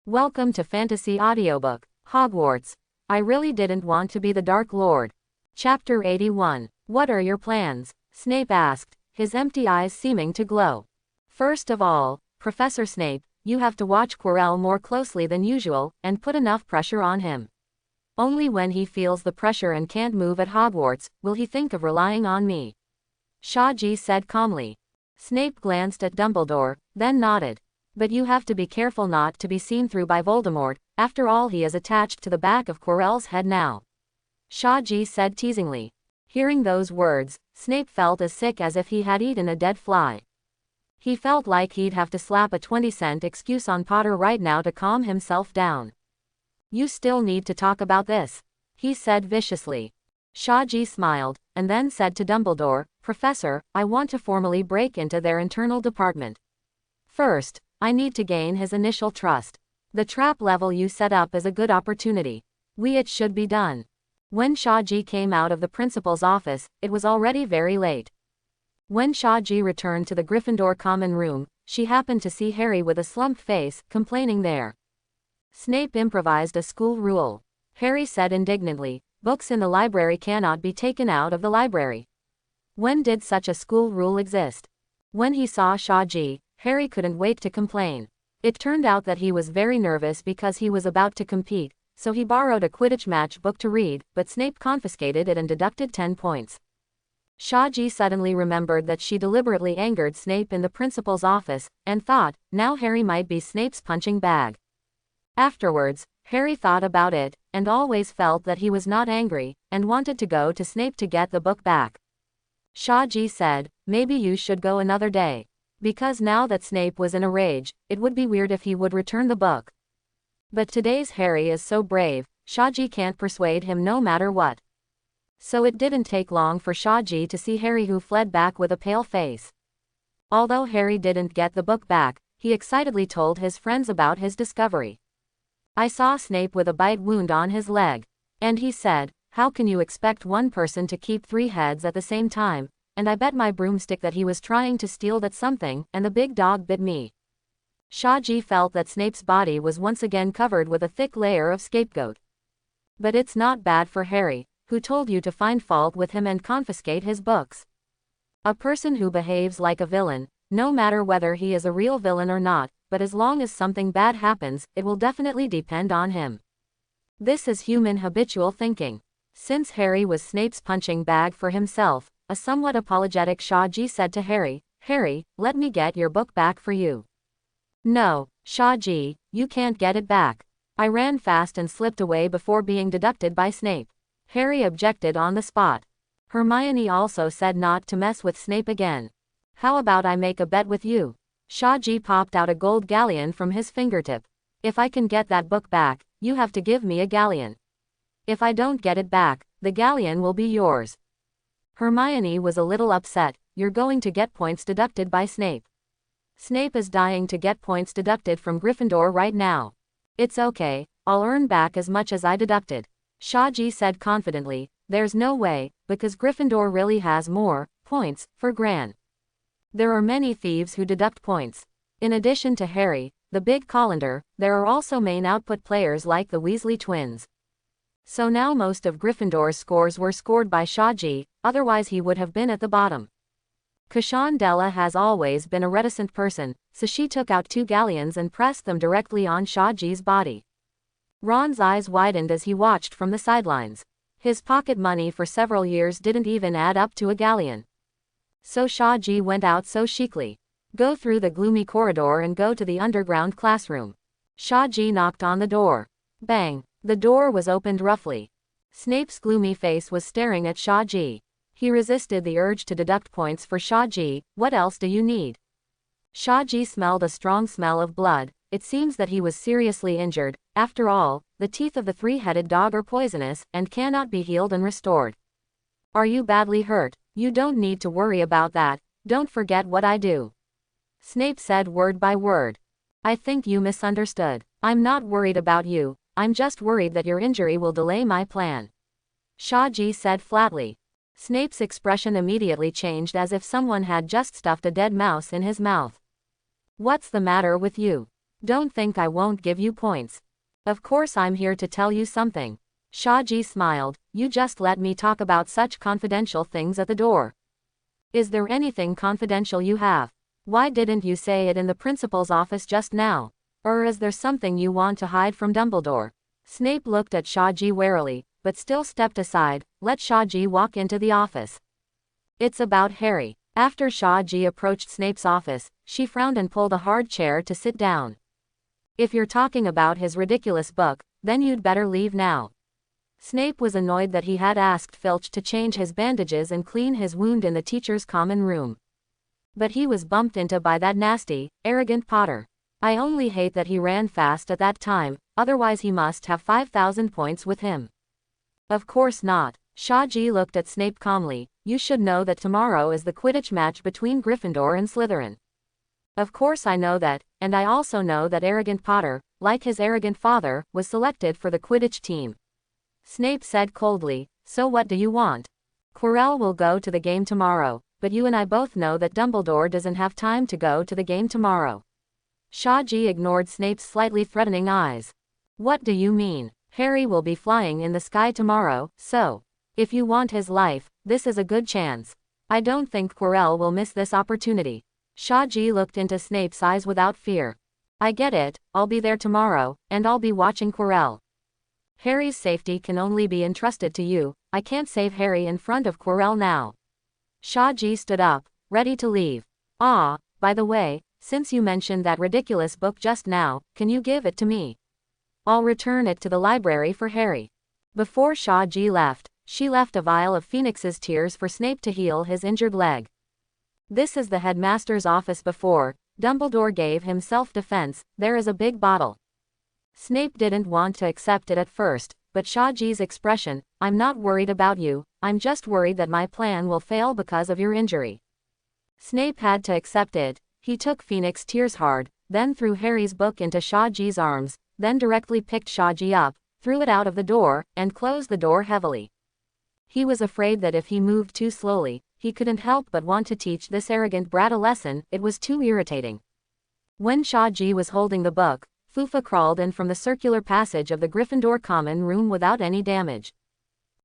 Welcome to Fantasy Audiobook, Hogwarts. I really didn't want to be the Dark Lord. Chapter 81. What are your plans? Snape asked, his empty eyes seeming to glow. First of all, Professor Snape, you have to watch Quirrell more closely than usual, and put enough pressure on him. Only when he feels the pressure and can't move at Hogwarts, will he think of relying on me. Shaji said calmly. Snape glanced at Dumbledore, then nodded. But you have to be careful not to be seen through by Voldemort, after all he is attached to the back of Quirrell's head now. Shaji said teasingly. Hearing those words, Snape felt as sick as if he had eaten a dead fly. He felt like he'd have to slap a 20-cent excuse on Potter right now to calm himself down. You still need to talk about this, he said viciously. Shaji smiled, and then said to Dumbledore, Professor, I want to formally break into their internal department. First, I need to gain his initial trust. The trap level you set up is a good opportunity. It should be done. When Shaji came out of the principal's office, it was already very late. When Shaji returned to the Gryffindor common room, she happened to see Harry with a slumped face, complaining there. Snape improvised a school rule. Harry said indignantly, books in the library cannot be taken out of the library. When did such a school rule exist? When he saw Shaji, Harry couldn't wait to complain. It turned out that he was very nervous because he was about to compete, so he borrowed a Quidditch match book to read, but Snape confiscated it and deducted 10 points. Shaji suddenly remembered that she deliberately angered Snape in the principal's office, and thought, now Harry might be Snape's punching bag. Afterwards, Harry thought about it, and always felt that he was not angry, and wanted to go to Snape to get the book back. Shaji said, maybe you should go another day. Because now that Snape was in a rage, it would be weird if he would return the book. But today's Harry is so brave, Shaji can't persuade him no matter what. So it didn't take long for Shaji to see Harry, who fled back with a pale face. Although Harry didn't get the book back, he excitedly told his friends about his discovery. I saw Snape with a bite wound on his leg. And he said, how can you expect one person to keep 3 heads at the same time? And I bet my broomstick that he was trying to steal that something, and the big dog bit me. Shaji felt that Snape's body was once again covered with a thick layer of scapegoat. But it's not bad for Harry, who told you to find fault with him and confiscate his books. A person who behaves like a villain, no matter whether he is a real villain or not, but as long as something bad happens, it will definitely depend on him. This is human habitual thinking. Since Harry was Snape's punching bag for himself, a somewhat apologetic Shaji said to Harry, Harry, let me get your book back for you. No, Shaji, you can't get it back. I ran fast and slipped away before being deducted by Snape. Harry objected on the spot. Hermione also said not to mess with Snape again. How about I make a bet with you? Shaji popped out a gold galleon from his fingertip. If I can get that book back, you have to give me a galleon. If I don't get it back, the galleon will be yours. Hermione was a little upset. You're going to get points deducted by Snape. Snape is dying to get points deducted from Gryffindor right now. It's okay, I'll earn back as much as I deducted. Shaji said confidently, there's no way, because Gryffindor really has more points for Gran. There are many thieves who deduct points. In addition to Harry, the big colander, there are also main output players like the Weasley twins. So now most of Gryffindor's scores were scored by Shaji, otherwise he would have been at the bottom. Kashandela has always been a reticent person, so she took out 2 galleons and pressed them directly on Shaji's body. Ron's eyes widened as he watched from the sidelines. His pocket money for several years didn't even add up to a galleon. So Shaji went out so chicly. Go through the gloomy corridor and go to the underground classroom. Shaji knocked on the door. Bang! The door was opened roughly. Snape's gloomy face was staring at Shaji. He resisted the urge to deduct points for Shaji. What else do you need? Shaji smelled a strong smell of blood. It seems that he was seriously injured. After all, the teeth of the 3-headed dog are poisonous, and cannot be healed and restored. Are you badly hurt? You don't need to worry about that. Don't forget what I do. Snape said word by word. I think you misunderstood. I'm not worried about you. I'm just worried that your injury will delay my plan. Shaji said flatly. Snape's expression immediately changed as if someone had just stuffed a dead mouse in his mouth. What's the matter with you? Don't think I won't give you points. Of course I'm here to tell you something. Shaji smiled. You just let me talk about such confidential things at the door. Is there anything confidential you have? Why didn't you say it in the principal's office just now? Or is there something you want to hide from Dumbledore? Snape looked at Shaji warily, but still stepped aside, let Shaji walk into the office. It's about Harry. After Shaji approached Snape's office, she frowned and pulled a hard chair to sit down. If you're talking about his ridiculous book, then you'd better leave now. Snape was annoyed that he had asked Filch to change his bandages and clean his wound in the teacher's common room. But he was bumped into by that nasty, arrogant Potter. I only hate that he ran fast at that time, otherwise he must have 5,000 points with him. Of course not. Shaji looked at Snape calmly. You should know that tomorrow is the Quidditch match between Gryffindor and Slytherin. Of course I know that, and I also know that arrogant Potter, like his arrogant father, was selected for the Quidditch team. Snape said coldly, so what do you want? Quirrell will go to the game tomorrow, but you and I both know that Dumbledore doesn't have time to go to the game tomorrow. Shaji ignored Snape's slightly threatening eyes. What do you mean? Harry will be flying in the sky tomorrow, so if you want his life, this is a good chance. I don't think Quirrell will miss this opportunity. Shaji looked into Snape's eyes without fear. I get it, I'll be there tomorrow, and I'll be watching Quirrell. Harry's safety can only be entrusted to you. I can't save Harry in front of Quirrell now. Shaji stood up, ready to leave. Ah, by the way, since you mentioned that ridiculous book just now, can you give it to me? I'll return it to the library for Harry. Before Shaji left, she left a vial of Phoenix's tears for Snape to heal his injured leg. This is the headmaster's office before Dumbledore gave him self-defense. There is a big bottle. Snape didn't want to accept it at first, but Shaji's expression, I'm not worried about you, I'm just worried that my plan will fail because of your injury. Snape had to accept it. He took Phoenix tears hard, then threw Harry's book into Shaji's arms, then directly picked Shaji up, threw it out of the door, and closed the door heavily. He was afraid that if he moved too slowly, he couldn't help but want to teach this arrogant brat a lesson. It was too irritating. When Shaji was holding the book, Fufa crawled in from the circular passage of the Gryffindor common room without any damage.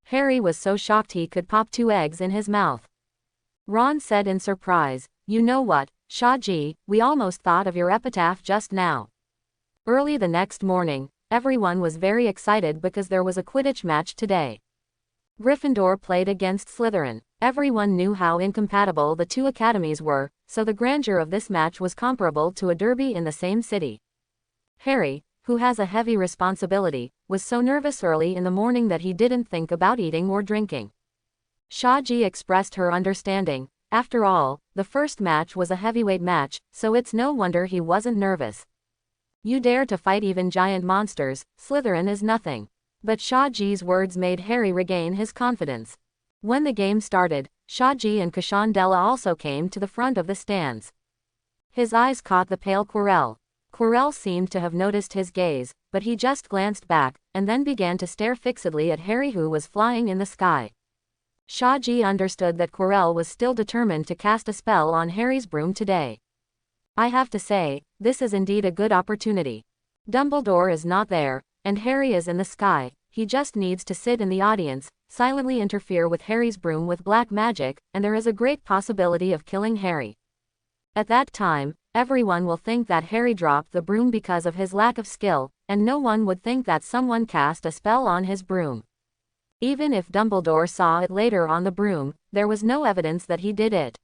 Harry was so shocked he could pop 2 eggs in his mouth. Ron said in surprise, you know what, Shaji, we almost thought of your epitaph just now. Early the next morning, everyone was very excited because there was a Quidditch match today. Gryffindor played against Slytherin. Everyone knew how incompatible the two academies were, so the grandeur of this match was comparable to a derby in the same city. Harry, who has a heavy responsibility, was so nervous early in the morning that he didn't think about eating or drinking. Shaji expressed her understanding. After all, the first match was a heavyweight match, so it's no wonder he wasn't nervous. You dare to fight even giant monsters, Slytherin is nothing. But Shaji's words made Harry regain his confidence. When the game started, Shaji and Kashandela also came to the front of the stands. His eyes caught the pale Quirrell. Quirrell seemed to have noticed his gaze, but he just glanced back, and then began to stare fixedly at Harry, who was flying in the sky. Shaji understood that Quirrell was still determined to cast a spell on Harry's broom today. I have to say, this is indeed a good opportunity. Dumbledore is not there, and Harry is in the sky. He just needs to sit in the audience, silently interfere with Harry's broom with black magic, and there is a great possibility of killing Harry. At that time, everyone will think that Harry dropped the broom because of his lack of skill, and no one would think that someone cast a spell on his broom. Even if Dumbledore saw it later on the broom, there was no evidence that he did it.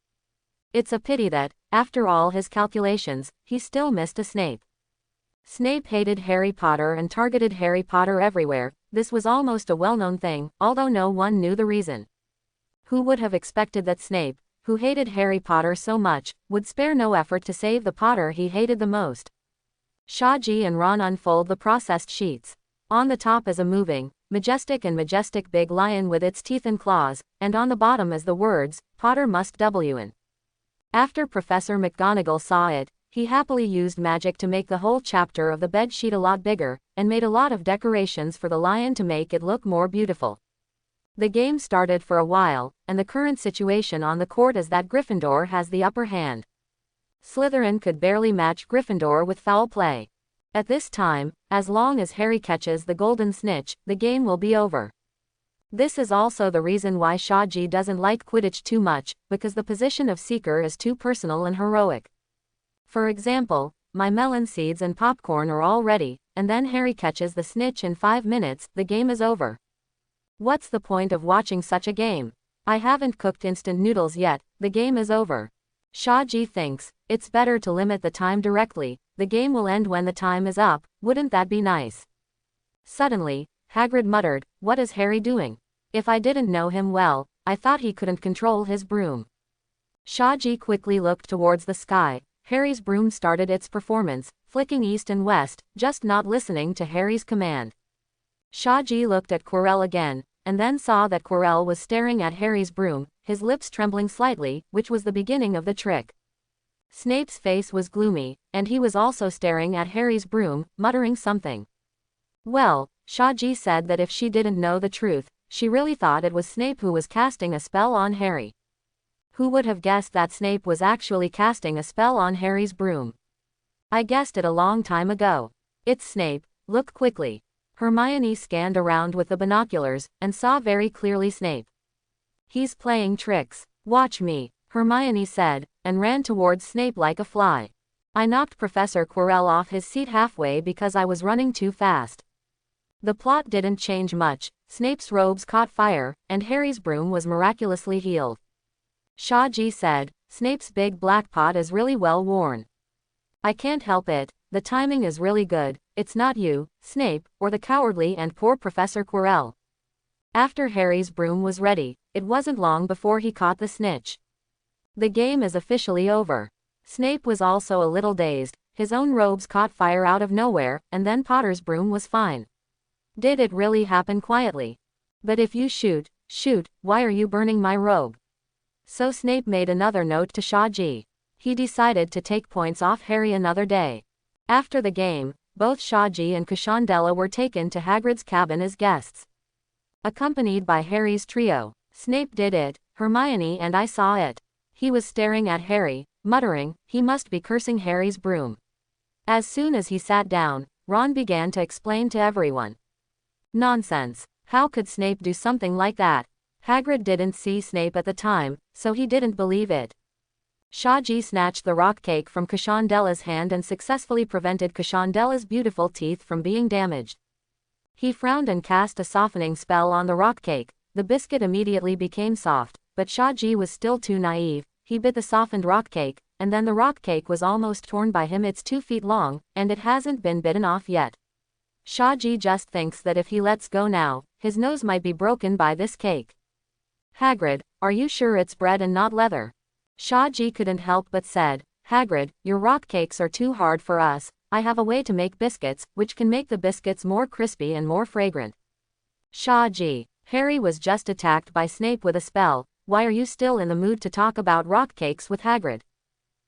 It's a pity that, after all his calculations, he still missed a Snape. Snape hated Harry Potter and targeted Harry Potter everywhere. This was almost a well-known thing, although no one knew the reason. Who would have expected that Snape, who hated Harry Potter so much, would spare no effort to save the Potter he hated the most? Shaji and Ron unfold the processed sheets. On the top is a moving, majestic big lion with its teeth and claws, and on the bottom is the words, Potter must win. After Professor McGonagall saw it, he happily used magic to make the whole chapter of the bed sheet a lot bigger, and made a lot of decorations for the lion to make it look more beautiful. The game started for a while, and the current situation on the court is that Gryffindor has the upper hand. Slytherin could barely match Gryffindor with foul play. At this time, as long as Harry catches the golden snitch, the game will be over. This is also the reason why Shaji doesn't like Quidditch too much, because the position of seeker is too personal and heroic. For example, my melon seeds and popcorn are all ready, and then Harry catches the snitch in 5 minutes, the game is over. What's the point of watching such a game? I haven't cooked instant noodles yet, the game is over. Shaji thinks, it's better to limit the time directly, the game will end when the time is up, wouldn't that be nice? Suddenly, Hagrid muttered, what is Harry doing? If I didn't know him well, I thought he couldn't control his broom. Shaji quickly looked towards the sky. Harry's broom started its performance, flicking east and west, just not listening to Harry's command. Shaji looked at Quirrell again, and then saw that Quirrell was staring at Harry's broom, his lips trembling slightly, which was the beginning of the trick. Snape's face was gloomy, and he was also staring at Harry's broom, muttering something. Well, Shaji said that if she didn't know the truth, she really thought it was Snape who was casting a spell on Harry. Who would have guessed that Snape was actually casting a spell on Harry's broom? I guessed it a long time ago. It's Snape, look quickly. Hermione scanned around with the binoculars, and saw very clearly Snape. He's playing tricks. Watch me, Hermione said, and ran towards Snape like a fly. I knocked Professor Quirrell off his seat halfway because I was running too fast. The plot didn't change much, Snape's robes caught fire, and Harry's broom was miraculously healed. Shaji said, Snape's big black pot is really well worn. I can't help it, the timing is really good, it's not you, Snape, or the cowardly and poor Professor Quirrell. After Harry's broom was ready, it wasn't long before he caught the snitch. The game is officially over. Snape was also a little dazed, his own robes caught fire out of nowhere, and then Potter's broom was fine. Did it really happen quietly? But if you shoot, why are you burning my robe? So Snape made another note to Shaji. He decided to take points off Harry another day. After the game, both Shaji and Kushandela were taken to Hagrid's cabin as guests. Accompanied by Harry's trio. Snape did it, Hermione and I saw it. He was staring at Harry, muttering, he must be cursing Harry's broom. As soon as he sat down, Ron began to explain to everyone. Nonsense. How could Snape do something like that? Hagrid didn't see Snape at the time, so he didn't believe it. Shaji snatched the rock cake from Kushandela's hand and successfully prevented Kushandela's beautiful teeth from being damaged. He frowned and cast a softening spell on the rock cake. The biscuit immediately became soft, but Shaji was still too naive. He bit the softened rock cake, and then the rock cake was almost torn by him. It's 2 feet long, and it hasn't been bitten off yet. Shaji just thinks that if he lets go now, his nose might be broken by this cake. Hagrid, are you sure it's bread and not leather? Shaji couldn't help but said, Hagrid, your rock cakes are too hard for us. I have a way to make biscuits, which can make the biscuits more crispy and more fragrant. Shaji, Harry was just attacked by Snape with a spell. Why are you still in the mood to talk about rock cakes with Hagrid?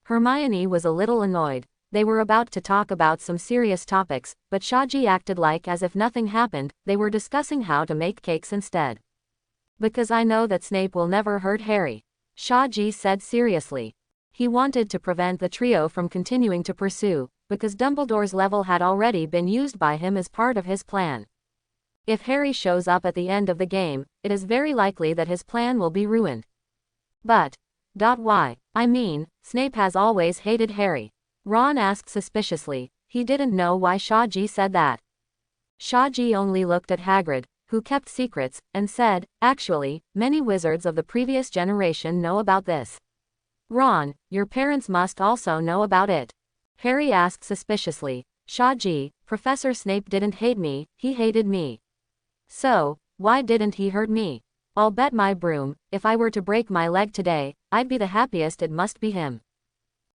Hermione was a little annoyed. They were about to talk about some serious topics, but Shaji acted like as if nothing happened. They were discussing how to make cakes instead. Because I know that Snape will never hurt Harry, Shaji said seriously. He wanted to prevent the trio from continuing to pursue, because Dumbledore's level had already been used by him as part of his plan. If Harry shows up at the end of the game, it is very likely that his plan will be ruined. But, why? I mean, Snape has always hated Harry. Ron asked suspiciously. He didn't know why Shaji said that. Shaji only looked at Hagrid, who kept secrets, and said, actually, many wizards of the previous generation know about this. Ron, your parents must also know about it. Harry asked suspiciously. Shaji, Professor Snape didn't hate me, he hated me. So, why didn't he hurt me? I'll bet my broom, if I were to break my leg today, I'd be the happiest. It must be him.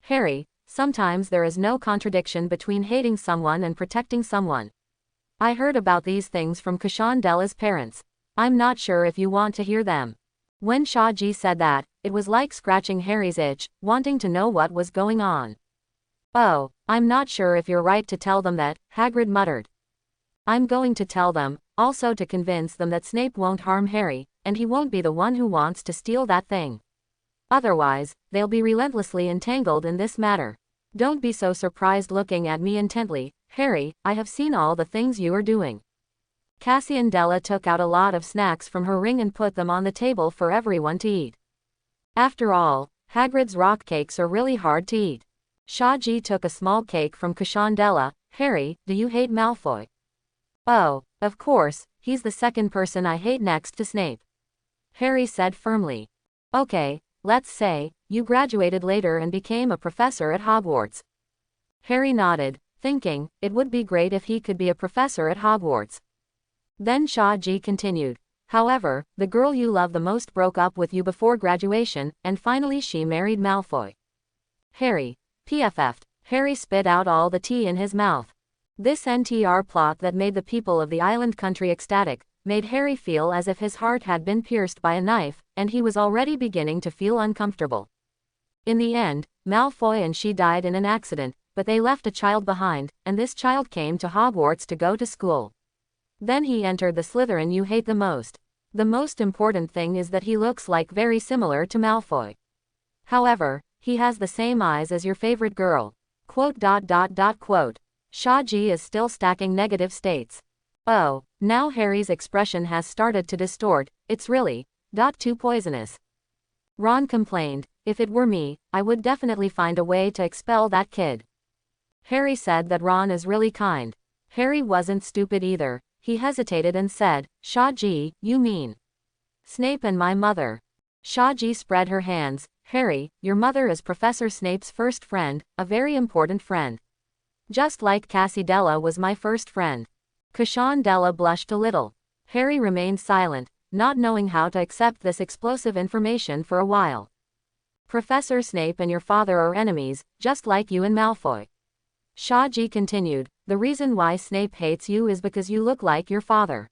Harry, sometimes there is no contradiction between hating someone and protecting someone. I heard about these things from Kushandela's parents. I'm not sure if you want to hear them. When Shaji said that, it was like scratching Harry's itch, wanting to know what was going on. Oh, I'm not sure if you're right to tell them that, Hagrid muttered. I'm going to tell them, also to convince them that Snape won't harm Harry, and he won't be the one who wants to steal that thing. Otherwise, they'll be relentlessly entangled in this matter. Don't be so surprised looking at me intently, Harry, I have seen all the things you are doing. Cassian Della took out a lot of snacks from her ring and put them on the table for everyone to eat. After all, Hagrid's rock cakes are really hard to eat. Shaji took a small cake from Cassian Della. Harry, do you hate Malfoy? Oh, of course, he's the second person I hate next to Snape. Harry said firmly. Okay, let's say, you graduated later and became a professor at Hogwarts. Harry nodded, thinking, it would be great if he could be a professor at Hogwarts. Then Shaji continued. However, the girl you love the most broke up with you before graduation, and finally she married Malfoy. Harry. PFF'd. Harry spit out all the tea in his mouth. This NTR plot that made the people of the island country ecstatic, made Harry feel as if his heart had been pierced by a knife, and he was already beginning to feel uncomfortable. In the end, Malfoy and she died in an accident, but they left a child behind, and this child came to Hogwarts to go to school. Then he entered the Slytherin you hate the most. The most important thing is that he looks like very similar to Malfoy. However, he has the same eyes as your favorite girl. Quote. Shaji is still stacking negative states. Oh, now Harry's expression has started to distort, it's really, too poisonous. Ron complained, if it were me, I would definitely find a way to expel that kid. Harry said that Ron is really kind. Harry wasn't stupid either, he hesitated and said, Shaji, you mean Snape and my mother. Shaji spread her hands. Harry, your mother is Professor Snape's first friend, a very important friend. Just like Cassie Della was my first friend. Cassian Della blushed a little. Harry remained silent, not knowing how to accept this explosive information for a while. Professor Snape and your father are enemies, just like you and Malfoy. Shaji continued, the reason why Snape hates you is because you look like your father.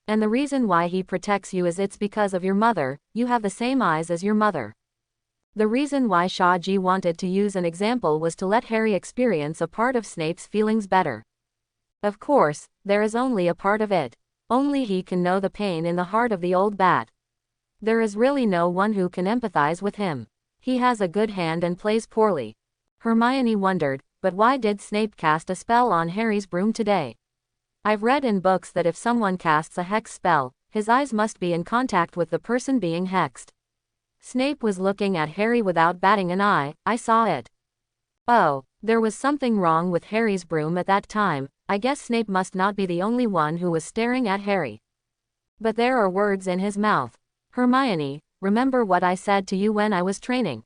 And the reason why he protects you is it's because of your mother, you have the same eyes as your mother. The reason why Shaji wanted to use an example was to let Harry experience a part of Snape's feelings better. Of course, there is only a part of it. Only he can know the pain in the heart of the old bat. There is really no one who can empathize with him. He has a good hand and plays poorly. Hermione wondered, but why did Snape cast a spell on Harry's broom today? I've read in books that if someone casts a hex spell, his eyes must be in contact with the person being hexed. Snape was looking at Harry without batting an eye, I saw it. Oh, there was something wrong with Harry's broom at that time, I guess Snape must not be the only one who was staring at Harry. But there are words in his mouth. Hermione, remember what I said to you when I was training.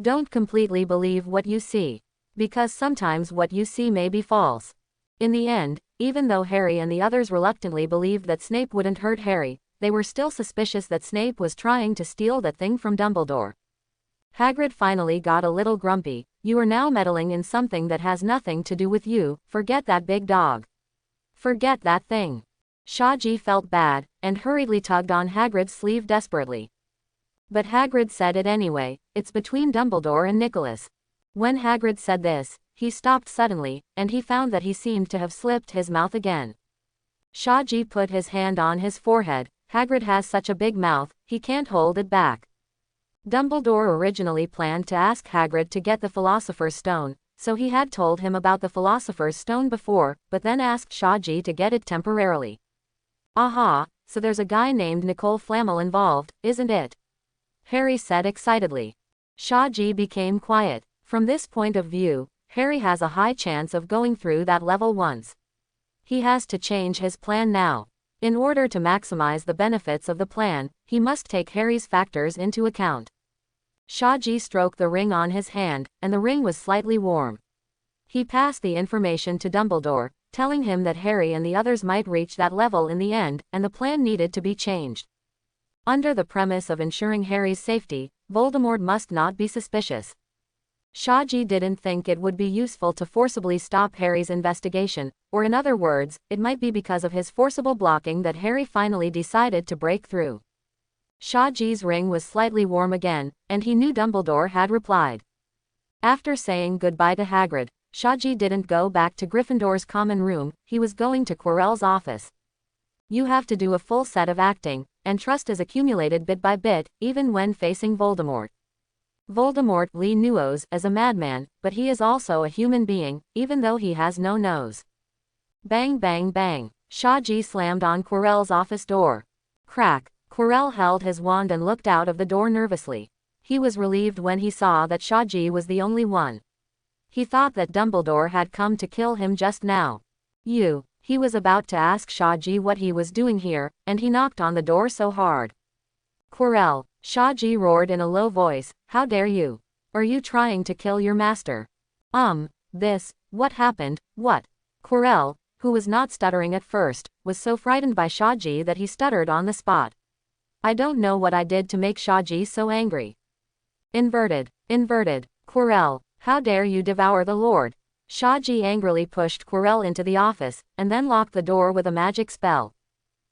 Don't completely believe what you see. Because sometimes what you see may be false. In the end, even though Harry and the others reluctantly believed that Snape wouldn't hurt Harry, they were still suspicious that Snape was trying to steal that thing from Dumbledore. Hagrid finally got a little grumpy. You are now meddling in something that has nothing to do with you, forget that big dog. Forget that thing. Shaji felt bad, and hurriedly tugged on Hagrid's sleeve desperately. But Hagrid said it anyway, it's between Dumbledore and Nicholas. When Hagrid said this, he stopped suddenly, and he found that he seemed to have slipped his mouth again. Shaji put his hand on his forehead. Hagrid has such a big mouth, he can't hold it back. Dumbledore originally planned to ask Hagrid to get the Philosopher's Stone, so he had told him about the Philosopher's Stone before, but then asked Shaji to get it temporarily. Aha, so there's a guy named Nicole Flamel involved, isn't it? Harry said excitedly. Shaji became quiet. From this point of view, Harry has a high chance of going through that level once. He has to change his plan now. In order to maximize the benefits of the plan, he must take Harry's factors into account. Shaji stroked the ring on his hand, and the ring was slightly warm. He passed the information to Dumbledore, telling him that Harry and the others might reach that level in the end, and the plan needed to be changed. Under the premise of ensuring Harry's safety, Voldemort must not be suspicious. Shaji didn't think it would be useful to forcibly stop Harry's investigation, or in other words, it might be because of his forcible blocking that Harry finally decided to break through. Shaji's ring was slightly warm again, and he knew Dumbledore had replied. After saying goodbye to Hagrid, Shaji didn't go back to Gryffindor's common room, he was going to Quirrell's office. You have to do a full set of acting, and trust is accumulated bit by bit, even when facing Voldemort. Voldemort Lee Nuos as a madman, but he is also a human being, even though he has no nose. Bang bang bang. Shaji slammed on Quirrell's office door. Crack. Quirrell held his wand and looked out of the door nervously. He was relieved when he saw that Shaji was the only one. He thought that Dumbledore had come to kill him just now. He was about to ask Shaji what he was doing here, and he knocked on the door so hard. Quirrell, Shaji roared in a low voice, how dare you? Are you trying to kill your master? What happened, what? Quirrell, who was not stuttering at first, was so frightened by Shaji that he stuttered on the spot. I don't know what I did to make Shaji so angry. Inverted. Quirrell, how dare you devour the Lord? Shaji angrily pushed Quirrell into the office, and then locked the door with a magic spell.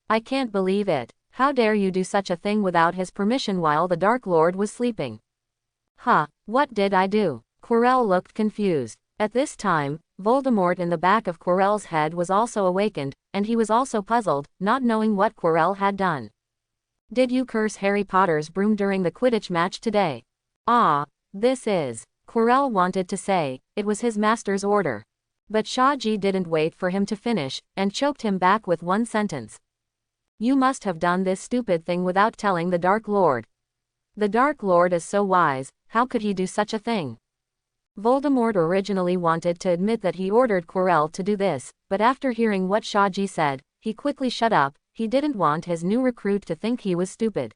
I can't believe it. How dare you do such a thing without his permission while the Dark Lord was sleeping? What did I do? Quirrell looked confused. At this time, Voldemort in the back of Quirrell's head was also awakened, and he was also puzzled, not knowing what Quirrell had done. Did you curse Harry Potter's broom during the Quidditch match today? Quirrell wanted to say, it was his master's order. But Shaji didn't wait for him to finish, and choked him back with one sentence. You must have done this stupid thing without telling the Dark Lord. The Dark Lord is so wise, how could he do such a thing? Voldemort originally wanted to admit that he ordered Quirrell to do this, but after hearing what Shaji said, he quickly shut up. He didn't want his new recruit to think he was stupid.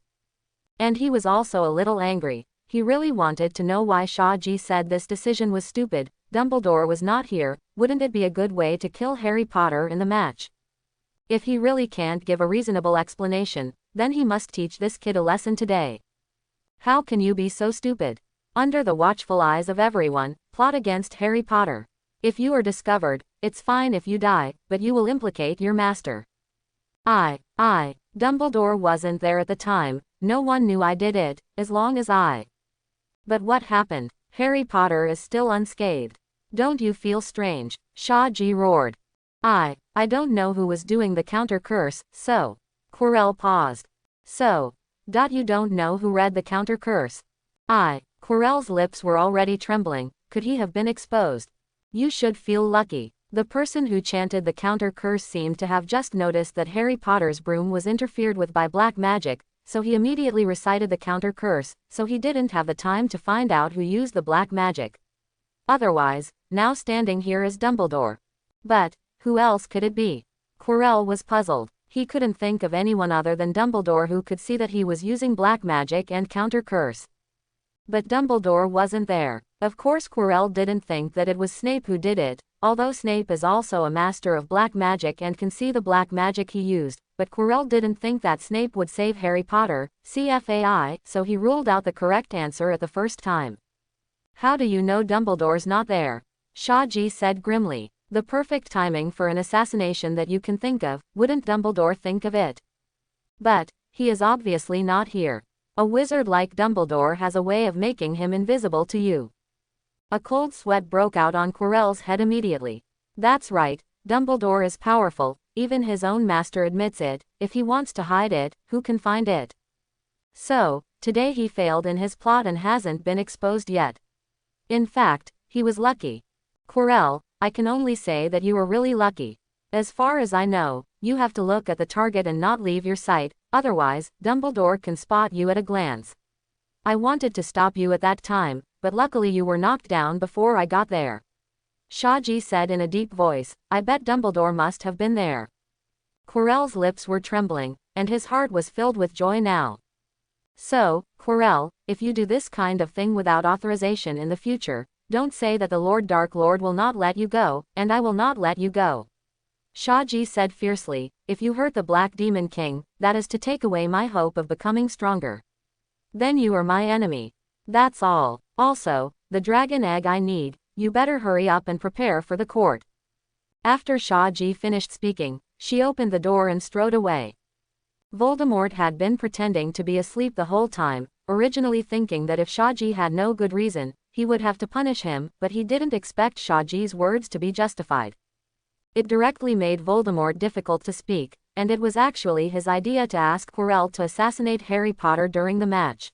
And he was also a little angry. He really wanted to know why Shaji said this decision was stupid. Dumbledore was not here, wouldn't it be a good way to kill Harry Potter in the match? If he really can't give a reasonable explanation, then he must teach this kid a lesson today. How can you be so stupid? Under the watchful eyes of everyone, plot against Harry Potter. If you are discovered, it's fine if you die, but you will implicate your master. Dumbledore wasn't there at the time, no one knew I did it, as long as I. But what happened? Harry Potter is still unscathed. Don't you feel strange? Shaji roared. I don't know who was doing the counter curse, so. Quirrell paused. You don't know who read the counter curse? Quirrell's lips were already trembling. Could he have been exposed? You should feel lucky. The person who chanted the counter curse seemed to have just noticed that Harry Potter's broom was interfered with by black magic, so he immediately recited the counter curse, so he didn't have the time to find out who used the black magic. Otherwise, now standing here is Dumbledore. But, who else could it be? Quirrell was puzzled. He couldn't think of anyone other than Dumbledore who could see that he was using black magic and counter curse. But Dumbledore wasn't there. Of course Quirrell didn't think that it was Snape who did it, although Snape is also a master of black magic and can see the black magic he used, but Quirrell didn't think that Snape would save Harry Potter, CFAI, so he ruled out the correct answer at the first time. How do you know Dumbledore's not there? Shaji said grimly. The perfect timing for an assassination that you can think of, wouldn't Dumbledore think of it? But, he is obviously not here. A wizard like Dumbledore has a way of making him invisible to you. A cold sweat broke out on Quirrell's head immediately. That's right, Dumbledore is powerful, even his own master admits it. If he wants to hide it, who can find it? So, today he failed in his plot and hasn't been exposed yet. In fact, he was lucky. Quirrell, I can only say that you were really lucky. As far as I know, you have to look at the target and not leave your sight, otherwise, Dumbledore can spot you at a glance. I wanted to stop you at that time, but luckily you were knocked down before I got there. Shaji said in a deep voice, I bet Dumbledore must have been there. Quirrell's lips were trembling, and his heart was filled with joy now. So, Quirrell, if you do this kind of thing without authorization in the future, don't say that the Dark Lord will not let you go, and I will not let you go. Shaji said fiercely, if you hurt the Black Demon King, that is to take away my hope of becoming stronger. Then you are my enemy. That's all. Also, the dragon egg I need, you better hurry up and prepare for the court. After Shaji finished speaking, she opened the door and strode away. Voldemort had been pretending to be asleep the whole time, originally thinking that if Shaji had no good reason, he would have to punish him, but he didn't expect Shaji's words to be justified. It directly made Voldemort difficult to speak, and it was actually his idea to ask Quirrell to assassinate Harry Potter during the match.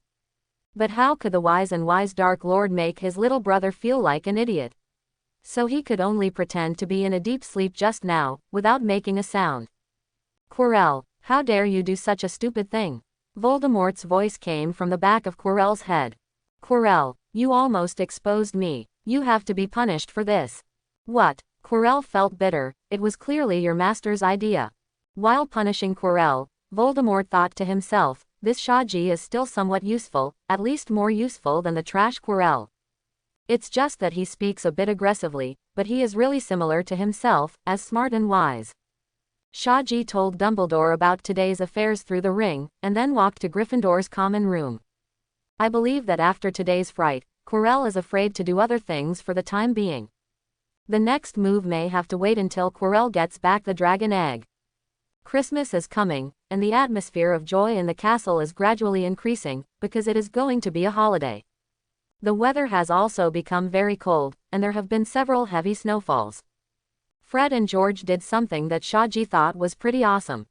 But how could the wise and wise Dark Lord make his little brother feel like an idiot? So he could only pretend to be in a deep sleep just now, without making a sound. Quirrell, how dare you do such a stupid thing? Voldemort's voice came from the back of Quirrell's head. Quirrell, you almost exposed me. You have to be punished for this. What? Quirrell felt bitter. It was clearly your master's idea. While punishing Quirrell, Voldemort thought to himself, this Shaji is still somewhat useful, at least more useful than the trash Quirrell. It's just that he speaks a bit aggressively, but he is really similar to himself, as smart and wise. Shaji told Dumbledore about today's affairs through the ring, and then walked to Gryffindor's common room. I believe that after today's fright, Quirrell is afraid to do other things for the time being. The next move may have to wait until Quirrell gets back the dragon egg. Christmas is coming, and the atmosphere of joy in the castle is gradually increasing, because it is going to be a holiday. The weather has also become very cold, and there have been several heavy snowfalls. Fred and George did something that Shaji thought was pretty awesome.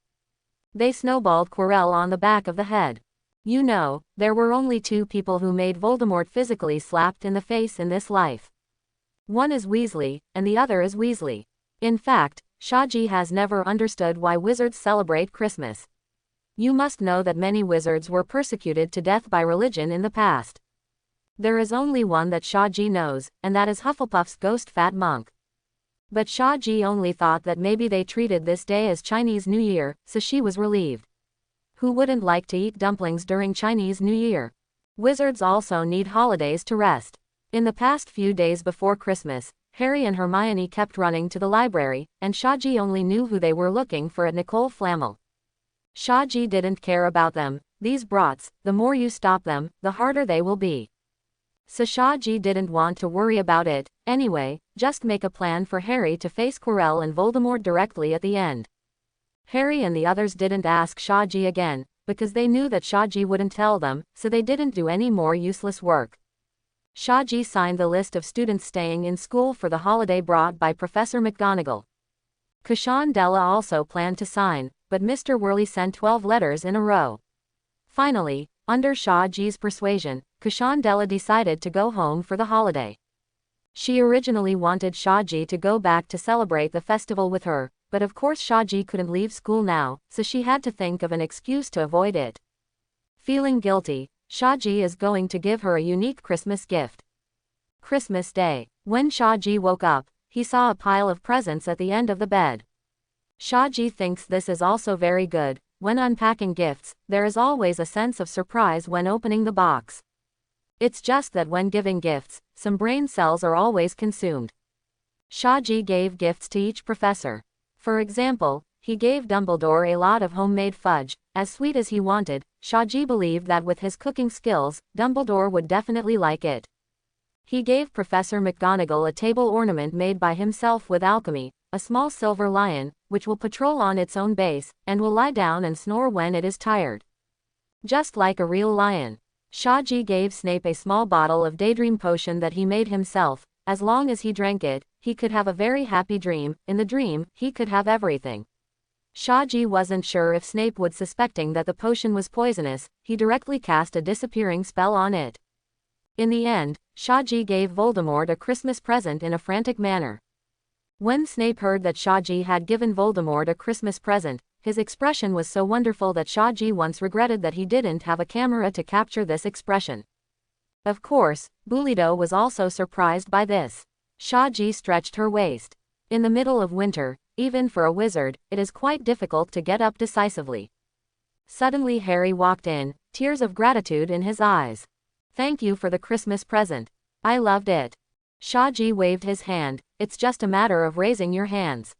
They snowballed Quirrell on the back of the head. You know, there were only two people who made Voldemort physically slapped in the face in this life. One is Weasley, and the other is Weasley. In fact, Shaji has never understood why wizards celebrate Christmas. You must know that many wizards were persecuted to death by religion in the past. There is only one that Shaji knows, and that is Hufflepuff's ghost fat monk. But Shaji only thought that maybe they treated this day as Chinese New Year, so she was relieved. Who wouldn't like to eat dumplings during Chinese New Year? Wizards also need holidays to rest. In the past few days before Christmas, Harry and Hermione kept running to the library, and Shaji only knew who they were looking for at Nicole Flamel. Shaji didn't care about them. These brats, the more you stop them, the harder they will be. So Shaji didn't want to worry about it. Anyway, just make a plan for Harry to face Quirrell and Voldemort directly at the end. Harry and the others didn't ask Shaji again, because they knew that Shaji wouldn't tell them, so they didn't do any more useless work. Shaji signed the list of students staying in school for the holiday brought by Professor McGonagall. Kushan Della also planned to sign, but Mr. Worley sent 12 letters in a row. Finally, under Shaji's persuasion, Kushan Della decided to go home for the holiday. She originally wanted Shaji to go back to celebrate the festival with her, but of course Shaji couldn't leave school now, so she had to think of an excuse to avoid it. Feeling guilty, Shaji is going to give her a unique Christmas gift. Christmas Day. When Shaji woke up, he saw a pile of presents at the end of the bed. Shaji thinks this is also very good. When unpacking gifts, there is always a sense of surprise when opening the box. It's just that when giving gifts, some brain cells are always consumed. Shaji gave gifts to each professor. For example, he gave Dumbledore a lot of homemade fudge, as sweet as he wanted. Shaji believed that with his cooking skills, Dumbledore would definitely like it. He gave Professor McGonagall a table ornament made by himself with alchemy, a small silver lion, which will patrol on its own base, and will lie down and snore when it is tired. Just like a real lion. Shaji gave Snape a small bottle of daydream potion that he made himself. As long as he drank it, he could have a very happy dream. In the dream, he could have everything. Shaji wasn't sure if Snape would suspecting that the potion was poisonous. He directly cast a disappearing spell on it. In the end, Shaji gave Voldemort a Christmas present in a frantic manner. When Snape heard that Shaji had given Voldemort a Christmas present, his expression was so wonderful that Shaji once regretted that he didn't have a camera to capture this expression. Of course, Bulido was also surprised by this. Shaji stretched her waist. In the middle of winter, even for a wizard, it is quite difficult to get up decisively. Suddenly Harry walked in, tears of gratitude in his eyes. Thank you for the Christmas present. I loved it. Shaji waved his hand. It's just a matter of raising your hands.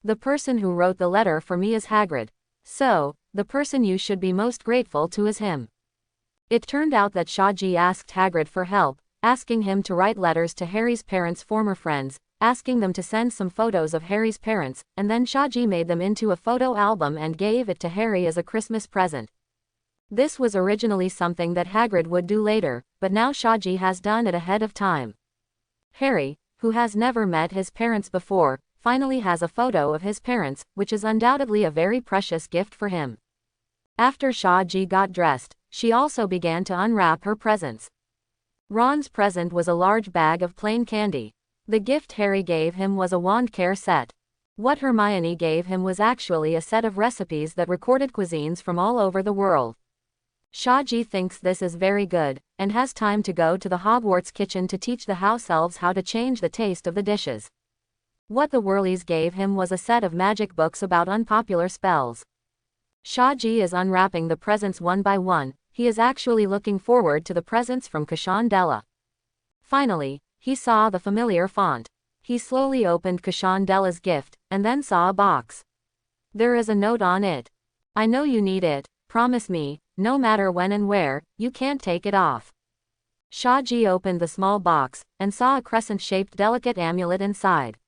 The person who wrote the letter for me is Hagrid. So, the person you should be most grateful to is him. It turned out that Shaji asked Hagrid for help, asking him to write letters to Harry's parents' former friends, asking them to send some photos of Harry's parents, and then Shaji made them into a photo album and gave it to Harry as a Christmas present. This was originally something that Hagrid would do later, but now Shaji has done it ahead of time. Harry, who has never met his parents before, finally has a photo of his parents, which is undoubtedly a very precious gift for him. After Shaji got dressed, She also began to unwrap her presents. Ron's present was a large bag of plain candy. The gift Harry gave him was a wand care set. What Hermione gave him was actually a set of recipes that recorded cuisines from all over the world. Shaji thinks this is very good, and has time to go to the Hogwarts kitchen to teach the house elves how to change the taste of the dishes. What the Whirlies gave him was a set of magic books about unpopular spells. Shaji is unwrapping the presents one by one. He is actually looking forward to the presents from Cashandela. Finally, he saw the familiar font. He slowly opened Cashandela's gift, and then saw a box. There is a note on it. I know you need it, promise me, no matter when and where, you can't take it off. Shaji opened the small box, and saw a crescent-shaped delicate amulet inside.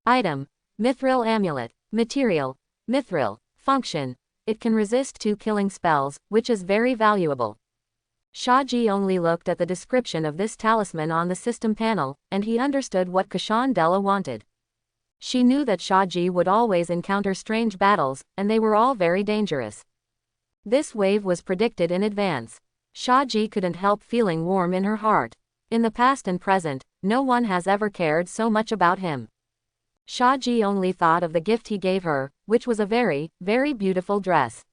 Item: Mithril Amulet. Material: Mithril. Function: it can resist 2 killing spells, which is very valuable. Shaji only looked at the description of this talisman on the system panel, and he understood what Cashandela wanted. She knew that Shaji would always encounter strange battles, and they were all very dangerous. This wave was predicted in advance. Shaji couldn't help feeling warm in her heart. In the past and present, no one has ever cared so much about him. Shaji only thought of the gift he gave her, which was a very, very beautiful dress.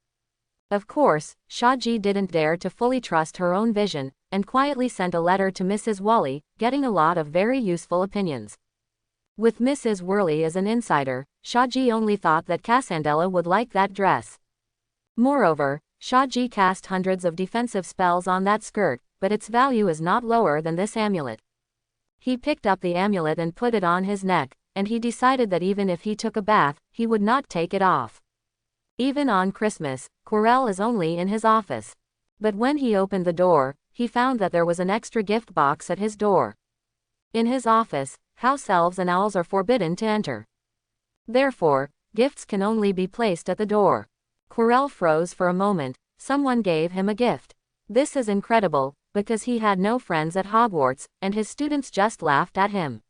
Of course, Shaji didn't dare to fully trust her own vision, and quietly sent a letter to Mrs. Whalley, getting a lot of very useful opinions. With Mrs. Whirley as an insider, Shaji only thought that Casandela would like that dress. Moreover, Shaji cast hundreds of defensive spells on that skirt, but its value is not lower than this amulet. He picked up the amulet and put it on his neck, and he decided that even if he took a bath, he would not take it off. Even on Christmas, Quirrell is only in his office. But when he opened the door, he found that there was an extra gift box at his door. In his office, house elves and owls are forbidden to enter. Therefore, gifts can only be placed at the door. Quirrell froze for a moment. Someone gave him a gift. This is incredible, because he had no friends at Hogwarts, and his students just laughed at him.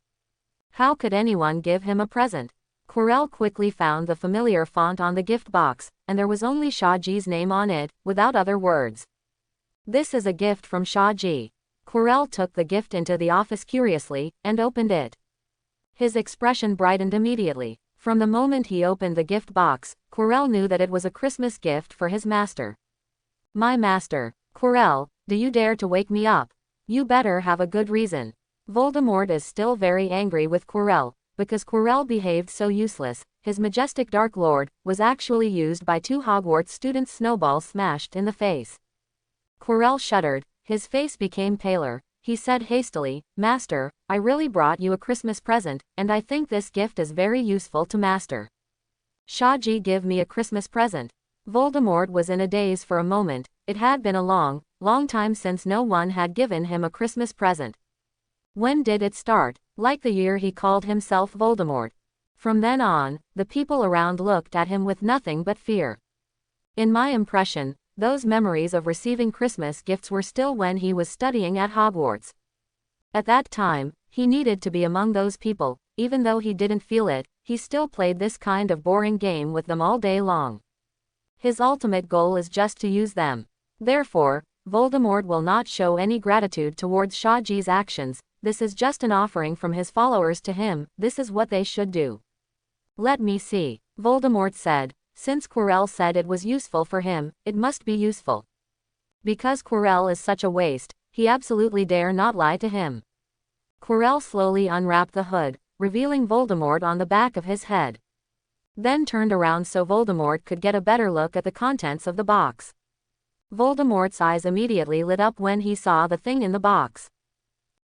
How could anyone give him a present? Quirrell quickly found the familiar font on the gift box, and there was only Shaji's name on it, without other words. This is a gift from Shaji. Quirrell took the gift into the office curiously, and opened it. His expression brightened immediately. From the moment he opened the gift box, Quirrell knew that it was a Christmas gift for his master. My master. Quirrell, do you dare to wake me up? You better have a good reason. Voldemort is still very angry with Quirrell, because Quirrell behaved so useless. His majestic Dark Lord was actually used by 2 Hogwarts students' snowballs smashed in the face. Quirrell shuddered, his face became paler. He said hastily, Master, I really brought you a Christmas present, and I think this gift is very useful to Master. Shaji give me a Christmas present. Voldemort was in a daze for a moment. It had been a long, long time since no one had given him a Christmas present. When did it start? Like the year he called himself Voldemort. From then on, the people around looked at him with nothing but fear. In my impression, those memories of receiving Christmas gifts were still when he was studying at Hogwarts. At that time, he needed to be among those people. Even though he didn't feel it, he still played this kind of boring game with them all day long. His ultimate goal is just to use them. Therefore, Voldemort will not show any gratitude towards Shaji's actions. This is just an offering from his followers to him. This is what they should do. Let me see. Voldemort said. Since Quirrell said it was useful for him, it must be useful. Because Quirrell is such a waste, he absolutely dare not lie to him. Quirrell slowly unwrapped the hood, revealing Voldemort on the back of his head. Then turned around so Voldemort could get a better look at the contents of the box. Voldemort's eyes immediately lit up when he saw the thing in the box.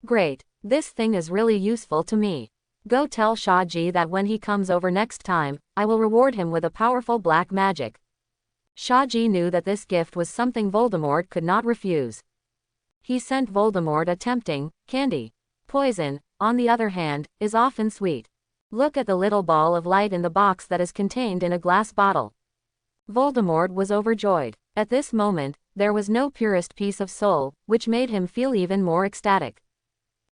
Great, this thing is really useful to me. Go tell Shaji that when he comes over next time, I will reward him with a powerful black magic. Shaji knew that this gift was something Voldemort could not refuse. He sent Voldemort a tempting candy. Poison, on the other hand, is often sweet. Look at the little ball of light in the box that is contained in a glass bottle. Voldemort was overjoyed. At this moment, there was no purest piece of soul, which made him feel even more ecstatic.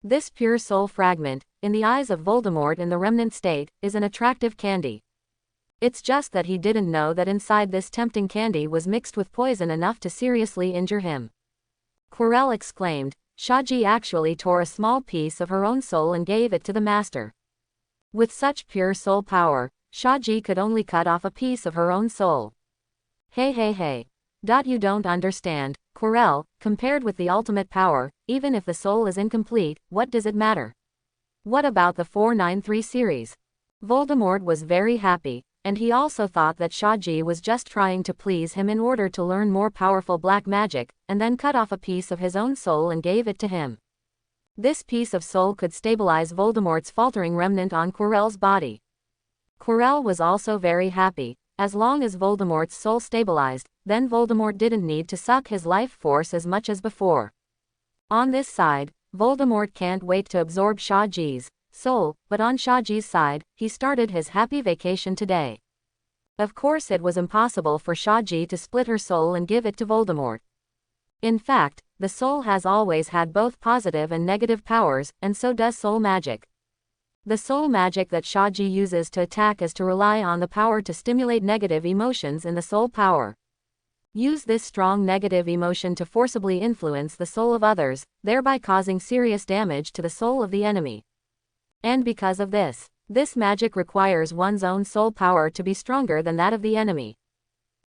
This pure soul fragment, in the eyes of Voldemort in the remnant state, is an attractive candy. It's just that he didn't know that inside this tempting candy was mixed with poison enough to seriously injure him. Quirrell exclaimed. Shaji actually tore a small piece of her own soul and gave it to the master. With such pure soul power, Shaji could only cut off a piece of her own soul. Hey. You don't understand, Quirrell, compared with the ultimate power, even if the soul is incomplete, what does it matter? What about the 493 series? Voldemort was very happy, and he also thought that Shaji was just trying to please him in order to learn more powerful black magic, and then cut off a piece of his own soul and gave it to him. This piece of soul could stabilize Voldemort's faltering remnant on Quirrell's body. Quirrell was also very happy. As long as Voldemort's soul stabilized, then Voldemort didn't need to suck his life force as much as before. On this side, Voldemort can't wait to absorb Shaji's soul, but on Shaji's side, he started his happy vacation today. Of course it was impossible for Shaji to split her soul and give it to Voldemort. In fact, the soul has always had both positive and negative powers, and so does soul magic. The soul magic that Shaji uses to attack is to rely on the power to stimulate negative emotions in the soul power. Use this strong negative emotion to forcibly influence the soul of others, thereby causing serious damage to the soul of the enemy. And because of this magic requires one's own soul power to be stronger than that of the enemy.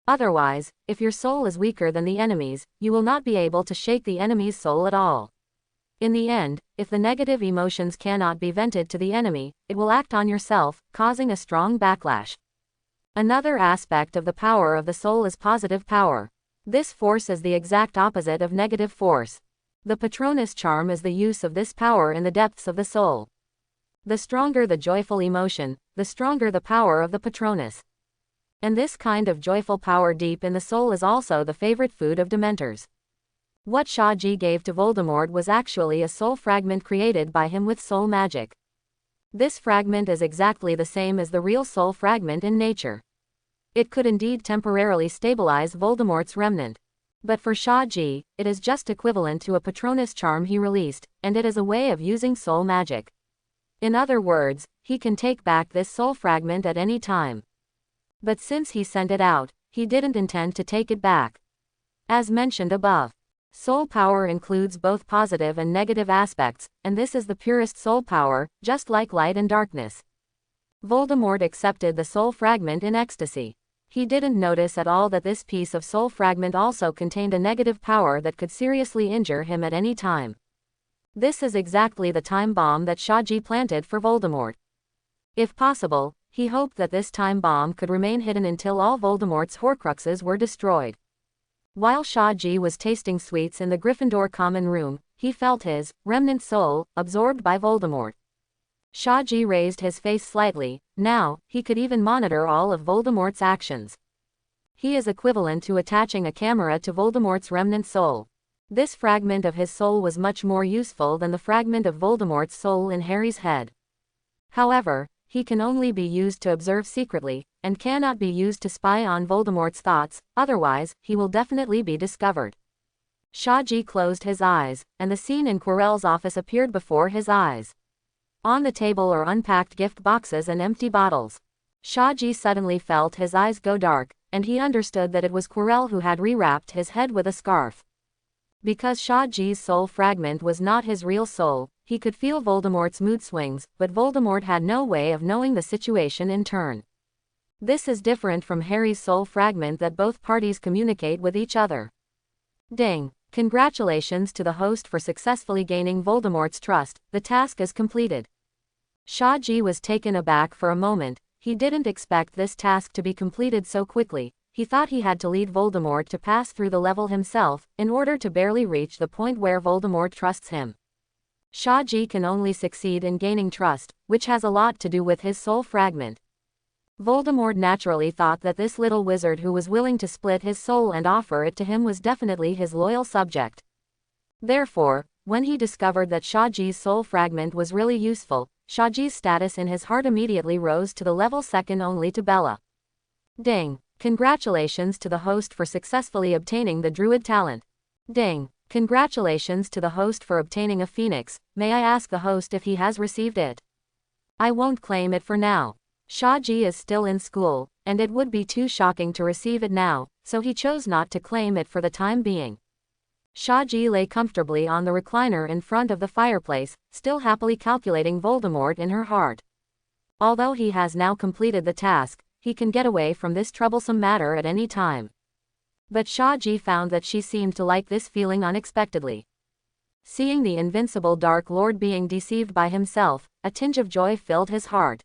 Otherwise, if your soul is weaker than the enemy's, you will not be able to shake the enemy's soul at all. In the end, if the negative emotions cannot be vented to the enemy, it will act on yourself, causing a strong backlash. Another aspect of the power of the soul is positive power. This force is the exact opposite of negative force. The Patronus charm is the use of this power in the depths of the soul. The stronger the joyful emotion, the stronger the power of the Patronus. And this kind of joyful power deep in the soul is also the favorite food of Dementors. What Shaji gave to Voldemort was actually a soul fragment created by him with soul magic. This fragment is exactly the same as the real soul fragment in nature. It could indeed temporarily stabilize Voldemort's remnant. But for Shaji, it is just equivalent to a Patronus charm he released, and it is a way of using soul magic. In other words, he can take back this soul fragment at any time. But since he sent it out, he didn't intend to take it back. As mentioned above, soul power includes both positive and negative aspects, and this is the purest soul power, just like light and darkness. Voldemort accepted the soul fragment in ecstasy. He didn't notice at all that this piece of soul fragment also contained a negative power that could seriously injure him at any time. This is exactly the time bomb that Shaji planted for Voldemort. If possible, he hoped that this time bomb could remain hidden until all Voldemort's Horcruxes were destroyed. While Shaji was tasting sweets in the Gryffindor common room, he felt his remnant soul absorbed by Voldemort. Shaji raised his face slightly. Now, he could even monitor all of Voldemort's actions. He is equivalent to attaching a camera to Voldemort's remnant soul. This fragment of his soul was much more useful than the fragment of Voldemort's soul in Harry's head. However, he can only be used to observe secretly, and cannot be used to spy on Voldemort's thoughts, otherwise, he will definitely be discovered. Shaji closed his eyes, and the scene in Quirrell's office appeared before his eyes. On the table are unpacked gift boxes and empty bottles. Shaji suddenly felt his eyes go dark, and he understood that it was Quirrell who had rewrapped his head with a scarf. Because Shaji's soul fragment was not his real soul, he could feel Voldemort's mood swings, but Voldemort had no way of knowing the situation in turn. This is different from Harry's soul fragment that both parties communicate with each other. Ding! Congratulations to the host for successfully gaining Voldemort's trust, the task is completed. Shaji was taken aback for a moment. He didn't expect this task to be completed so quickly. He thought he had to lead Voldemort to pass through the level himself, in order to barely reach the point where Voldemort trusts him. Shaji can only succeed in gaining trust, which has a lot to do with his soul fragment. Voldemort naturally thought that this little wizard who was willing to split his soul and offer it to him was definitely his loyal subject. Therefore, when he discovered that Shaji's soul fragment was really useful, Shaji's status in his heart immediately rose to the level second only to Bella. Ding! Congratulations to the host for successfully obtaining the druid talent. Ding! Congratulations to the host for obtaining a phoenix. May I ask the host if he has received it? I won't claim it for now. Shaji is still in school, and it would be too shocking to receive it now, so he chose not to claim it for the time being. Shaji lay comfortably on the recliner in front of the fireplace, still happily calculating Voldemort in her heart. Although he has now completed the task, he can get away from this troublesome matter at any time. But Shaji found that she seemed to like this feeling unexpectedly. Seeing the invincible Dark Lord being deceived by himself, a tinge of joy filled his heart.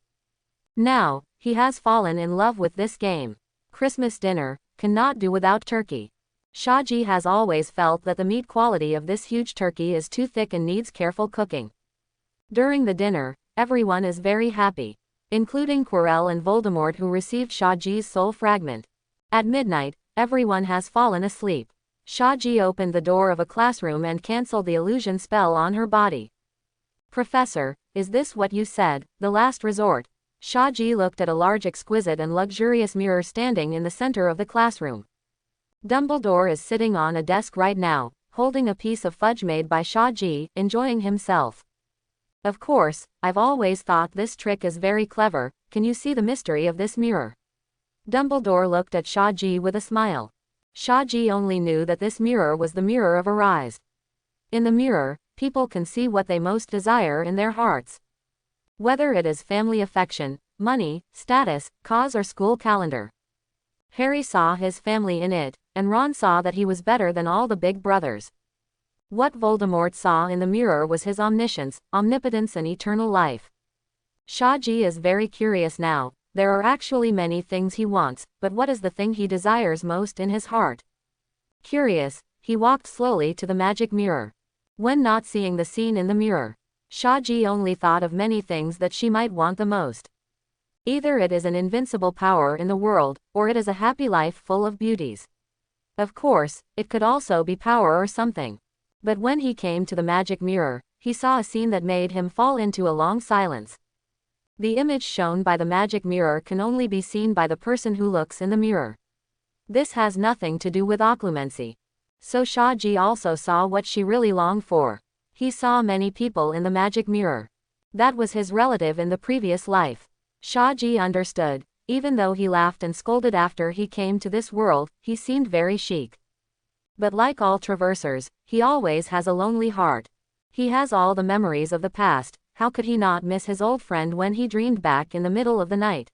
Now, he has fallen in love with this game. Christmas dinner, cannot do without turkey. Shaji has always felt that the meat quality of this huge turkey is too thick and needs careful cooking. During the dinner, everyone is very happy, including Quirrell and Voldemort, who received Shaji's soul fragment. At midnight, everyone has fallen asleep. Shaji opened the door of a classroom and cancelled the illusion spell on her body. Professor, is this what you said, the last resort? Shaji looked at a large, exquisite and luxurious mirror standing in the center of the classroom. Dumbledore is sitting on a desk right now, holding a piece of fudge made by Shaji, enjoying himself. Of course, I've always thought this trick is very clever. Can you see the mystery of this mirror? Dumbledore looked at Shaji with a smile. Shaji only knew that this mirror was the mirror of her eyes. In the mirror, people can see what they most desire in their hearts. Whether it is family affection, money, status, cause or school calendar. Harry saw his family in it, and Ron saw that he was better than all the big brothers. What Voldemort saw in the mirror was his omniscience, omnipotence and eternal life. Shaji is very curious now. There are actually many things he wants, but what is the thing he desires most in his heart? Curious, he walked slowly to the magic mirror. When not seeing the scene in the mirror, Shaji only thought of many things that she might want the most. Either it is an invincible power in the world, or it is a happy life full of beauties. Of course, it could also be power or something. But when he came to the magic mirror, he saw a scene that made him fall into a long silence. The image shown by the magic mirror can only be seen by the person who looks in the mirror. This has nothing to do with occlumency. So Shaji also saw what she really longed for. He saw many people in the magic mirror. That was his relative in the previous life. Shaji understood. Even though he laughed and scolded after he came to this world, he seemed very chic. But like all traversers, he always has a lonely heart. He has all the memories of the past. How could he not miss his old friend when he dreamed back in the middle of the night?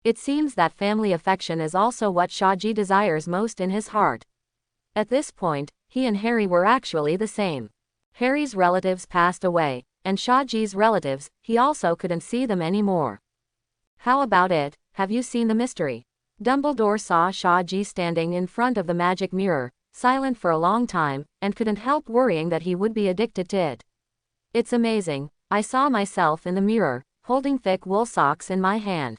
It seems that family affection is also what Shaji desires most in his heart. At this point, he and Harry were actually the same. Harry's relatives passed away, and Shaji's relatives, he also couldn't see them anymore. How about it? Have you seen the mystery? Dumbledore saw Shaji standing in front of the magic mirror, silent for a long time, and couldn't help worrying that he would be addicted to it. It's amazing. I saw myself in the mirror, holding thick wool socks in my hand.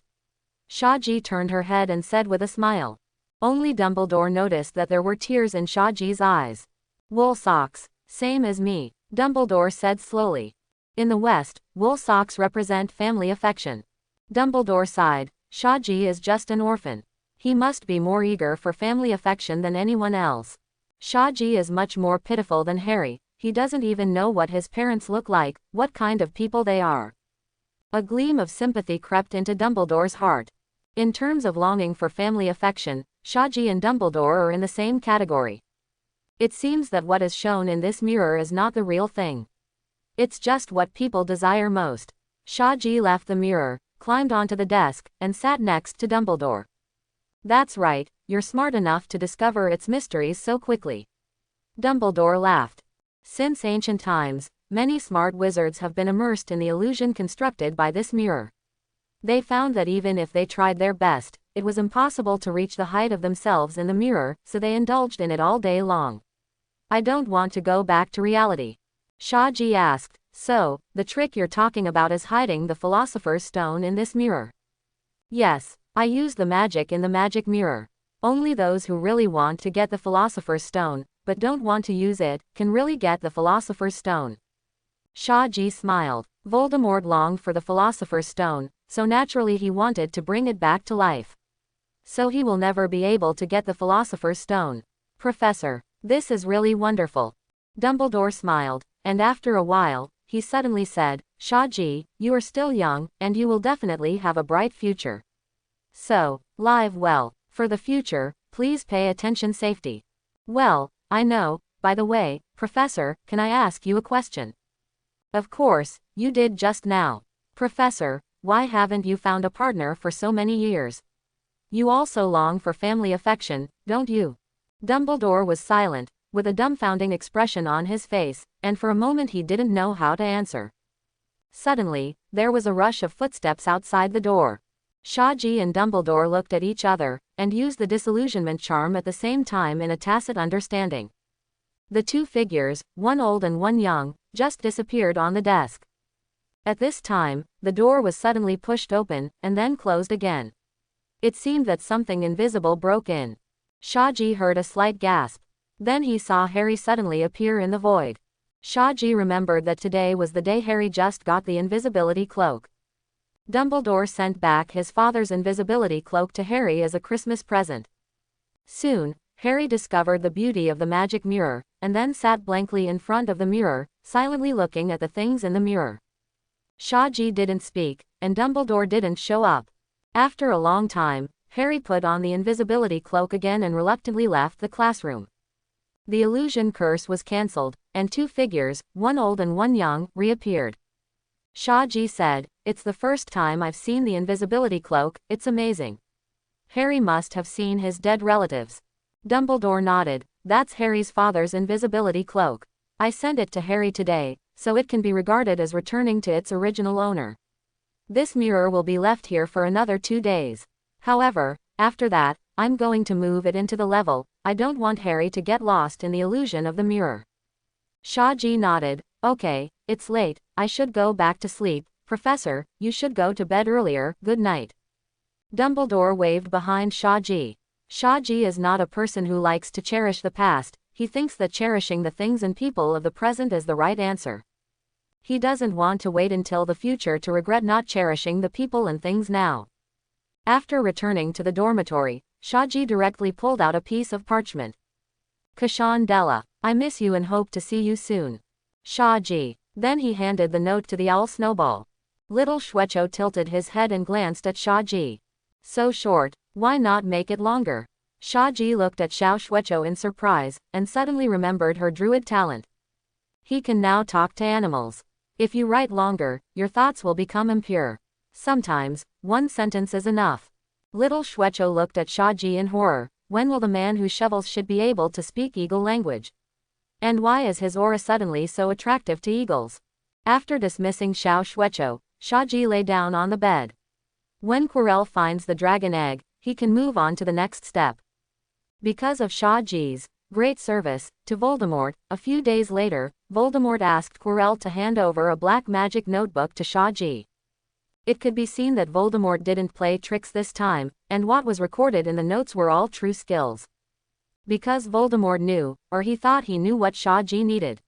Shaji turned her head and said with a smile. Only Dumbledore noticed that there were tears in Shaji's eyes. Wool socks. Same as me, Dumbledore said slowly. In the West, wool socks represent family affection. Dumbledore sighed. Shaji is just an orphan. He must be more eager for family affection than anyone else. Shaji is much more pitiful than Harry. He doesn't even know what his parents look like, what kind of people they are. A gleam of sympathy crept into Dumbledore's heart. In terms of longing for family affection, Shaji and Dumbledore are in the same category. It seems that what is shown in this mirror is not the real thing. It's just what people desire most. Shaji left the mirror, climbed onto the desk, and sat next to Dumbledore. That's right, you're smart enough to discover its mysteries so quickly. Dumbledore laughed. Since ancient times, many smart wizards have been immersed in the illusion constructed by this mirror. They found that even if they tried their best, it was impossible to reach the height of themselves in the mirror, so they indulged in it all day long. I don't want to go back to reality. Shaji asked. So, the trick you're talking about is hiding the Philosopher's Stone in this mirror? Yes, I use the magic in the magic mirror. Only those who really want to get the Philosopher's Stone, but don't want to use it, can really get the Philosopher's Stone. Shaji smiled. Voldemort longed for the Philosopher's Stone, so naturally he wanted to bring it back to life. So he will never be able to get the Philosopher's Stone. Professor, this is really wonderful. Dumbledore smiled, and after a while, he suddenly said, Shaji, you are still young, and you will definitely have a bright future. So, live well. For the future, please pay attention safety. Well, I know, by the way, Professor, can I ask you a question? Of course, you did just now. Professor, why haven't you found a partner for so many years? You also long for family affection, don't you? Dumbledore was silent, with a dumbfounding expression on his face, and for a moment he didn't know how to answer. Suddenly, there was a rush of footsteps outside the door. Shaji and Dumbledore looked at each other, and used the disillusionment charm at the same time in a tacit understanding. The two figures, one old and one young, just disappeared on the desk. At this time, the door was suddenly pushed open, and then closed again. It seemed that something invisible broke in. Shaji heard a slight gasp. Then he saw Harry suddenly appear in the void. Shaji remembered that today was the day Harry just got the invisibility cloak. Dumbledore sent back his father's invisibility cloak to Harry as a Christmas present. Soon, Harry discovered the beauty of the magic mirror, and then sat blankly in front of the mirror, silently looking at the things in the mirror. Shaji didn't speak, and Dumbledore didn't show up. After a long time, Harry put on the invisibility cloak again and reluctantly left the classroom. The illusion curse was cancelled, and two figures, one old and one young, reappeared. Shaji said, "It's the first time I've seen the invisibility cloak, it's amazing." Harry must have seen his dead relatives. Dumbledore nodded. "That's Harry's father's invisibility cloak. I sent it to Harry today, so it can be regarded as returning to its original owner. This mirror will be left here for another 2 days. However, after that, I'm going to move it into the level. I don't want Harry to get lost in the illusion of the mirror." Shaji nodded. "Okay, it's late, I should go back to sleep. Professor, you should go to bed earlier, good night." Dumbledore waved behind Shaji. Shaji is not a person who likes to cherish the past, he thinks that cherishing the things and people of the present is the right answer. He doesn't want to wait until the future to regret not cherishing the people and things now. After returning to the dormitory, Shaji directly pulled out a piece of parchment. "Kashan Della, I miss you and hope to see you soon. Shaji." Then he handed the note to the owl Snowball. Little Shwecho tilted his head and glanced at Shaji. "So short, why not make it longer?" Shaji looked at Xiao Shwecho in surprise, and suddenly remembered her druid talent. He can now talk to animals. If you write longer, your thoughts will become impure. Sometimes, one sentence is enough. Little Shwecho looked at Shaji in horror. When will the man who shovels should be able to speak eagle language? And why is his aura suddenly so attractive to eagles? After dismissing Xiao Shwecho, Shaji lay down on the bed. When Quirrell finds the dragon egg, he can move on to the next step. Because of Shaji's great service to Voldemort, a few days later, Voldemort asked Quirrell to hand over a black magic notebook to Shaji. It could be seen that Voldemort didn't play tricks this time, and what was recorded in the notes were all true skills. Because Voldemort knew, or he thought he knew what Shaji needed.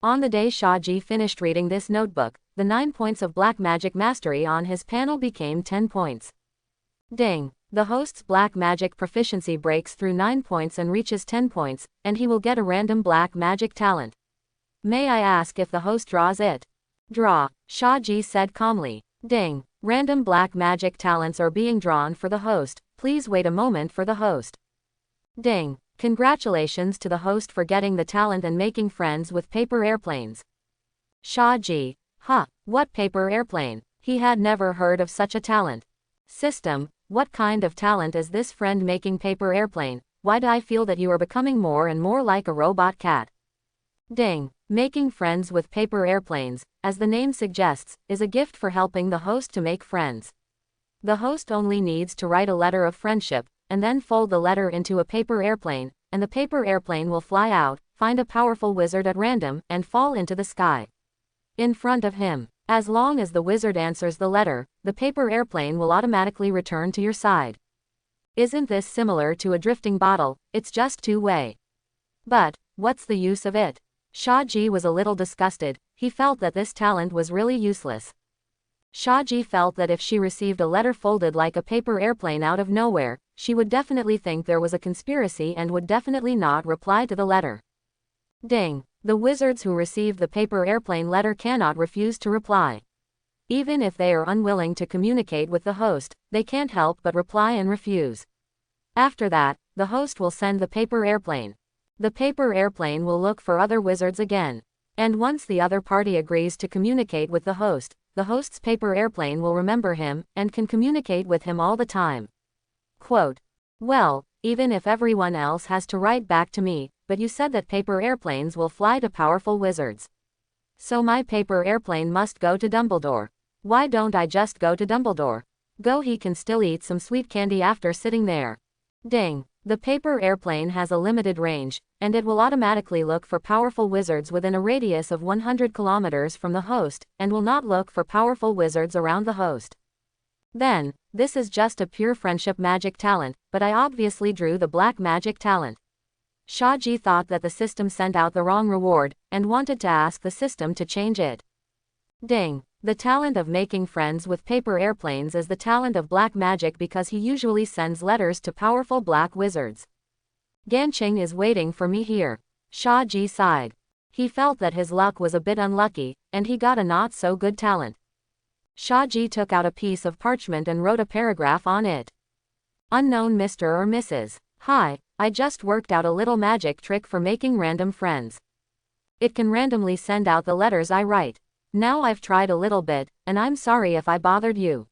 On the day Shaji finished reading this notebook, the 9 points of black magic mastery on his panel became 10 points. Ding! The host's black magic proficiency breaks through 9 points and reaches 10 points, and he will get a random black magic talent. May I ask if the host draws it? Draw, Shaji said calmly. Ding! Random black magic talents are being drawn for the host. Please wait a moment for the host. Ding! Congratulations to the host for getting the talent and making friends with paper airplanes. Shaji. Huh, what paper airplane? He had never heard of such a talent. System, what kind of talent is this friend making paper airplane? Why do I feel that you are becoming more and more like a robot cat? Ding! Making friends with paper airplanes, as the name suggests, is a gift for helping the host to make friends. The host only needs to write a letter of friendship, and then fold the letter into a paper airplane, and the paper airplane will fly out, find a powerful wizard at random, and fall into the sky. In front of him. As long as the wizard answers the letter, the paper airplane will automatically return to your side. Isn't this similar to a drifting bottle? It's just two-way. But, what's the use of it? Shaji was a little disgusted. He felt that this talent was really useless. Shaji felt that if she received a letter folded like a paper airplane out of nowhere, she would definitely think there was a conspiracy and would definitely not reply to the letter. Ding! The wizards who receive the paper airplane letter cannot refuse to reply. Even if they are unwilling to communicate with the host, they can't help but reply and refuse. After that, the host will send the paper airplane. The paper airplane will look for other wizards again. And once the other party agrees to communicate with the host's paper airplane will remember him, and can communicate with him all the time. Quote, well, even if everyone else has to write back to me, but you said that paper airplanes will fly to powerful wizards. So my paper airplane must go to Dumbledore. Why don't I just go to Dumbledore? Go, he can still eat some sweet candy after sitting there. Ding. The paper airplane has a limited range, and it will automatically look for powerful wizards within a radius of 100 kilometers from the host, and will not look for powerful wizards around the host. Then, this is just a pure friendship magic talent, but I obviously drew the black magic talent. Shaji thought that the system sent out the wrong reward, and wanted to ask the system to change it. Ding. The talent of making friends with paper airplanes is the talent of black magic because he usually sends letters to powerful black wizards. Ganqing is waiting for me here. Shaji sighed. He felt that his luck was a bit unlucky, and he got a not-so-good talent. Shaji took out a piece of parchment and wrote a paragraph on it. Unknown Mr. or Mrs. Hi, I just worked out a little magic trick for making random friends. It can randomly send out the letters I write. Now I've tried a little bit, and I'm sorry if I bothered you.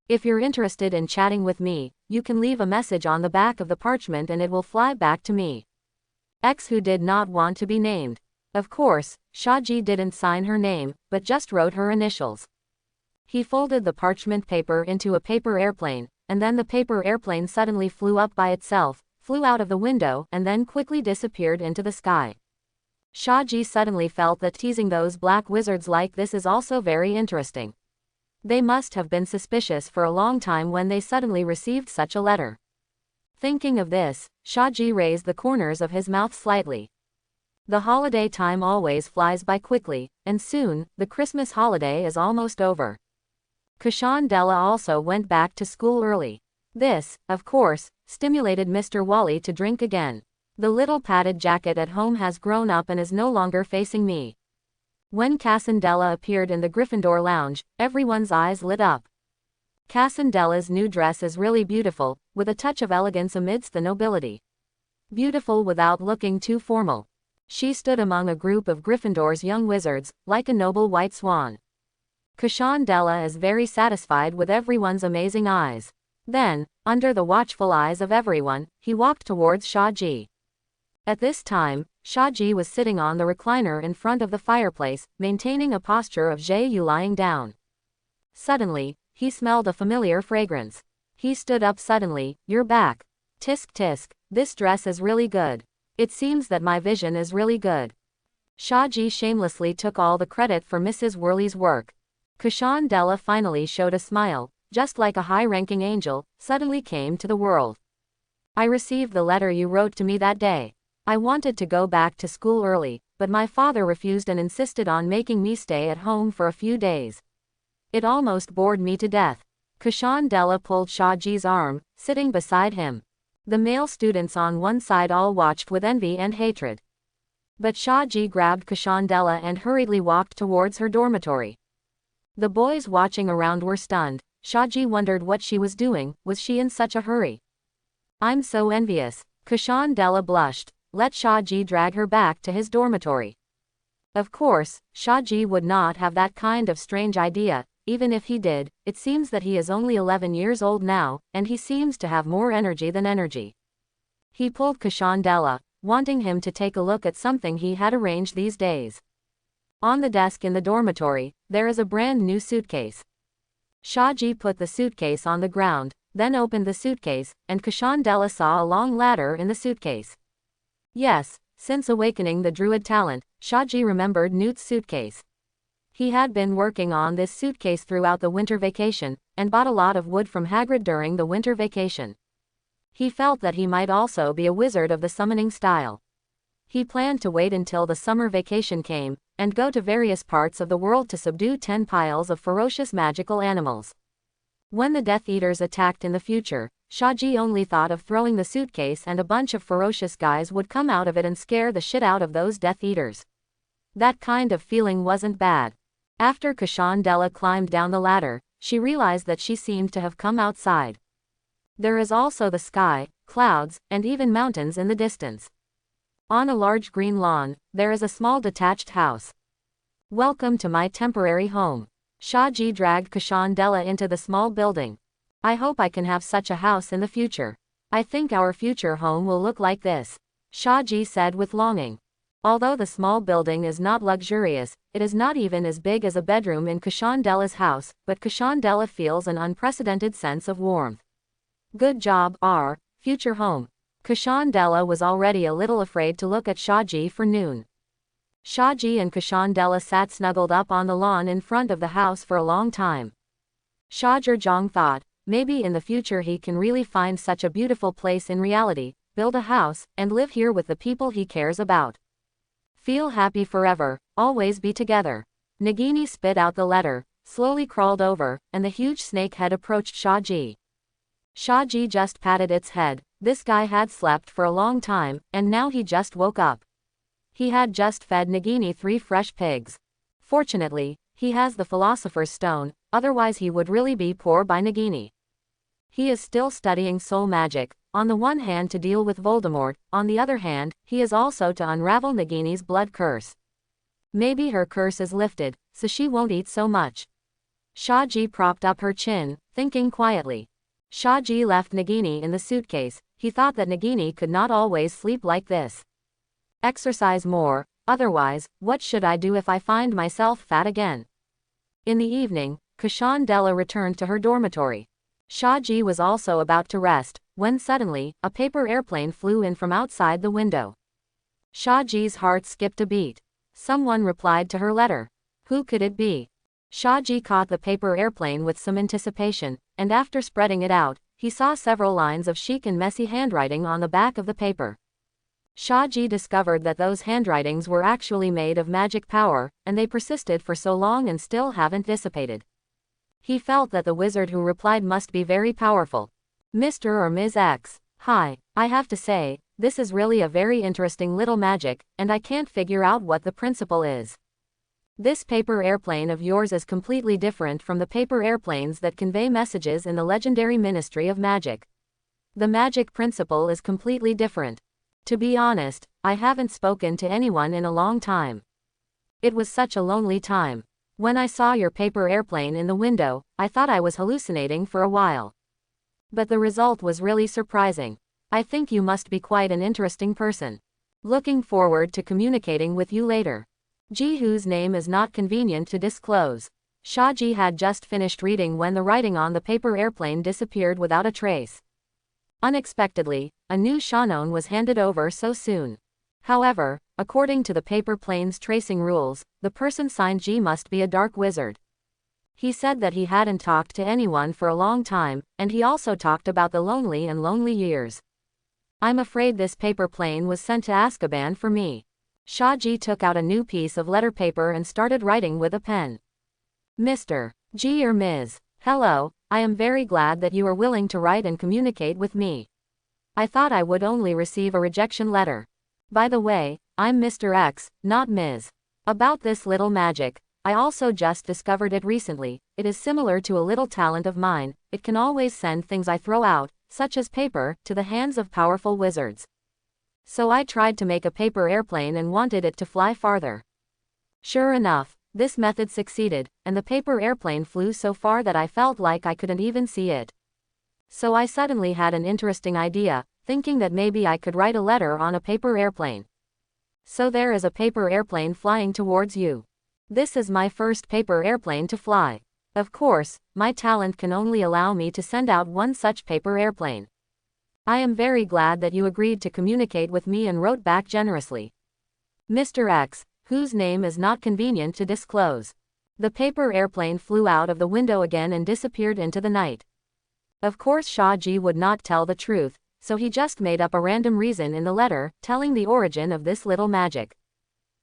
If you're interested in chatting with me, you can leave a message on the back of the parchment and it will fly back to me. X, who did not want to be named. Of course, Shaji didn't sign her name, but just wrote her initials. He folded the parchment paper into a paper airplane, and then the paper airplane suddenly flew up by itself, flew out of the window, and then quickly disappeared into the sky. Shaji suddenly felt that teasing those black wizards like this is also very interesting. They must have been suspicious for a long time when they suddenly received such a letter. Thinking of this, Shaji raised the corners of his mouth slightly. The holiday time always flies by quickly, and soon, the Christmas holiday is almost over. Kushandela also went back to school early. This, of course, stimulated Mr. Wally to drink again. The little padded jacket at home has grown up and is no longer facing me. When Cassandela appeared in the Gryffindor lounge, everyone's eyes lit up. Cassandela's new dress is really beautiful, with a touch of elegance amidst the nobility. Beautiful without looking too formal. She stood among a group of Gryffindor's young wizards, like a noble white swan. Kushandela is very satisfied with everyone's amazing eyes. Then, under the watchful eyes of everyone, he walked towards Shaji. At this time, Shaji was sitting on the recliner in front of the fireplace, maintaining a posture of Yu lying down. Suddenly, he smelled a familiar fragrance. He stood up suddenly. You're back. Tisk tisk, this dress is really good. It seems that my vision is really good. Shaji shamelessly took all the credit for Mrs. Worley's work. Kushandela finally showed a smile, just like a high-ranking angel, suddenly came to the world. I received the letter you wrote to me that day. I wanted to go back to school early, but my father refused and insisted on making me stay at home for a few days. It almost bored me to death. Kushandela pulled Shaji's arm, sitting beside him. The male students on one side all watched with envy and hatred. But Shaji grabbed Kushandela and hurriedly walked towards her dormitory. The boys watching around were stunned. Shaji wondered what she was doing. Was she in such a hurry? I'm so envious. Kushandela blushed. Let Shaji drag her back to his dormitory. Of course, Shaji would not have that kind of strange idea. Even if he did, it seems that he is only 11 years old now, and he seems to have more energy than energy. He pulled Kushandela, wanting him to take a look at something he had arranged these days. On the desk in the dormitory, there is a brand new suitcase. Shaji put the suitcase on the ground, then opened the suitcase, and Kushandela saw a long ladder in the suitcase. Yes, since awakening the druid talent, Shaji remembered Newt's suitcase. He had been working on this suitcase throughout the winter vacation, and bought a lot of wood from Hagrid during the winter vacation. He felt that he might also be a wizard of the summoning style. He planned to wait until the summer vacation came, and go to various parts of the world to subdue 10 piles of ferocious magical animals. When the Death Eaters attacked in the future, Shaji only thought of throwing the suitcase and a bunch of ferocious guys would come out of it and scare the shit out of those Death Eaters. That kind of feeling wasn't bad. After Kashandela climbed down the ladder, she realized that she seemed to have come outside. There is also the sky, clouds, and even mountains in the distance. On a large green lawn, there is a small detached house. Welcome to my temporary home. Shaji dragged Kashandela into the small building. I hope I can have such a house in the future. I think our future home will look like this, Shaji said with longing. Although the small building is not luxurious, it is not even as big as a bedroom in Kashandela's house, but Kashandela feels an unprecedented sense of warmth. Good job, our future home. Kashandela was already a little afraid to look at Shaji for noon. Shaji and Kashandela sat snuggled up on the lawn in front of the house for a long time. Shajurjong thought, maybe in the future he can really find such a beautiful place in reality, build a house, and live here with the people he cares about. Feel happy forever, always be together. Nagini spit out the letter, slowly crawled over, and the huge snake head approached Shaji. Shaji just patted its head. This guy had slept for a long time, and now he just woke up. He had just fed Nagini 3 fresh pigs. Fortunately, he has the Philosopher's Stone, otherwise he would really be poor by Nagini. He is still studying soul magic, on the one hand to deal with Voldemort, on the other hand, he is also to unravel Nagini's blood curse. Maybe her curse is lifted, so she won't eat so much. Shaji propped up her chin, thinking quietly. Shaji left Nagini in the suitcase. He thought that Nagini could not always sleep like this. Exercise more, otherwise, what should I do if I find myself fat again? In the evening, Kashandela returned to her dormitory. Shaji was also about to rest, when suddenly, a paper airplane flew in from outside the window. Shaji's heart skipped a beat. Someone replied to her letter. Who could it be? Shaji caught the paper airplane with some anticipation, and after spreading it out, he saw several lines of chic and messy handwriting on the back of the paper. Shaji discovered that those handwritings were actually made of magic power, and they persisted for so long and still haven't dissipated. He felt that the wizard who replied must be very powerful. Mr. or Ms. X. Hi, I have to say, this is really a very interesting little magic, and I can't figure out what the principle is. This paper airplane of yours is completely different from the paper airplanes that convey messages in the legendary Ministry of Magic. The magic principle is completely different. To be honest, I haven't spoken to anyone in a long time. It was such a lonely time. When I saw your paper airplane in the window, I thought I was hallucinating for a while. But the result was really surprising. I think you must be quite an interesting person. Looking forward to communicating with you later. Ji, whose name is not convenient to disclose. Shaji had just finished reading when the writing on the paper airplane disappeared without a trace. Unexpectedly, a new Shanon was handed over so soon. However, according to the paper plane's tracing rules, the person signed G must be a dark wizard. He said that he hadn't talked to anyone for a long time, and he also talked about the lonely years. I'm afraid this paper plane was sent to Azkaban for me. Shaji took out a new piece of letter paper and started writing with a pen. Mr. G or Ms. Hello, I am very glad that you are willing to write and communicate with me. I thought I would only receive a rejection letter. By the way, I'm Mr. X, not Ms. About this little magic, I also just discovered it recently. It is similar to a little talent of mine. It can always send things I throw out, such as paper, to the hands of powerful wizards. So I tried to make a paper airplane and wanted it to fly farther. Sure enough, this method succeeded, and the paper airplane flew so far that I felt like I couldn't even see it. So I suddenly had an interesting idea, thinking that maybe I could write a letter on a paper airplane. So there is a paper airplane flying towards you. This is my first paper airplane to fly. Of course, my talent can only allow me to send out one such paper airplane. I am very glad that you agreed to communicate with me and wrote back generously. Mr. X, whose name is not convenient to disclose. The paper airplane flew out of the window again and disappeared into the night. Of course Shaji would not tell the truth, so he just made up a random reason in the letter, telling the origin of this little magic.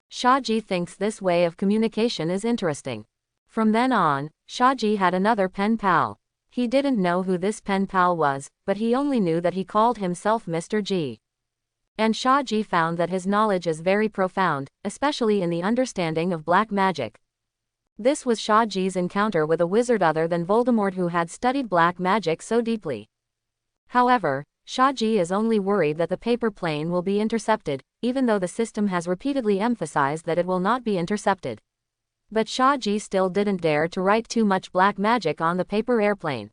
Shaji thinks this way of communication is interesting. From then on, Shaji had another pen pal. He didn't know who this pen pal was, but he only knew that he called himself Mr. G. And Shaji found that his knowledge is very profound, especially in the understanding of black magic. This was Shaji's encounter with a wizard other than Voldemort who had studied black magic so deeply. However, Shaji is only worried that the paper plane will be intercepted, even though the system has repeatedly emphasized that it will not be intercepted. But Shaji still didn't dare to write too much black magic on the paper airplane.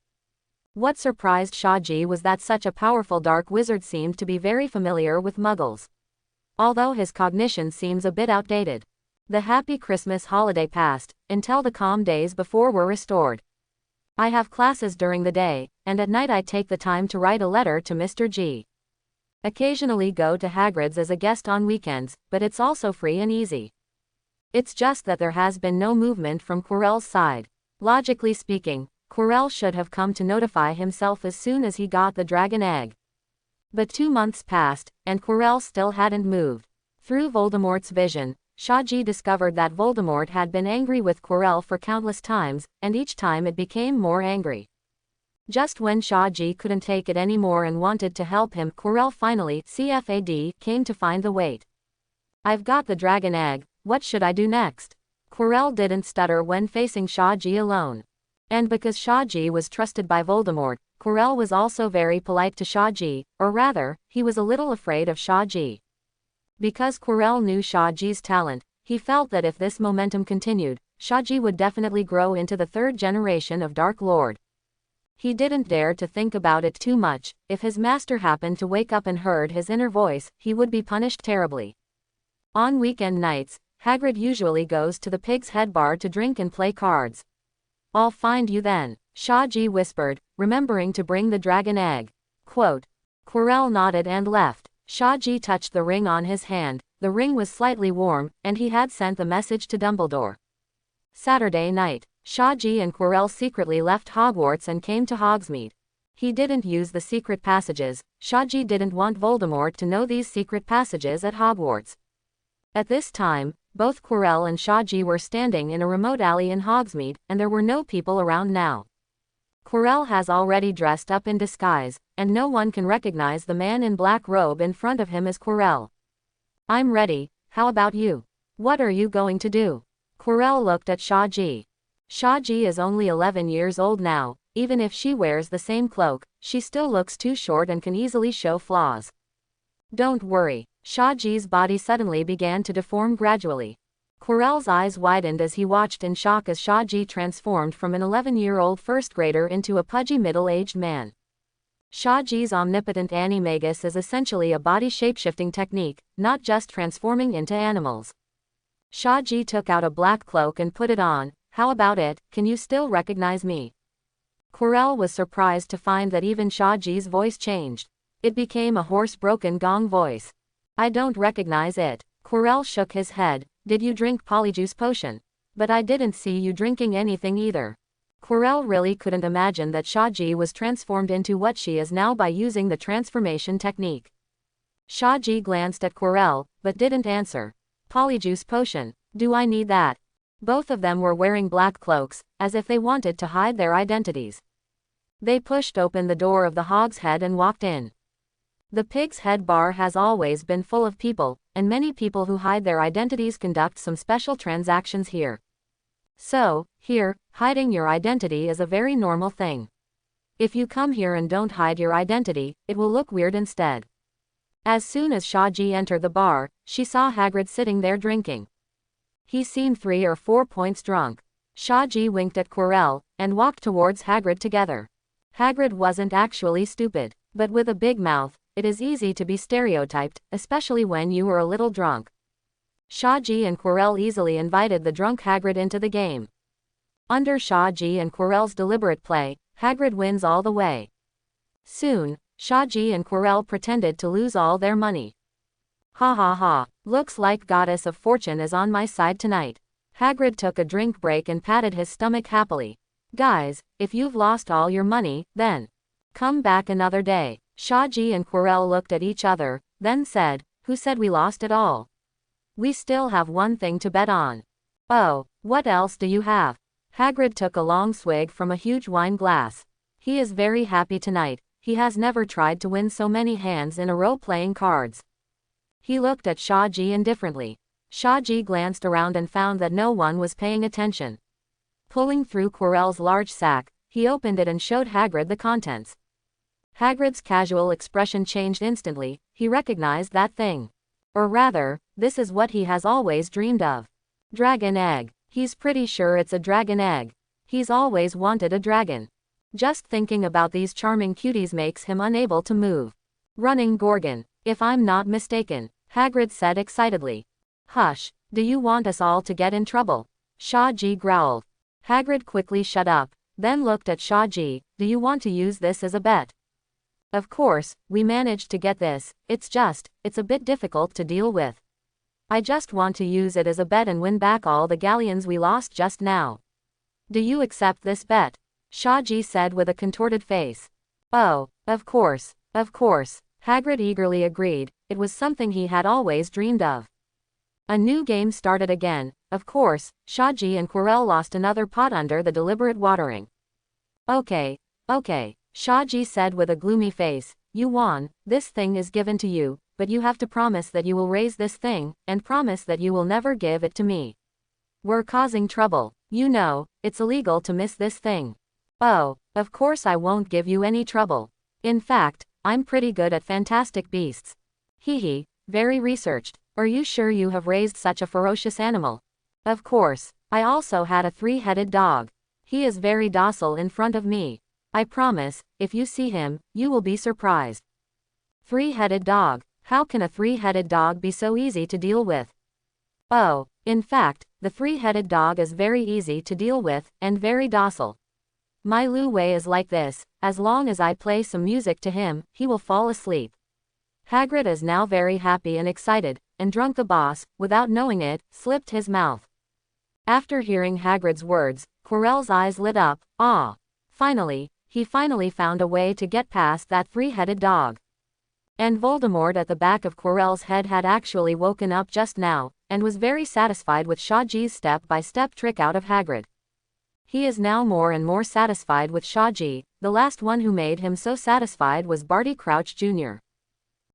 What surprised Shaji was that such a powerful dark wizard seemed to be very familiar with Muggles. Although his cognition seems a bit outdated. The happy Christmas holiday passed, until the calm days before were restored. I have classes during the day, and at night I take the time to write a letter to Mr. G. Occasionally go to Hagrid's as a guest on weekends, but it's also free and easy. It's just that there has been no movement from Quirrell's side. Logically speaking, Quirrell should have come to notify himself as soon as he got the dragon egg. But 2 months passed, and Quirrell still hadn't moved. Through Voldemort's vision, Shaji discovered that Voldemort had been angry with Quirrell for countless times, and each time it became more angry. Just when Shaji couldn't take it anymore and wanted to help him, Quirrell finally came to find the weight. I've got the dragon egg, what should I do next? Quirrell didn't stutter when facing Shaji alone. And because Shaji was trusted by Voldemort, Quirrell was also very polite to Shaji, or rather, he was a little afraid of Shaji. Because Quirrell knew Shaji's talent, he felt that if this momentum continued, Shaji would definitely grow into the 3rd generation of Dark Lord. He didn't dare to think about it too much. If his master happened to wake up and heard his inner voice, he would be punished terribly. On weekend nights, Hagrid usually goes to the Pig's Head bar to drink and play cards. I'll find you then, Shaji whispered, remembering to bring the dragon egg. Quote. Quirrell nodded and left. Shaji touched the ring on his hand. The ring was slightly warm, and he had sent the message to Dumbledore. Saturday night, Shaji and Quirrell secretly left Hogwarts and came to Hogsmeade. He didn't use the secret passages. Shaji didn't want Voldemort to know these secret passages at Hogwarts. At this time, both Quirrell and Shaji were standing in a remote alley in Hogsmeade, and there were no people around now. Quirrell has already dressed up in disguise, and no one can recognize the man in black robe in front of him as Quirrell. I'm ready, how about you? What are you going to do? Quirrell looked at Shaji. Shaji is only 11 years old now. Even if she wears the same cloak, she still looks too short and can easily show flaws. Don't worry. Shaji's body suddenly began to deform gradually. Quirrell's eyes widened as he watched in shock as Shaji transformed from an 11-year-old first grader into a pudgy middle-aged man. Shaji's omnipotent animagus is essentially a body shapeshifting technique, not just transforming into animals. Shaji took out a black cloak and put it on. How about it, can you still recognize me? Quirrell was surprised to find that even Shaji's voice changed. It became a hoarse broken gong voice. I don't recognize it. Quirrell shook his head. Did you drink Polyjuice potion? But I didn't see you drinking anything either. Quirrell really couldn't imagine that Shaji was transformed into what she is now by using the transformation technique. Shaji glanced at Quirrell, but didn't answer. Polyjuice potion. Do I need that? Both of them were wearing black cloaks, as if they wanted to hide their identities. They pushed open the door of the Hog's Head and walked in. The Pig's Head bar has always been full of people, and many people who hide their identities conduct some special transactions here. So, here, hiding your identity is a very normal thing. If you come here and don't hide your identity, it will look weird instead. As soon as Shaji entered the bar, she saw Hagrid sitting there drinking. He seemed 3 or 4 points drunk. Shaji winked at Quirrell, and walked towards Hagrid together. Hagrid wasn't actually stupid, but with a big mouth, it is easy to be stereotyped, especially when you were a little drunk. Shaji and Quirrell easily invited the drunk Hagrid into the game. Under Shaji and Quirrell's deliberate play, Hagrid wins all the way. Soon, Shaji and Quirrell pretended to lose all their money. Ha ha ha, looks like Goddess of Fortune is on my side tonight. Hagrid took a drink break and patted his stomach happily. Guys, if you've lost all your money, then come back another day. Shaji and Quirrell looked at each other, then said, who said we lost it all? We still have one thing to bet on. Oh, what else do you have? Hagrid took a long swig from a huge wine glass. He is very happy tonight. He has never tried to win so many hands in a row playing cards. He looked at Shaji indifferently. Shaji glanced around and found that no one was paying attention. Pulling through Quirrell's large sack, he opened it and showed Hagrid the contents. Hagrid's casual expression changed instantly. He recognized that thing. Or rather, this is what he has always dreamed of. Dragon egg. He's pretty sure it's a dragon egg. He's always wanted a dragon. Just thinking about these charming cuties makes him unable to move. Running Gorgon, if I'm not mistaken, Hagrid said excitedly. Hush, do you want us all to get in trouble? Shaji growled. Hagrid quickly shut up, then looked at Shaji. Do you want to use this as a bet? Of course, we managed to get this, it's a bit difficult to deal with. I just want to use it as a bet and win back all the galleons we lost just now. Do you accept this bet? Shaji said with a contorted face. Oh, of course, Hagrid eagerly agreed. It was something he had always dreamed of. A new game started again. Of course, Shaji and Quirrell lost another pot under the deliberate watering. Okay, Shaji said with a gloomy face. You won, this thing is given to you, but you have to promise that you will raise this thing, and promise that you will never give it to me. We're causing trouble. You know, it's illegal to miss this thing. Oh, of course I won't give you any trouble. In fact, I'm pretty good at fantastic beasts. Hee, very researched. Are you sure you have raised such a ferocious animal? Of course, I also had a 3-headed dog. He is very docile in front of me. I promise, if you see him, you will be surprised. 3-headed dog. How can a 3-headed dog be so easy to deal with? Oh, in fact, the 3-headed dog is very easy to deal with, and very docile. My Lu Wei is like this, as long as I play some music to him, he will fall asleep. Hagrid is now very happy and excited, and Drunk the Boss, without knowing it, slipped his mouth. After hearing Hagrid's words, Quirrell's eyes lit up. Ah! He finally found a way to get past that 3-headed dog. And Voldemort at the back of Quirrell's head had actually woken up just now, and was very satisfied with Shaji's step-by-step trick out of Hagrid. He is now more and more satisfied with Shaji. The last one who made him so satisfied was Barty Crouch Jr.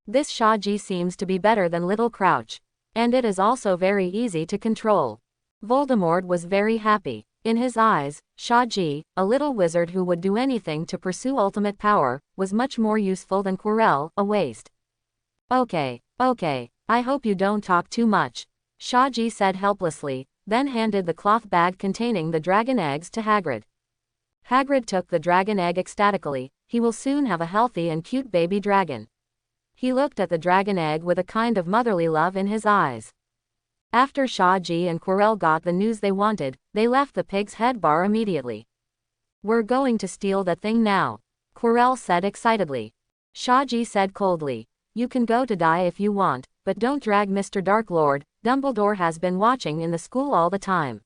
This Shaji seems to be better than Little Crouch. And it is also very easy to control. Voldemort was very happy. In his eyes, Shaji, a little wizard who would do anything to pursue ultimate power, was much more useful than Quirrell, a waste. Okay, I hope you don't talk too much, Shaji said helplessly, then handed the cloth bag containing the dragon eggs to Hagrid. Hagrid took the dragon egg ecstatically. He will soon have a healthy and cute baby dragon. He looked at the dragon egg with a kind of motherly love in his eyes. After Shaji and Quirrell got the news they wanted, they left the Pig's Head bar immediately. We're going to steal that thing now, Quirrell said excitedly. Shaji said coldly. You can go to die if you want, but don't drag Mr. Dark Lord. Dumbledore has been watching in the school all the time.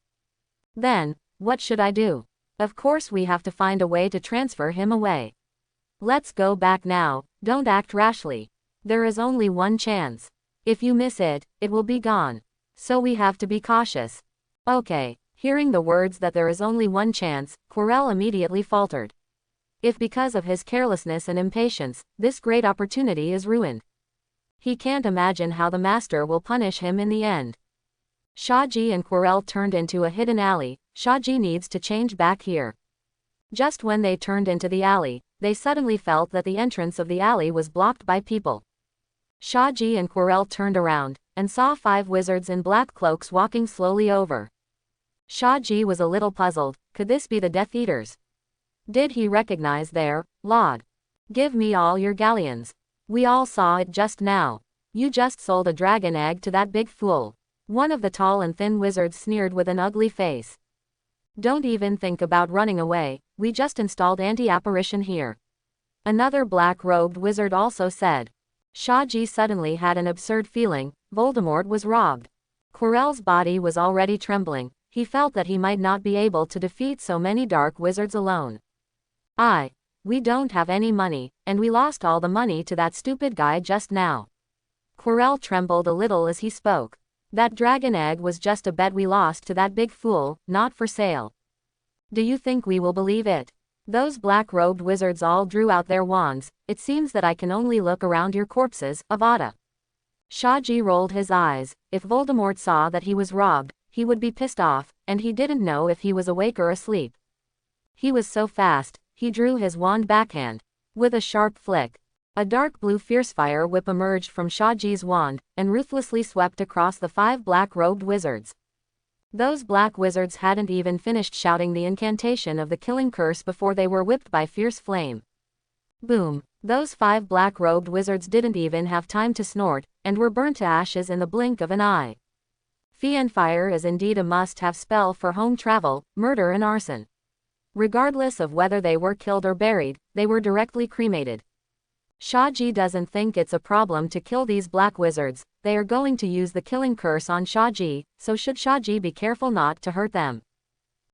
Then, what should I do? Of course we have to find a way to transfer him away. Let's go back now, don't act rashly. There is only one chance. If you miss it, it will be gone. So we have to be cautious. Okay. Hearing the words that there is only one chance, Quirrell immediately faltered. If because of his carelessness and impatience, this great opportunity is ruined. He can't imagine how the master will punish him in the end. Shaji and Quirrell turned into a hidden alley. Shaji needs to change back here. Just when they turned into the alley, they suddenly felt that the entrance of the alley was blocked by people. Shaji and Quirrell turned around, and saw 5 wizards in black cloaks walking slowly over. Shaji was a little puzzled. Could this be the Death Eaters? Did he recognize their Lord? Give me all your galleons. We all saw it just now. You just sold a dragon egg to that big fool. One of the tall and thin wizards sneered with an ugly face. Don't even think about running away, we just installed anti-apparition here. Another black-robed wizard also said. Shaji suddenly had an absurd feeling. Voldemort was robbed. Quirrell's body was already trembling. He felt that he might not be able to defeat so many dark wizards alone. We don't have any money, and we lost all the money to that stupid guy just now. Quirrell trembled a little as he spoke. That dragon egg was just a bet we lost to that big fool, not for sale. Do you think we will believe it? Those black-robed wizards all drew out their wands. It seems that I can only look around your corpses, Avada. Shaji rolled his eyes. If Voldemort saw that he was robbed, he would be pissed off, and he didn't know if he was awake or asleep. He was so fast, he drew his wand backhand. With a sharp flick, a dark blue fiercefire whip emerged from Shaji's wand, and ruthlessly swept across the 5 black-robed wizards. Those black wizards hadn't even finished shouting the incantation of the killing curse before they were whipped by fierce flame. Boom! Those 5 black-robed wizards didn't even have time to snort, and were burnt to ashes in the blink of an eye. Fiendfire is indeed a must-have spell for home travel, murder and arson. Regardless of whether they were killed or buried, they were directly cremated. Shaji doesn't think it's a problem to kill these black wizards. They are going to use the killing curse on Shaji, so should Shaji be careful not to hurt them.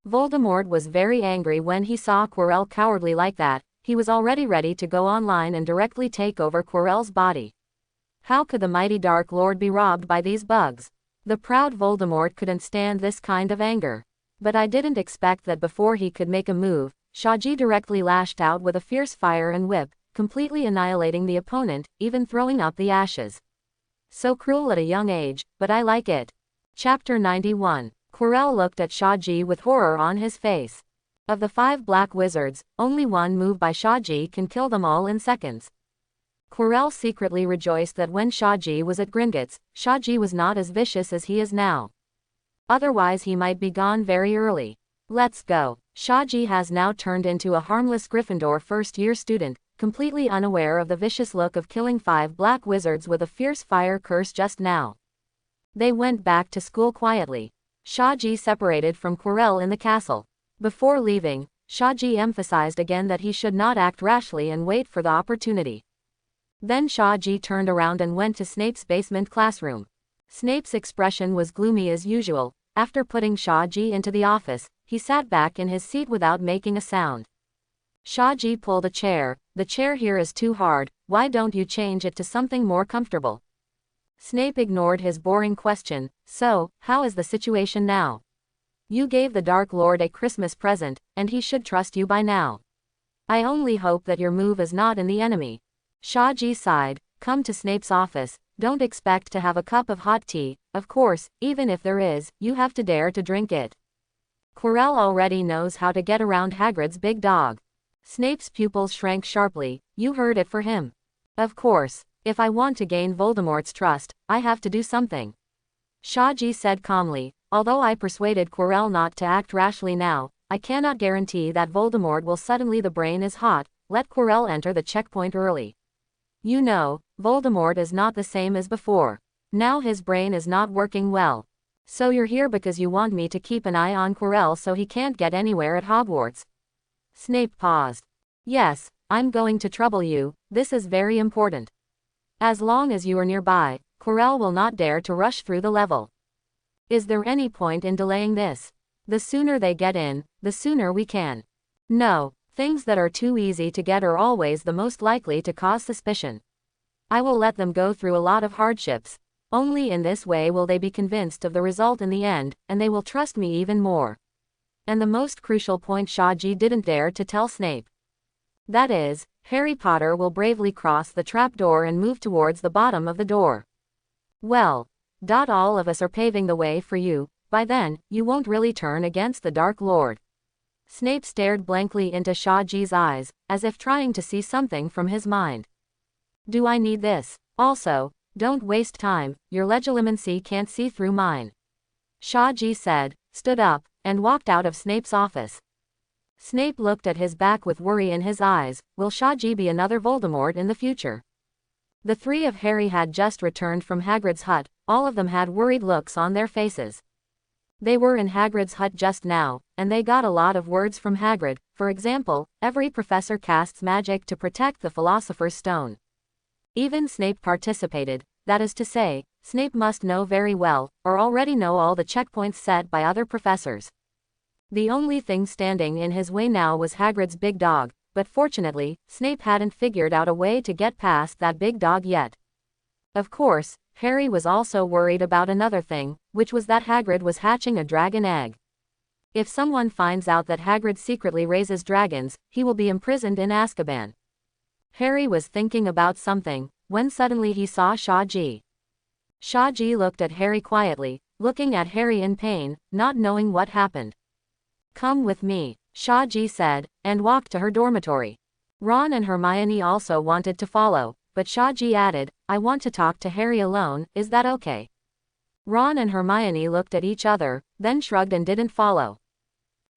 Voldemort was very angry when he saw Quirrell cowardly like that. He was already ready to go online and directly take over Quirrell's body. How could the mighty Dark Lord be robbed by these bugs? The proud Voldemort couldn't stand this kind of anger. But I didn't expect that before he could make a move, Shaji directly lashed out with a fierce fire and whip, completely annihilating the opponent, even throwing up the ashes. So cruel at a young age, but I like it. Chapter 91. Quirrell looked at Shaji with horror on his face. Of the 5 black wizards, only one move by Shaji can kill them all in seconds. Quirrell secretly rejoiced that when Shaji was at Gringotts, Shaji was not as vicious as he is now. Otherwise he might be gone very early. Let's go. Shaji has now turned into a harmless Gryffindor first-year student, completely unaware of the vicious look of killing 5 black wizards with a fierce fire curse just now. They went back to school quietly. Shaji separated from Quirrell in the castle. Before leaving, Shaji emphasized again that he should not act rashly and wait for the opportunity. Then Shaji turned around and went to Snape's basement classroom. Snape's expression was gloomy as usual. After putting Shaji into the office, he sat back in his seat without making a sound. Shaji pulled a chair. The chair here is too hard, why don't you change it to something more comfortable? Snape ignored his boring question. So, how is the situation now? You gave the Dark Lord a Christmas present, and he should trust you by now. I only hope that your move is not in the enemy. Shaji sighed. Come to Snape's office. Don't expect to have a cup of hot tea. Of course, even if there is, you have to dare to drink it. Quirrell already knows how to get around Hagrid's big dog. Snape's pupils shrank sharply. You heard it for him. Of course, if I want to gain Voldemort's trust, I have to do something. Shaji said calmly. Although I persuaded Quirrell not to act rashly now, I cannot guarantee that Voldemort will suddenly the brain is hot, let Quirrell enter the checkpoint early. You know, Voldemort is not the same as before. Now his brain is not working well. So you're here because you want me to keep an eye on Quirrell so he can't get anywhere at Hogwarts. Snape paused. Yes, I'm going to trouble you, this is very important. As long as you are nearby, Quirrell will not dare to rush through the level. Is there any point in delaying this? The sooner they get in, the sooner we can. No, things that are too easy to get are always the most likely to cause suspicion. I will let them go through a lot of hardships. Only in this way will they be convinced of the result in the end, and they will trust me even more. And the most crucial point Shaji didn't dare to tell Snape. That is, Harry Potter will bravely cross the trapdoor and move towards the bottom of the door. Well, all of us are paving the way for you. By then, you won't really turn against the Dark Lord. Snape stared blankly into Shaji's eyes, as if trying to see something from his mind. Do I need this? Also, don't waste time, your legilimency can't see through mine. Shaji said, stood up, and walked out of Snape's office. Snape looked at his back with worry in his eyes. Will Shaji be another Voldemort in the future? The 3 of Harry had just returned from Hagrid's hut. All of them had worried looks on their faces. They were in Hagrid's hut just now, and they got a lot of words from Hagrid. For example, every professor casts magic to protect the Philosopher's Stone. Even Snape participated, that is to say, Snape must know very well, or already know all the checkpoints set by other professors. The only thing standing in his way now was Hagrid's big dog, but fortunately, Snape hadn't figured out a way to get past that big dog yet. Of course, Harry was also worried about another thing, which was that Hagrid was hatching a dragon egg. If someone finds out that Hagrid secretly raises dragons, he will be imprisoned in Azkaban. Harry was thinking about something, when suddenly he saw Shaji. Shaji looked at Harry quietly, looking at Harry in pain, not knowing what happened. Come with me, Shaji said, and walked to her dormitory. Ron and Hermione also wanted to follow, but Shaji added, I want to talk to Harry alone, is that okay? Ron and Hermione looked at each other, then shrugged and didn't follow.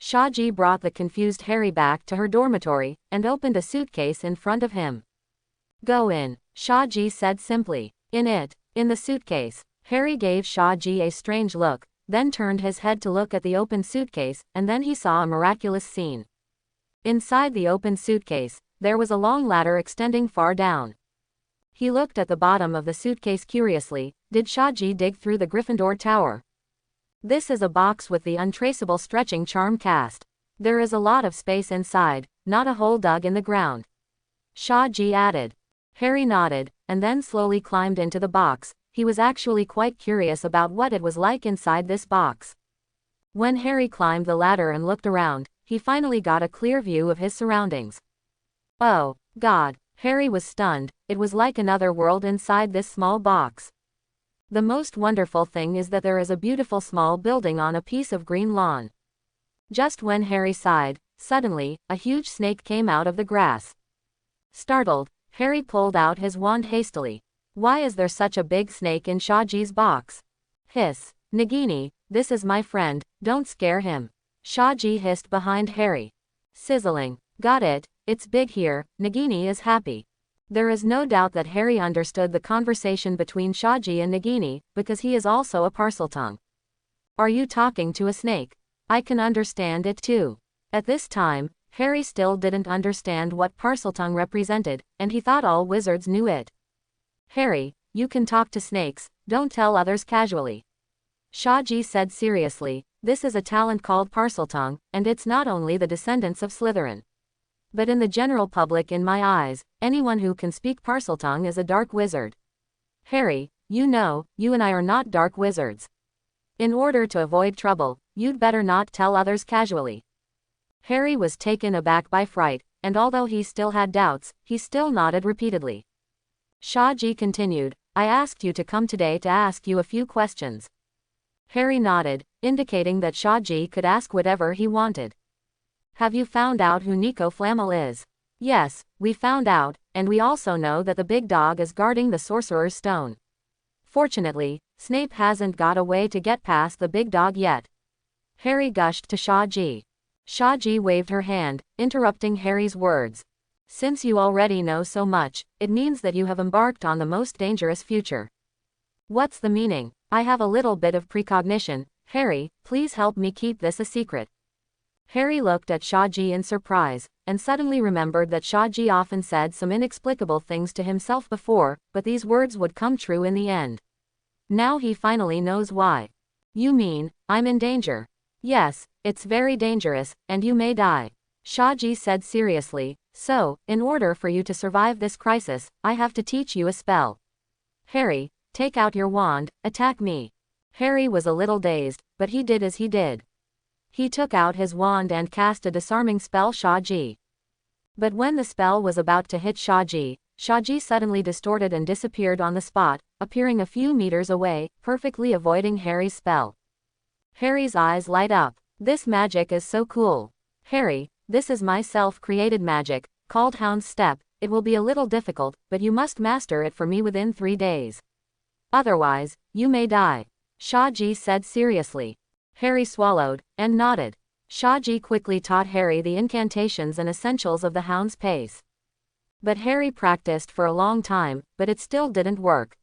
Shaji brought the confused Harry back to her dormitory, and opened a suitcase in front of him. Go in, Shaji said simply. In the suitcase. Harry gave Shaji a strange look, then turned his head to look at the open suitcase, and then he saw a miraculous scene. Inside the open suitcase, there was a long ladder extending far down. He looked at the bottom of the suitcase curiously. Did Shaji dig through the Gryffindor tower? This is a box with the untraceable stretching charm cast. There is a lot of space inside, not a hole dug in the ground. Shaji added. Harry nodded, and then slowly climbed into the box. He was actually quite curious about what it was like inside this box. When Harry climbed the ladder and looked around, he finally got a clear view of his surroundings. Oh, God, Harry was stunned. It was like another world inside this small box. The most wonderful thing is that there is a beautiful small building on a piece of green lawn. Just when Harry sighed, suddenly, a huge snake came out of the grass. Startled, Harry pulled out his wand hastily. Why is there such a big snake in Shaji's box? Hiss. Nagini, this is my friend, don't scare him. Shaji hissed behind Harry. Sizzling. Got it, it's big here, Nagini is happy. There is no doubt that Harry understood the conversation between Shaji and Nagini, because he is also a Parseltongue. Are you talking to a snake? I can understand it too. At this time, Harry still didn't understand what Parseltongue represented, and he thought all wizards knew it. Harry, you can talk to snakes, don't tell others casually. Shaji said seriously, this is a talent called Parseltongue, and it's not only the descendants of Slytherin. But in the general public, in my eyes, anyone who can speak Parseltongue is a dark wizard. Harry, you know, you and I are not dark wizards. In order to avoid trouble, you'd better not tell others casually. Harry was taken aback by fright, and although he still had doubts, he still nodded repeatedly. Shaji continued, I asked you to come today to ask you a few questions. Harry nodded, indicating that Shaji could ask whatever he wanted. Have you found out who Nico Flamel is? Yes, we found out, and we also know that the big dog is guarding the Sorcerer's Stone. Fortunately, Snape hasn't got a way to get past the big dog yet. Harry gushed to Shaji. Shaji waved her hand, interrupting Harry's words. Since you already know so much, it means that you have embarked on the most dangerous future. What's the meaning? I have a little bit of precognition. Harry, please help me keep this a secret. Harry looked at Shaji in surprise, and suddenly remembered that Shaji often said some inexplicable things to himself before, but these words would come true in the end. Now he finally knows why. You mean, I'm in danger? Yes, it's very dangerous, and you may die. Shaji said seriously, so, in order for you to survive this crisis, I have to teach you a spell. Harry, take out your wand, attack me. Harry was a little dazed, but he did as he did. He took out his wand and cast a disarming spell Shaji. But when the spell was about to hit Shaji, Shaji suddenly distorted and disappeared on the spot, appearing a few meters away, perfectly avoiding Harry's spell. Harry's eyes light up. This magic is so cool. Harry, this is my self-created magic, called Hound's Step. It will be a little difficult, but you must master it for me within 3 days. Otherwise, you may die. Shaji said seriously. Harry swallowed, and nodded. Shaji quickly taught Harry the incantations and essentials of the Hound's pace. But Harry practiced for a long time, but it still didn't work.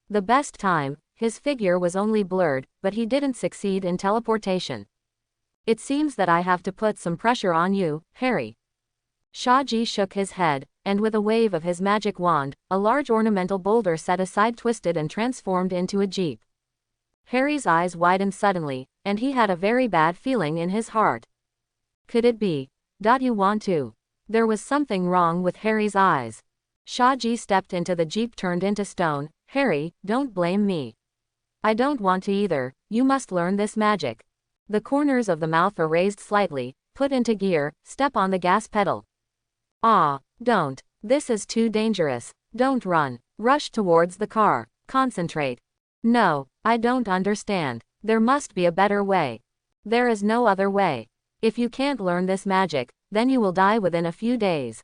The best time, his figure was only blurred, but he didn't succeed in teleportation. It seems that I have to put some pressure on you, Harry. Shaji shook his head, and with a wave of his magic wand, a large ornamental boulder set aside twisted and transformed into a jeep. Harry's eyes widened suddenly, and he had a very bad feeling in his heart. Could it be? You want to? There was something wrong with Harry's eyes. Shaji stepped into the jeep turned into stone. Harry, don't blame me. I don't want to either, you must learn this magic. The corners of the mouth are raised slightly, put into gear, step on the gas pedal. Ah, don't. This is too dangerous. Don't run. Rush towards the car. Concentrate. No, I don't understand. There must be a better way. There is no other way. If you can't learn this magic, then you will die within a few days.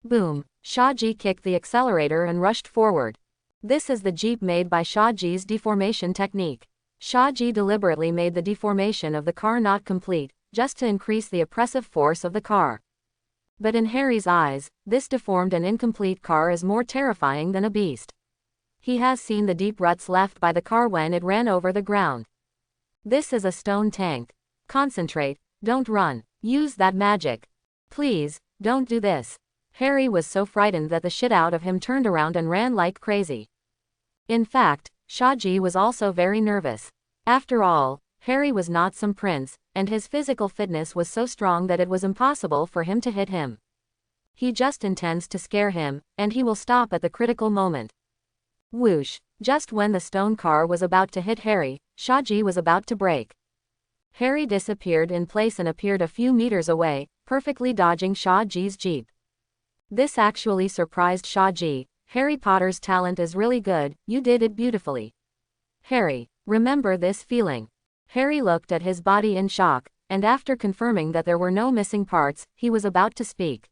Boom, Shaji kicked the accelerator and rushed forward. This is the jeep made by Shaji's deformation technique. Shaji deliberately made the deformation of the car not complete, just to increase the oppressive force of the car. But in Harry's eyes, this deformed and incomplete car is more terrifying than a beast. He has seen the deep ruts left by the car when it ran over the ground. This is a stone tank. Concentrate, don't run, use that magic. Please, don't do this. Harry was so frightened that the shit out of him turned around and ran like crazy. In fact, Shaji was also very nervous. After all, Harry was not some prince, and his physical fitness was so strong that it was impossible for him to hit him. He just intends to scare him, and he will stop at the critical moment. Whoosh! Just when the stone car was about to hit Harry, Shaji was about to brake. Harry disappeared in place and appeared a few meters away, perfectly dodging Shaji's jeep. This actually surprised Shaji. Harry Potter's talent is really good, you did it beautifully. Harry, remember this feeling. Harry looked at his body in shock, and after confirming that there were no missing parts, he was about to speak.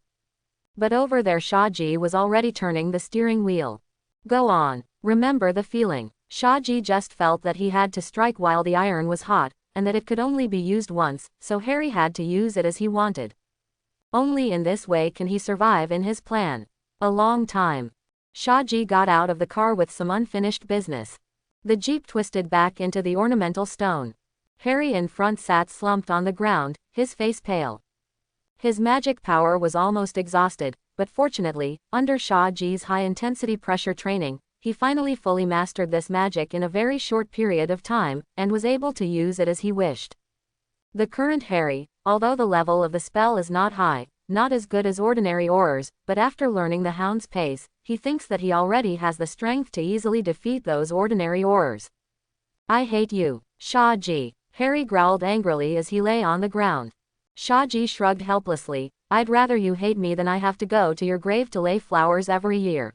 But over there Shaji was already turning the steering wheel. Go on, remember the feeling. Shaji just felt that he had to strike while the iron was hot, and that it could only be used once, so Harry had to use it as he wanted. Only in this way can he survive in his plan. A long time. Shaji got out of the car with some unfinished business. The jeep twisted back into the ornamental stone. Harry in front sat slumped on the ground, his face pale. His magic power was almost exhausted, but fortunately, under Shaji's high-intensity pressure training, he finally fully mastered this magic in a very short period of time, and was able to use it as he wished. The current Harry, although the level of the spell is not high, not as good as ordinary aurors, but after learning the hound's pace, he thinks that he already has the strength to easily defeat those ordinary aurors. I hate you, Shaji, Harry growled angrily as he lay on the ground. Shaji shrugged helplessly, I'd rather you hate me than I have to go to your grave to lay flowers every year.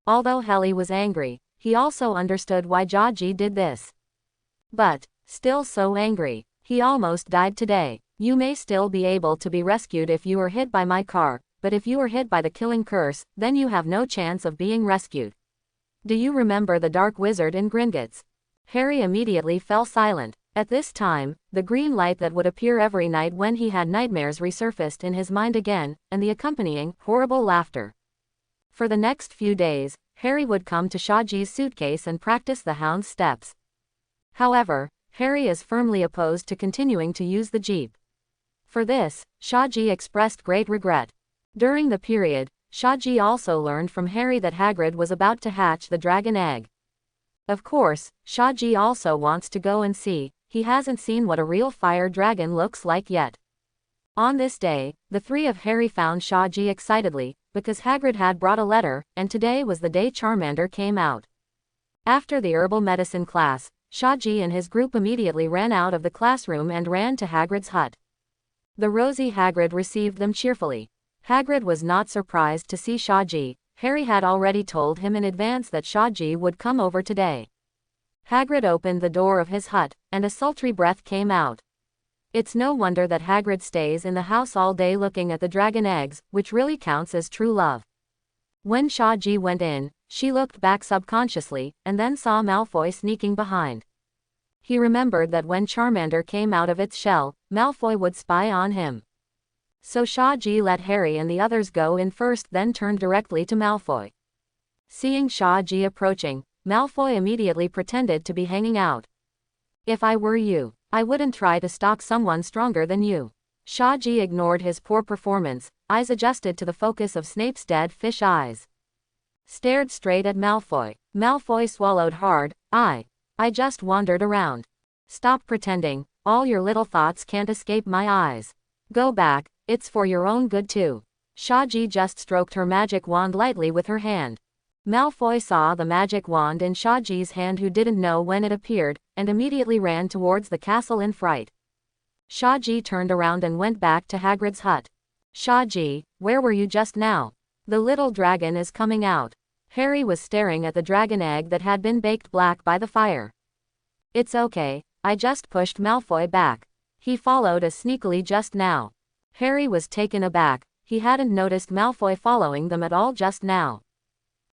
Although Harry was angry, he also understood why Shaji did this. But, still so angry, he almost died today. You may still be able to be rescued if you are hit by my car, but if you are hit by the killing curse, then you have no chance of being rescued. Do you remember the dark wizard in Gringotts? Harry immediately fell silent. At this time, the green light that would appear every night when he had nightmares resurfaced in his mind again, and the accompanying, horrible laughter. For the next few days, Harry would come to Shaji's suitcase and practice the hound's steps. However, Harry is firmly opposed to continuing to use the jeep. For this, Shaji expressed great regret. During the period, Shaji also learned from Harry that Hagrid was about to hatch the dragon egg. Of course, Shaji also wants to go and see. He hasn't seen what a real fire dragon looks like yet. On this day, the three of Harry found Shaji excitedly, because Hagrid had brought a letter, and today was the day Charmander came out. After the herbal medicine class, Shaji and his group immediately ran out of the classroom and ran to Hagrid's hut. The rosy Hagrid received them cheerfully. Hagrid was not surprised to see Shaji. Harry had already told him in advance that Shaji would come over today. Hagrid opened the door of his hut, and a sultry breath came out. It's no wonder that Hagrid stays in the house all day looking at the dragon eggs, which really counts as true love. When Shaji went in, she looked back subconsciously, and then saw Malfoy sneaking behind. He remembered that when Charmander came out of its shell, Malfoy would spy on him. So Shaji let Harry and the others go in first, then turned directly to Malfoy. Seeing Shaji approaching, Malfoy immediately pretended to be hanging out. If I were you, I wouldn't try to stalk someone stronger than you. Shaji ignored his poor performance, eyes adjusted to the focus of Snape's dead fish eyes. Stared straight at Malfoy. Malfoy swallowed hard. I just wandered around. Stop pretending, all your little thoughts can't escape my eyes. Go back, it's for your own good too. Shaji just stroked her magic wand lightly with her hand. Malfoy saw the magic wand in Shaji's hand, who didn't know when it appeared, and immediately ran towards the castle in fright. Shaji turned around and went back to Hagrid's hut. Shaji, where were you just now? The little dragon is coming out. Harry was staring at the dragon egg that had been baked black by the fire. It's okay, I just pushed Malfoy back. He followed us sneakily just now. Harry was taken aback, he hadn't noticed Malfoy following them at all just now.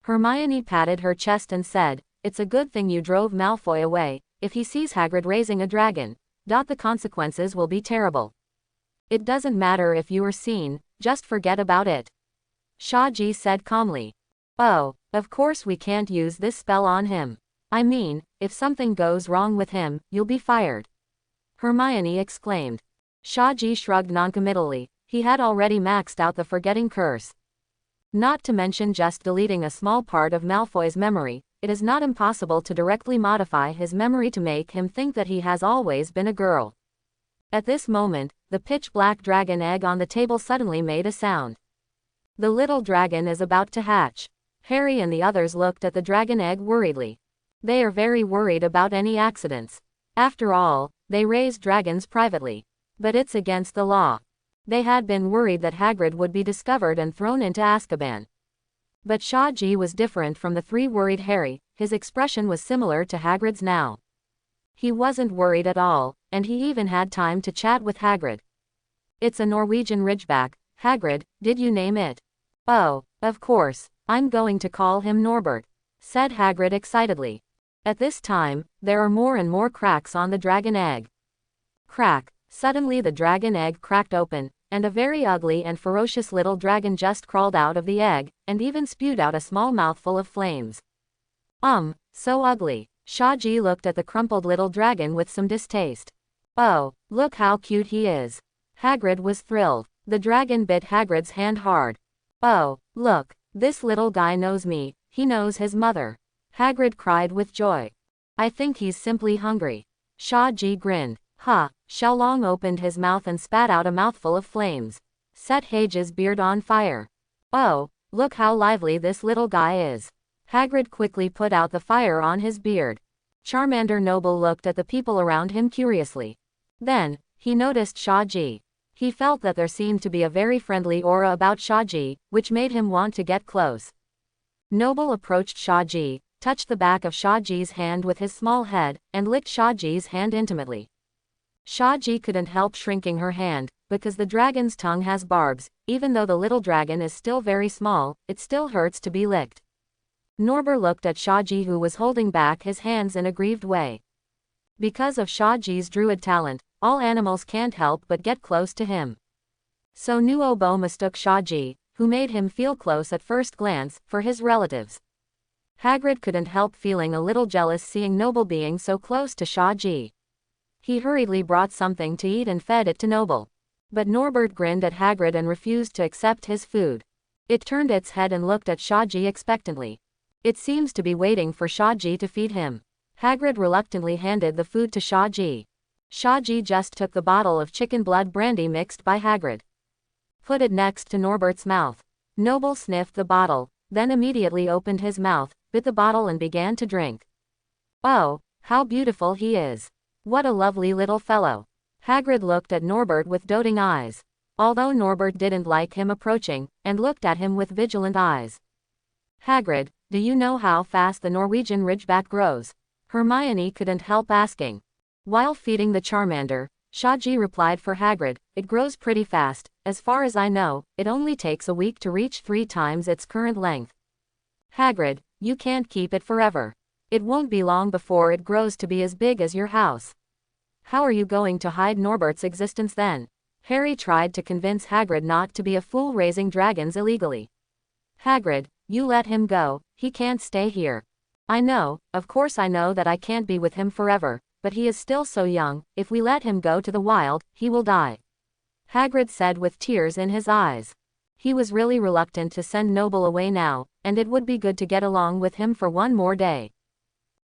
Hermione patted her chest and said, "It's a good thing you drove Malfoy away. If he sees Hagrid raising a dragon, the consequences will be terrible. It doesn't matter if you were seen, just forget about it." Shaji said calmly. "Oh, of course we can't use this spell on him. I mean, if something goes wrong with him, you'll be fired," Hermione exclaimed. Shaji shrugged noncommittally, he had already maxed out the forgetting curse. Not to mention just deleting a small part of Malfoy's memory, it is not impossible to directly modify his memory to make him think that he has always been a girl. At this moment, the pitch-black dragon egg on the table suddenly made a sound. The little dragon is about to hatch. Harry and the others looked at the dragon egg worriedly. They are very worried about any accidents. After all, they raise dragons privately. But it's against the law. They had been worried that Hagrid would be discovered and thrown into Azkaban. But Shaji was different from the three worried Harry, his expression was similar to Hagrid's now. He wasn't worried at all, and he even had time to chat with Hagrid. "It's a Norwegian Ridgeback, Hagrid, did you name it?" "Oh, of course, I'm going to call him Norbert," said Hagrid excitedly. At this time, there are more and more cracks on the dragon egg. Crack! Suddenly the dragon egg cracked open, and a very ugly and ferocious little dragon just crawled out of the egg, and even spewed out a small mouthful of flames. So ugly. Shaji looked at the crumpled little dragon with some distaste. "Oh, look how cute he is." Hagrid was thrilled. The dragon bit Hagrid's hand hard. "Oh, look, this little guy knows me, he knows his mother." Hagrid cried with joy. "I think he's simply hungry." Shaji grinned. "Ha!" Xiaolong opened his mouth and spat out a mouthful of flames. Set Hage's beard on fire. "Oh, look how lively this little guy is." Hagrid quickly put out the fire on his beard. Charmander Noble looked at the people around him curiously. Then, he noticed Shaji. He felt that there seemed to be a very friendly aura about Shaji, which made him want to get close. Noble approached Shaji, touched the back of Shaji's hand with his small head, and licked Shaji's hand intimately. Shaji couldn't help shrinking her hand, because the dragon's tongue has barbs, even though the little dragon is still very small, it still hurts to be licked. Norbert looked at Shaji, who was holding back his hands in a grieved way. Because of Shaji's druid talent, all animals can't help but get close to him. So Nuobo mistook Shaji, who made him feel close at first glance, for his relatives. Hagrid couldn't help feeling a little jealous seeing Noble being so close to Shaji. He hurriedly brought something to eat and fed it to Noble. But Norbert grinned at Hagrid and refused to accept his food. It turned its head and looked at Shaji expectantly. It seems to be waiting for Shaji to feed him. Hagrid reluctantly handed the food to Shaji. Shaji just took the bottle of chicken blood brandy mixed by Hagrid. Put it next to Norbert's mouth. Noble sniffed the bottle, then immediately opened his mouth, bit the bottle and began to drink. "Oh, how beautiful he is. What a lovely little fellow." Hagrid looked at Norbert with doting eyes. Although Norbert didn't like him approaching, and looked at him with vigilant eyes. "Hagrid, do you know how fast the Norwegian Ridgeback grows?" Hermione couldn't help asking. While feeding the Charmander, Shaji replied for Hagrid, "It grows pretty fast. As far as I know, it only takes a week to reach 3 times its current length." "Hagrid, you can't keep it forever. It won't be long before it grows to be as big as your house. How are you going to hide Norbert's existence then?" Harry tried to convince Hagrid not to be a fool raising dragons illegally. "Hagrid, you let him go, he can't stay here." "I know, of course I know that I can't be with him forever, but he is still so young, if we let him go to the wild, he will die," Hagrid said with tears in his eyes. He was really reluctant to send Noble away now, and it would be good to get along with him for one more day.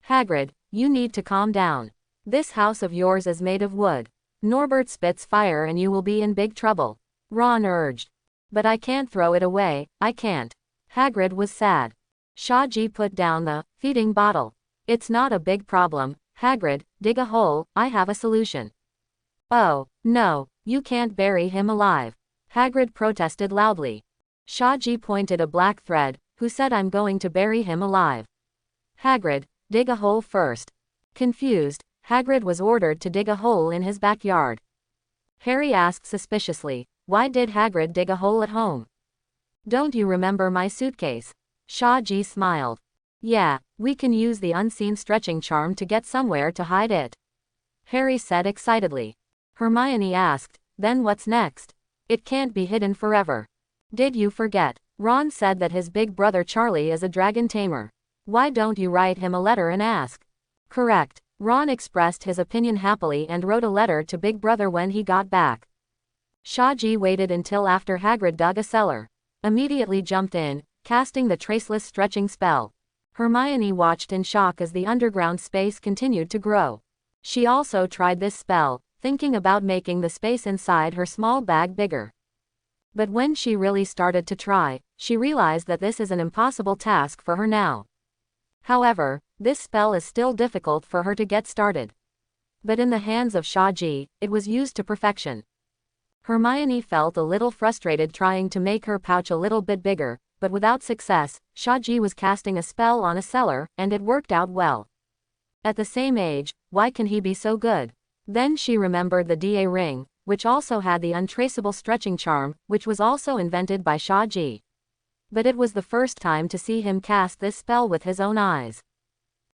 "Hagrid, you need to calm down. This house of yours is made of wood. Norbert spits fire and you will be in big trouble," Ron urged. "But I can't throw it away, I can't." Hagrid was sad. Shaji put down the feeding bottle. "It's not a big problem, Hagrid, dig a hole, I have a solution." "Oh, no, you can't bury him alive," Hagrid protested loudly. Shaji pointed a black thread, Who said I'm going to bury him alive? Hagrid, dig a hole first. Confused, Hagrid was ordered to dig a hole in his backyard. Harry asked suspiciously, why did Hagrid dig a hole at home? Don't you remember my suitcase? Shaji smiled. Yeah, we can use the unseen stretching charm to get somewhere to hide it. Harry said excitedly. Hermione asked, then what's next? It can't be hidden forever. Did you forget? Ron said that his big brother Charlie is a dragon tamer. Why don't you write him a letter and ask? Correct. Ron expressed his opinion happily and wrote a letter to Big Brother when he got back. Shaji waited until after Hagrid dug a cellar. Immediately jumped in, casting the traceless stretching spell. Hermione watched in shock as the underground space continued to grow. She also tried this spell, thinking about making the space inside her small bag bigger. But when she really started to try, she realized that this is an impossible task for her now. However, this spell is still difficult for her to get started. But in the hands of Shaji, it was used to perfection. Hermione felt a little frustrated trying to make her pouch a little bit bigger, but without success. Shaji was casting a spell on a cellar, and it worked out well. At the same age, why can he be so good? Then she remembered the DA ring, which also had the untraceable stretching charm, which was also invented by Shaji. But it was the first time to see him cast this spell with his own eyes.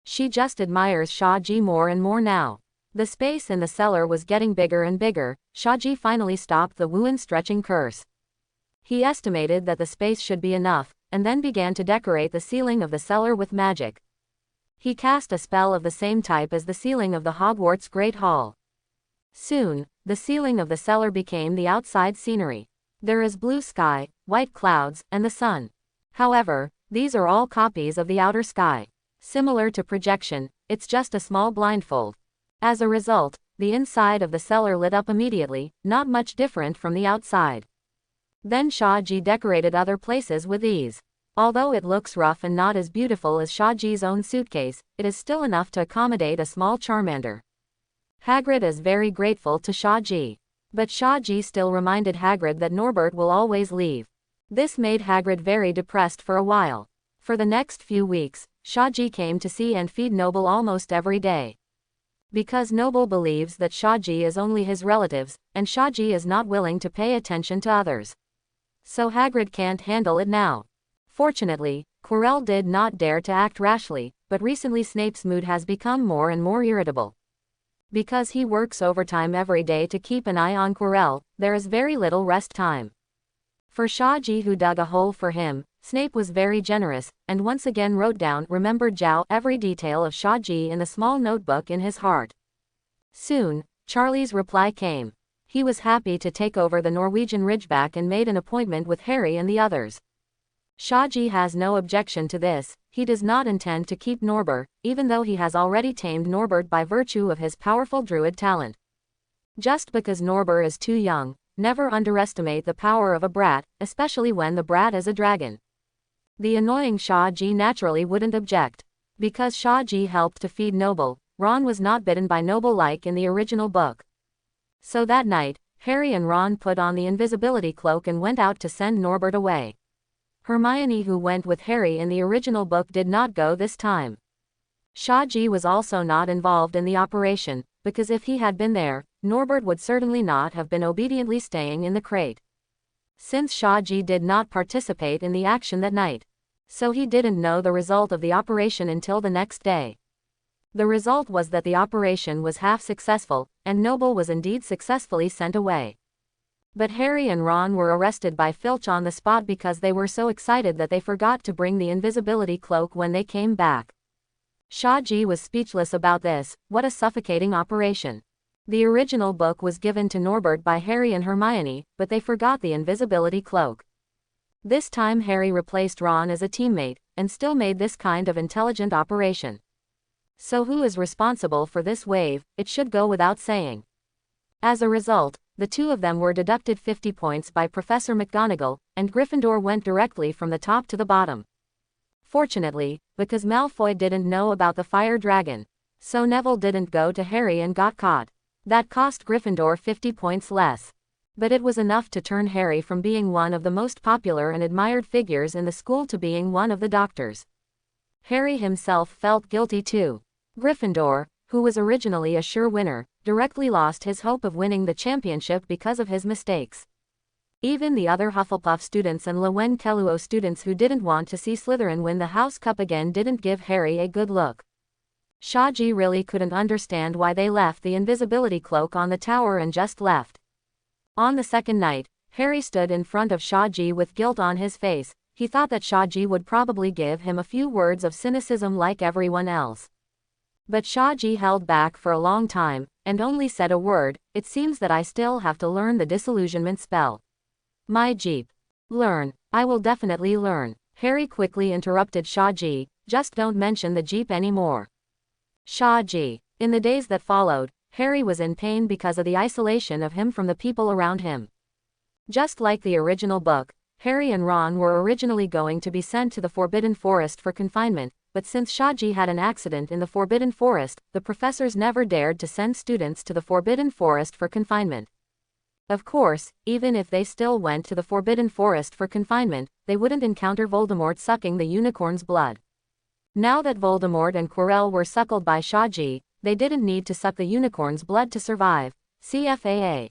She just admires Shaji more and more now. The space in the cellar was getting bigger and bigger. Shaji finally stopped the Wuhan stretching curse. He estimated that the space should be enough, and then began to decorate the ceiling of the cellar with magic. He cast a spell of the same type as the ceiling of the Hogwarts Great Hall. Soon, the ceiling of the cellar became the outside scenery. There is blue sky, white clouds, and the sun. However, these are all copies of the outer sky. Similar to projection, it's just a small blindfold. As a result, the inside of the cellar lit up immediately, not much different from the outside. Then Shaji decorated other places with ease. Although it looks rough and not as beautiful as Shaji's own suitcase, it is still enough to accommodate a small Charmander. Hagrid is very grateful to Shaji. But Shaji still reminded Hagrid that Norbert will always leave. This made Hagrid very depressed for a while. For the next few weeks, Shaji came to see and feed Noble almost every day. Because Noble believes that Shaji is only his relatives, and Shaji is not willing to pay attention to others. So Hagrid can't handle it now. Fortunately, Quirrell did not dare to act rashly, but recently Snape's mood has become more and more irritable. Because he works overtime every day to keep an eye on Quirrell, there is very little rest time. For Shaji, who dug a hole for him, Snape was very generous, and once again wrote down remembered Zhao every detail of Shaji in the small notebook in his heart. Soon, Charlie's reply came. He was happy to take over the Norwegian Ridgeback and made an appointment with Harry and the others. Shaji has no objection to this. He does not intend to keep Norbert, even though he has already tamed Norbert by virtue of his powerful druid talent. Just because Norbert is too young, never underestimate the power of a brat, especially when the brat is a dragon. The annoying Shaji naturally wouldn't object. Because Shaji helped to feed Noble, Ron was not bitten by Noble like in the original book. So that night, Harry and Ron put on the invisibility cloak and went out to send Norbert away. Hermione, who went with Harry in the original book, did not go this time. Shaji was also not involved in the operation, because if he had been there, Norbert would certainly not have been obediently staying in the crate. Since Shaji did not participate in the action that night, so he didn't know the result of the operation until the next day. The result was that the operation was half successful, and Noble was indeed successfully sent away. But Harry and Ron were arrested by Filch on the spot because they were so excited that they forgot to bring the invisibility cloak when they came back. Shaji was speechless about this. What a suffocating operation. The original book was given to Norbert by Harry and Hermione, but they forgot the invisibility cloak. This time Harry replaced Ron as a teammate, and still made this kind of intelligent operation. So who is responsible for this wave? It should go without saying. As a result, the two of them were deducted 50 points by Professor McGonagall, and Gryffindor went directly from the top to the bottom. Fortunately, because Malfoy didn't know about the fire dragon, so Neville didn't go to Harry and got caught. That cost Gryffindor 50 points less. But it was enough to turn Harry from being one of the most popular and admired figures in the school to being one of the doctors. Harry himself felt guilty too. Gryffindor, who was originally a sure winner, directly lost his hope of winning the championship because of his mistakes. Even the other Hufflepuff students and Ravenclaw students who didn't want to see Slytherin win the House Cup again didn't give Harry a good look. Shaji really couldn't understand why they left the invisibility cloak on the tower and just left. On the second night, Harry stood in front of Shaji with guilt on his face. He thought that Shaji would probably give him a few words of cynicism like everyone else. But Shaji held back for a long time, and only said a word, "It seems that I still have to learn the disillusionment spell." "My Jeep." "Learn. I will definitely learn." Harry quickly interrupted Shaji, "Just don't mention the Jeep anymore." Shaji. In the days that followed, Harry was in pain because of the isolation of him from the people around him. Just like the original book, Harry and Ron were originally going to be sent to the Forbidden Forest for confinement, but since Shaji had an accident in the Forbidden Forest, the professors never dared to send students to the Forbidden Forest for confinement. Of course, even if they still went to the Forbidden Forest for confinement, they wouldn't encounter Voldemort sucking the unicorn's blood. Now that Voldemort and Quirrell were suckled by Shaji, they didn't need to suck the unicorn's blood to survive. CFAA.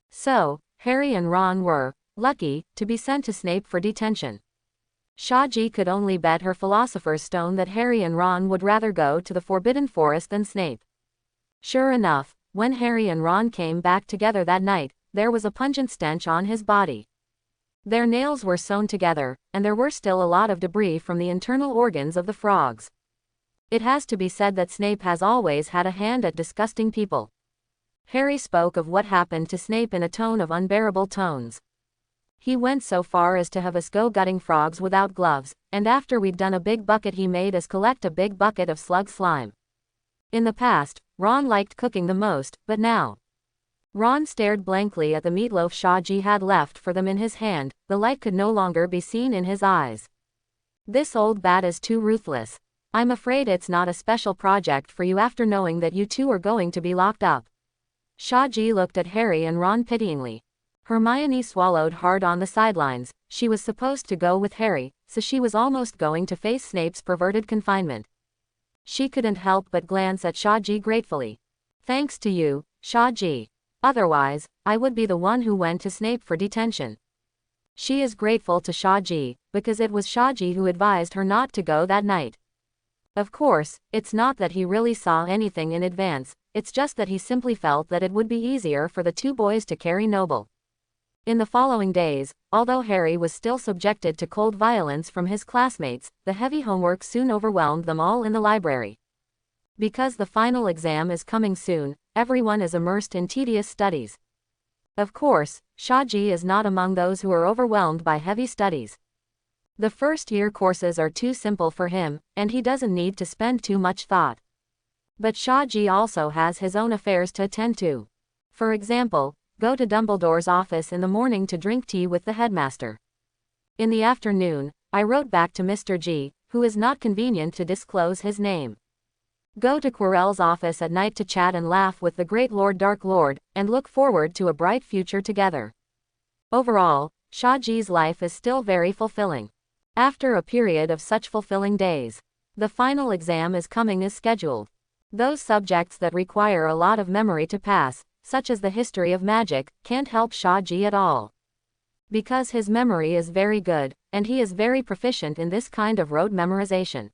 So, Harry and Ron were lucky to be sent to Snape for detention. Shaji could only bet her Philosopher's Stone that Harry and Ron would rather go to the Forbidden Forest than Snape. Sure enough, when Harry and Ron came back together that night, there was a pungent stench on his body. Their nails were sewn together, and there were still a lot of debris from the internal organs of the frogs. It has to be said that Snape has always had a hand at disgusting people. Harry spoke of what happened to Snape in a tone of unbearable tones. He went so far as to have us go gutting frogs without gloves, and after we'd done a big bucket he made us collect a big bucket of slug slime. In the past, Ron liked cooking the most, but now. Ron stared blankly at the meatloaf Shaji had left for them in his hand. The light could no longer be seen in his eyes. "This old bat is too ruthless. I'm afraid it's not a special project for you after knowing that you two are going to be locked up." Shaji looked at Harry and Ron pityingly. Hermione swallowed hard on the sidelines. She was supposed to go with Harry, so she was almost going to face Snape's perverted confinement. She couldn't help but glance at Shaji gratefully. "Thanks to you, Shaji. Otherwise, I would be the one who went to Snape for detention." She is grateful to Shaji, because it was Shaji who advised her not to go that night. Of course, it's not that he really saw anything in advance, it's just that he simply felt that it would be easier for the two boys to carry Noble. In the following days, although Harry was still subjected to cold violence from his classmates, the heavy homework soon overwhelmed them all in the library. Because the final exam is coming soon, everyone is immersed in tedious studies. Of course, Shaji is not among those who are overwhelmed by heavy studies. The first-year courses are too simple for him, and he doesn't need to spend too much thought. But Shaji also has his own affairs to attend to. For example, go to Dumbledore's office in the morning to drink tea with the headmaster. In the afternoon, I wrote back to Mr. G, who is not convenient to disclose his name. Go to Quirrell's office at night to chat and laugh with the great Lord Dark Lord, and look forward to a bright future together. Overall, Shaji's life is still very fulfilling. After a period of such fulfilling days, the final exam is coming as scheduled. Those subjects that require a lot of memory to pass, such as the history of magic, can't help Shaji at all. Because his memory is very good, and he is very proficient in this kind of rote memorization.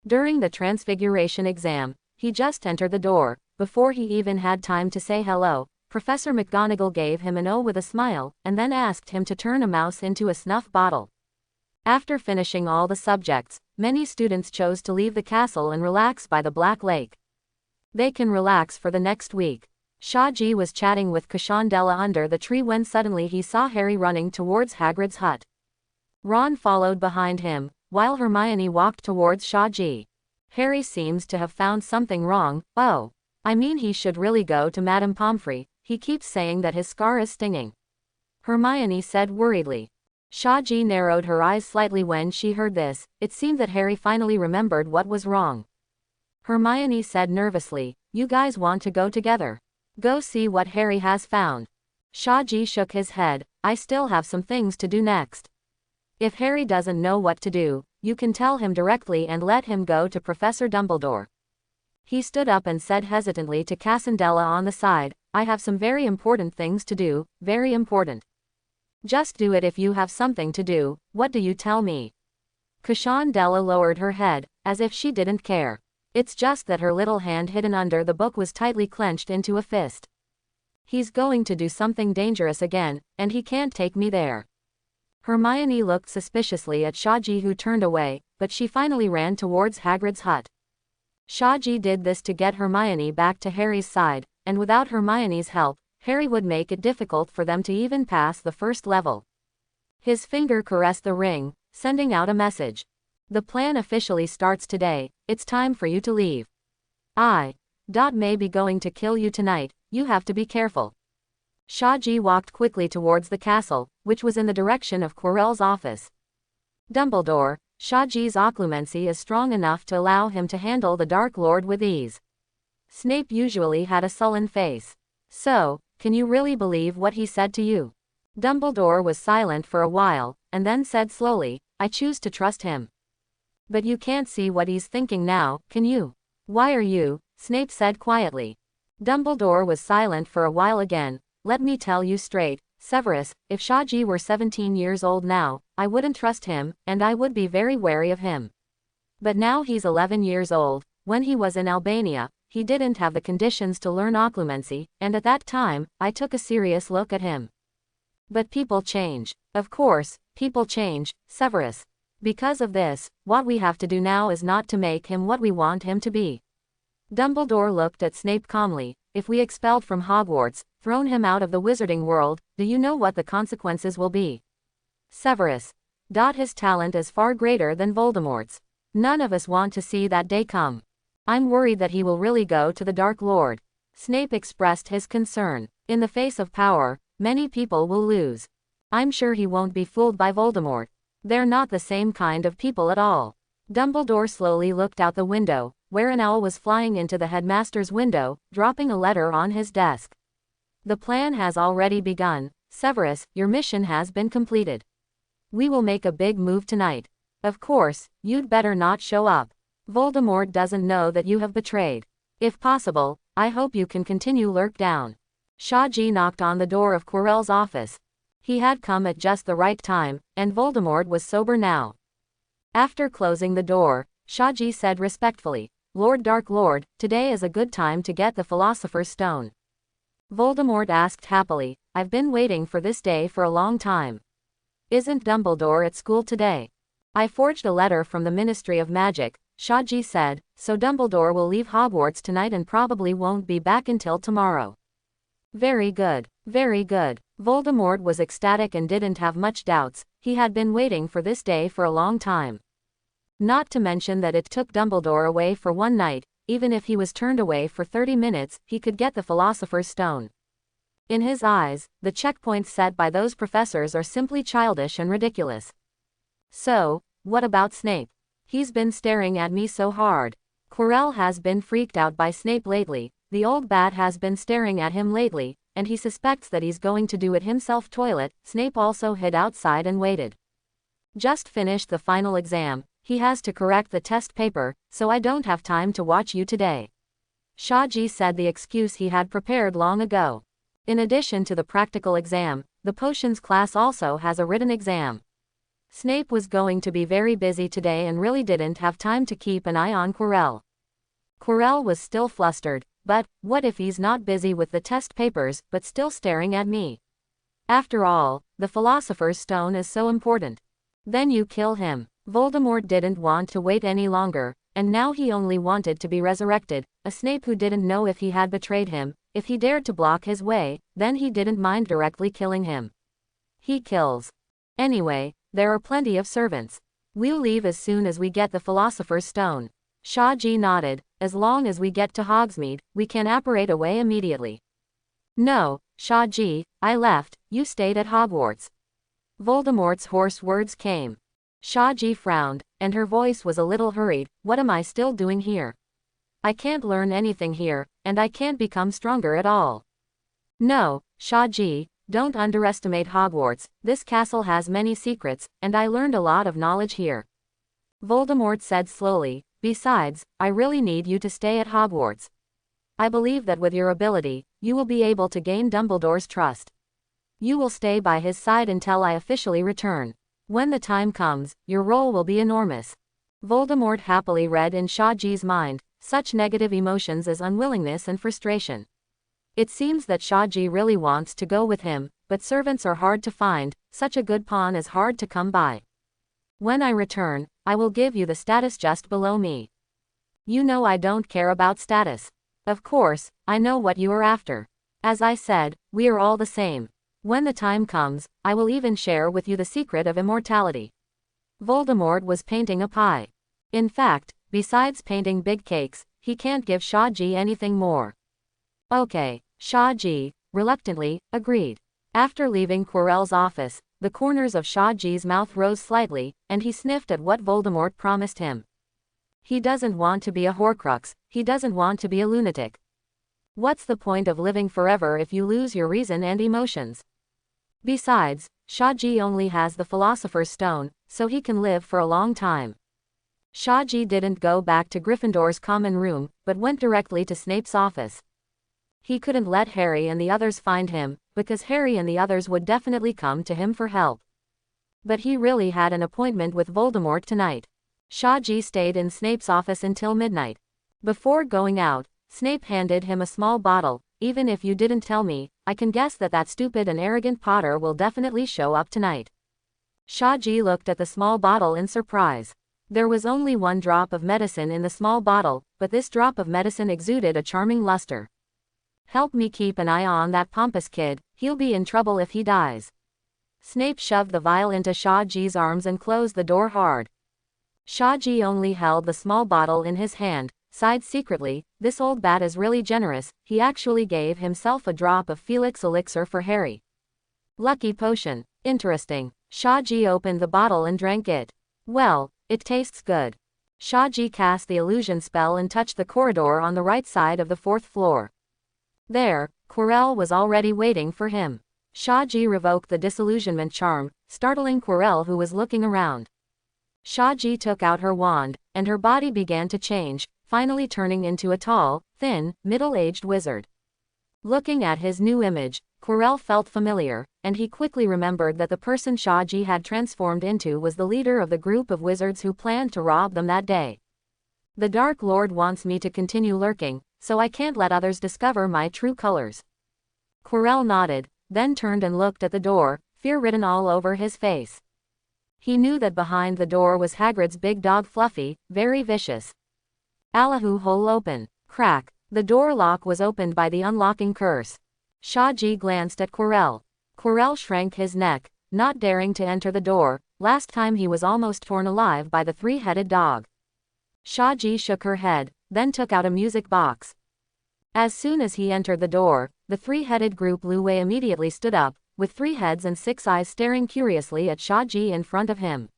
During the Transfiguration exam, he just entered the door. Before he even had time to say hello, Professor McGonagall gave him an O with a smile, and then asked him to turn a mouse into a snuff bottle. After finishing all the subjects, many students chose to leave the castle and relax by the Black Lake. They can relax for the next week. Shaji was chatting with Cashandela under the tree when suddenly he saw Harry running towards Hagrid's hut. Ron followed behind him, while Hermione walked towards Shaji. Harry seems to have found something wrong. "Oh. I mean he should really go to Madame Pomfrey, he keeps saying that his scar is stinging," Hermione said worriedly. Shaji narrowed her eyes slightly when she heard this. It seemed that Harry finally remembered what was wrong. Hermione said nervously, "You guys want to go together. Go see what Harry has found." Shaji shook his head. I still have some things to do next. If Harry doesn't know what to do, you can tell him directly and let him go to Professor Dumbledore. He stood up and said hesitantly to Cassandela on the side, I have some very important things to do, very important. Just do it if you have something to do, what do you tell me? Cassandela lowered her head, as if she didn't care. It's just that her little hand hidden under the book was tightly clenched into a fist. He's going to do something dangerous again, and he can't take me there. Hermione looked suspiciously at Shaji, who turned away, but she finally ran towards Hagrid's hut. Shaji did this to get Hermione back to Harry's side, and without Hermione's help, Harry would make it difficult for them to even pass the first level. His finger caressed the ring, sending out a message. The plan officially starts today, it's time for you to leave. May be going to kill you tonight, you have to be careful. Shaji walked quickly towards the castle, which was in the direction of Quirrell's office. Dumbledore, Shaji's occlumency is strong enough to allow him to handle the Dark Lord with ease. Snape usually had a sullen face. So, can you really believe what he said to you? Dumbledore was silent for a while, and then said slowly, I choose to trust him. But you can't see what he's thinking now, can you? Why are you? Snape said quietly. Dumbledore was silent for a while again. Let me tell you straight, Severus, if Shaji were 17 years old now, I wouldn't trust him, and I would be very wary of him. But now he's 11 years old. When he was in Albania, he didn't have the conditions to learn occlumency, and at that time, I took a serious look at him. But people change. Of course, people change, Severus. Because of this, what we have to do now is not to make him what we want him to be. Dumbledore looked at Snape calmly. If we expelled from Hogwarts, thrown him out of the wizarding world, do you know what the consequences will be? Severus. His talent is far greater than Voldemort's. None of us want to see that day come. I'm worried that he will really go to the Dark Lord. Snape expressed his concern. In the face of power, many people will lose. I'm sure he won't be fooled by Voldemort. They're not the same kind of people at all. Dumbledore slowly looked out the window, where an owl was flying into the headmaster's window, dropping a letter on his desk. The plan has already begun. Severus, your mission has been completed. We will make a big move tonight. Of course, you'd better not show up. Voldemort doesn't know that you have betrayed. If possible, I hope you can continue lurk down. Shaji knocked on the door of Quirrell's office. He had come at just the right time, and Voldemort was sober now. After closing the door, Shaji said respectfully, Lord Dark Lord, today is a good time to get the Philosopher's Stone. Voldemort asked happily, I've been waiting for this day for a long time. Isn't Dumbledore at school today? I forged a letter from the Ministry of Magic, Shaji said, so Dumbledore will leave Hogwarts tonight and probably won't be back until tomorrow. Very good, very good. Voldemort was ecstatic and didn't have much doubts. He had been waiting for this day for a long time. Not to mention that it took Dumbledore away for one night. Even if he was turned away for 30 minutes, he could get the Philosopher's Stone. In his eyes, the checkpoints set by those professors are simply childish and ridiculous. So, what about Snape? He's been staring at me so hard. Quirrell has been freaked out by Snape lately. The old bat has been staring at him lately, and he suspects that he's going to do it himself. Toilet. Snape also hid outside and waited. Just finished the final exam. He has to correct the test paper, so I don't have time to watch you today. Shaji said, the excuse he had prepared long ago. In addition to the practical exam, the potions class also has a written exam. Snape was going to be very busy today and really didn't have time to keep an eye on Quirrell. Quirrell was still flustered, but what if he's not busy with the test papers but still staring at me? After all, the Philosopher's Stone is so important. Then you kill him. Voldemort didn't want to wait any longer, and now he only wanted to be resurrected. A Snape who didn't know if he had betrayed him. If he dared to block his way, then he didn't mind directly killing him. He kills. Anyway, there are plenty of servants. We'll leave as soon as we get the Philosopher's Stone. Shaji nodded. As long as we get to Hogsmeade, we can apparate away immediately. No, Shaji, I left, you stayed at Hogwarts. Voldemort's hoarse words came. Shaji frowned, and her voice was a little hurried. What am I still doing here? I can't learn anything here, and I can't become stronger at all. No, Shaji, Don't underestimate Hogwarts, this castle has many secrets, and I learned a lot of knowledge here. Voldemort said slowly, besides, I really need you to stay at Hogwarts. I believe that with your ability, you will be able to gain Dumbledore's trust. You will stay by his side until I officially return. When the time comes, your role will be enormous. Voldemort happily read in Shahji's mind, such negative emotions as unwillingness and frustration. It seems that Shahji really wants to go with him, but servants are hard to find, such a good pawn is hard to come by. When I return, I will give you the status just below me. You know I don't care about status. Of course, I know what you are after. As I said, we are all the same. When the time comes, I will even share with you the secret of immortality. Voldemort was painting a pie. In fact, besides painting big cakes, he can't give Shahji anything more. Okay, Shahji, reluctantly, agreed. After leaving Quirrell's office, the corners of Shahji's mouth rose slightly, and he sniffed at what Voldemort promised him. He doesn't want to be a Horcrux, he doesn't want to be a lunatic. What's the point of living forever if you lose your reason and emotions? Besides, Shahji only has the Philosopher's Stone, so he can live for a long time. Shahji didn't go back to Gryffindor's common room, but went directly to Snape's office. He couldn't let Harry and the others find him, because Harry and the others would definitely come to him for help. But he really had an appointment with Voldemort tonight. Shahji stayed in Snape's office until midnight. Before going out, Snape handed him a small bottle. Even if you didn't tell me, I can guess that that stupid and arrogant Potter will definitely show up tonight. Shahji looked at the small bottle in surprise. There was only one drop of medicine in the small bottle, but this drop of medicine exuded a charming luster. Help me keep an eye on that pompous kid, he'll be in trouble if he dies. Snape shoved the vial into Shahji's arms and closed the door hard. Shahji only held the small bottle in his hand, sighed secretly, this old bat is really generous, he actually gave himself a drop of Felix elixir for Harry. Lucky potion, interesting. Shahji opened the bottle and drank it. Well, it tastes good. Shahji cast the illusion spell and touched the corridor on the right side of the 4th floor. There, Quirrell was already waiting for him. Shahji revoked the disillusionment charm, startling Quirrell who was looking around. Shahji took out her wand, and her body began to change, finally turning into a tall, thin, middle-aged wizard. Looking at his new image, Quirrell felt familiar, and he quickly remembered that the person Shahji had transformed into was the leader of the group of wizards who planned to rob them that day. The Dark Lord wants me to continue lurking, so I can't let others discover my true colors. Quirrell nodded, then turned and looked at the door, fear written all over his face. He knew that behind the door was Hagrid's big dog Fluffy, very vicious. Allahu hole open. Crack. The door lock was opened by the unlocking curse. Shahji glanced at Quirrell. Quirrell shrank his neck, not daring to enter the door. Last time he was almost torn alive by the three-headed dog. Shahji shook her head, then took out a music box. As soon as he entered the door, the three-headed group Lue immediately stood up, with 3 heads and 6 eyes staring curiously at Shahji in front of him.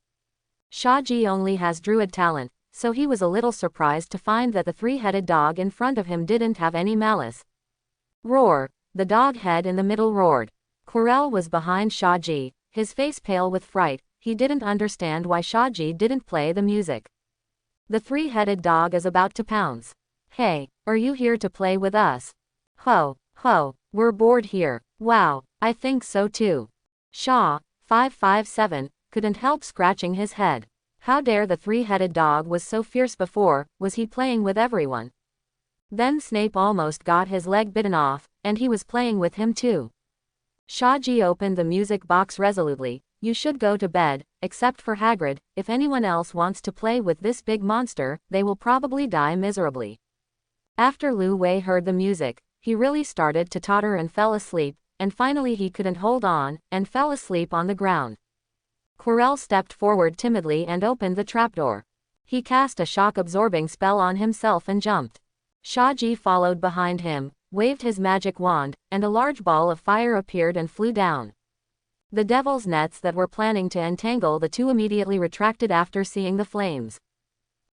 Shahji only has druid talent, so he was a little surprised to find that the 3-headed dog in front of him didn't have any malice. Roar! The dog head in the middle roared. Quirrell was behind Shahji, his face pale with fright. He didn't understand why Shahji didn't play the music. The 3-headed dog is about to pounce. Hey, are you here to play with us? Ho, ho, we're bored here. Wow, I think so too. Shah, 557, couldn't help scratching his head. How dare the 3-headed dog was so fierce before, was he playing with everyone? Then Snape almost got his leg bitten off, and he was playing with him too. Shahji opened the music box resolutely. You should go to bed, except for Hagrid. If anyone else wants to play with this big monster, they will probably die miserably. After Lue heard the music, he really started to totter and fell asleep, and finally he couldn't hold on, and fell asleep on the ground. Quirrell stepped forward timidly and opened the trapdoor. He cast a shock-absorbing spell on himself and jumped. Shahji followed behind him, waved his magic wand, and a large ball of fire appeared and flew down. The devil's nets that were planning to entangle the two immediately retracted after seeing the flames.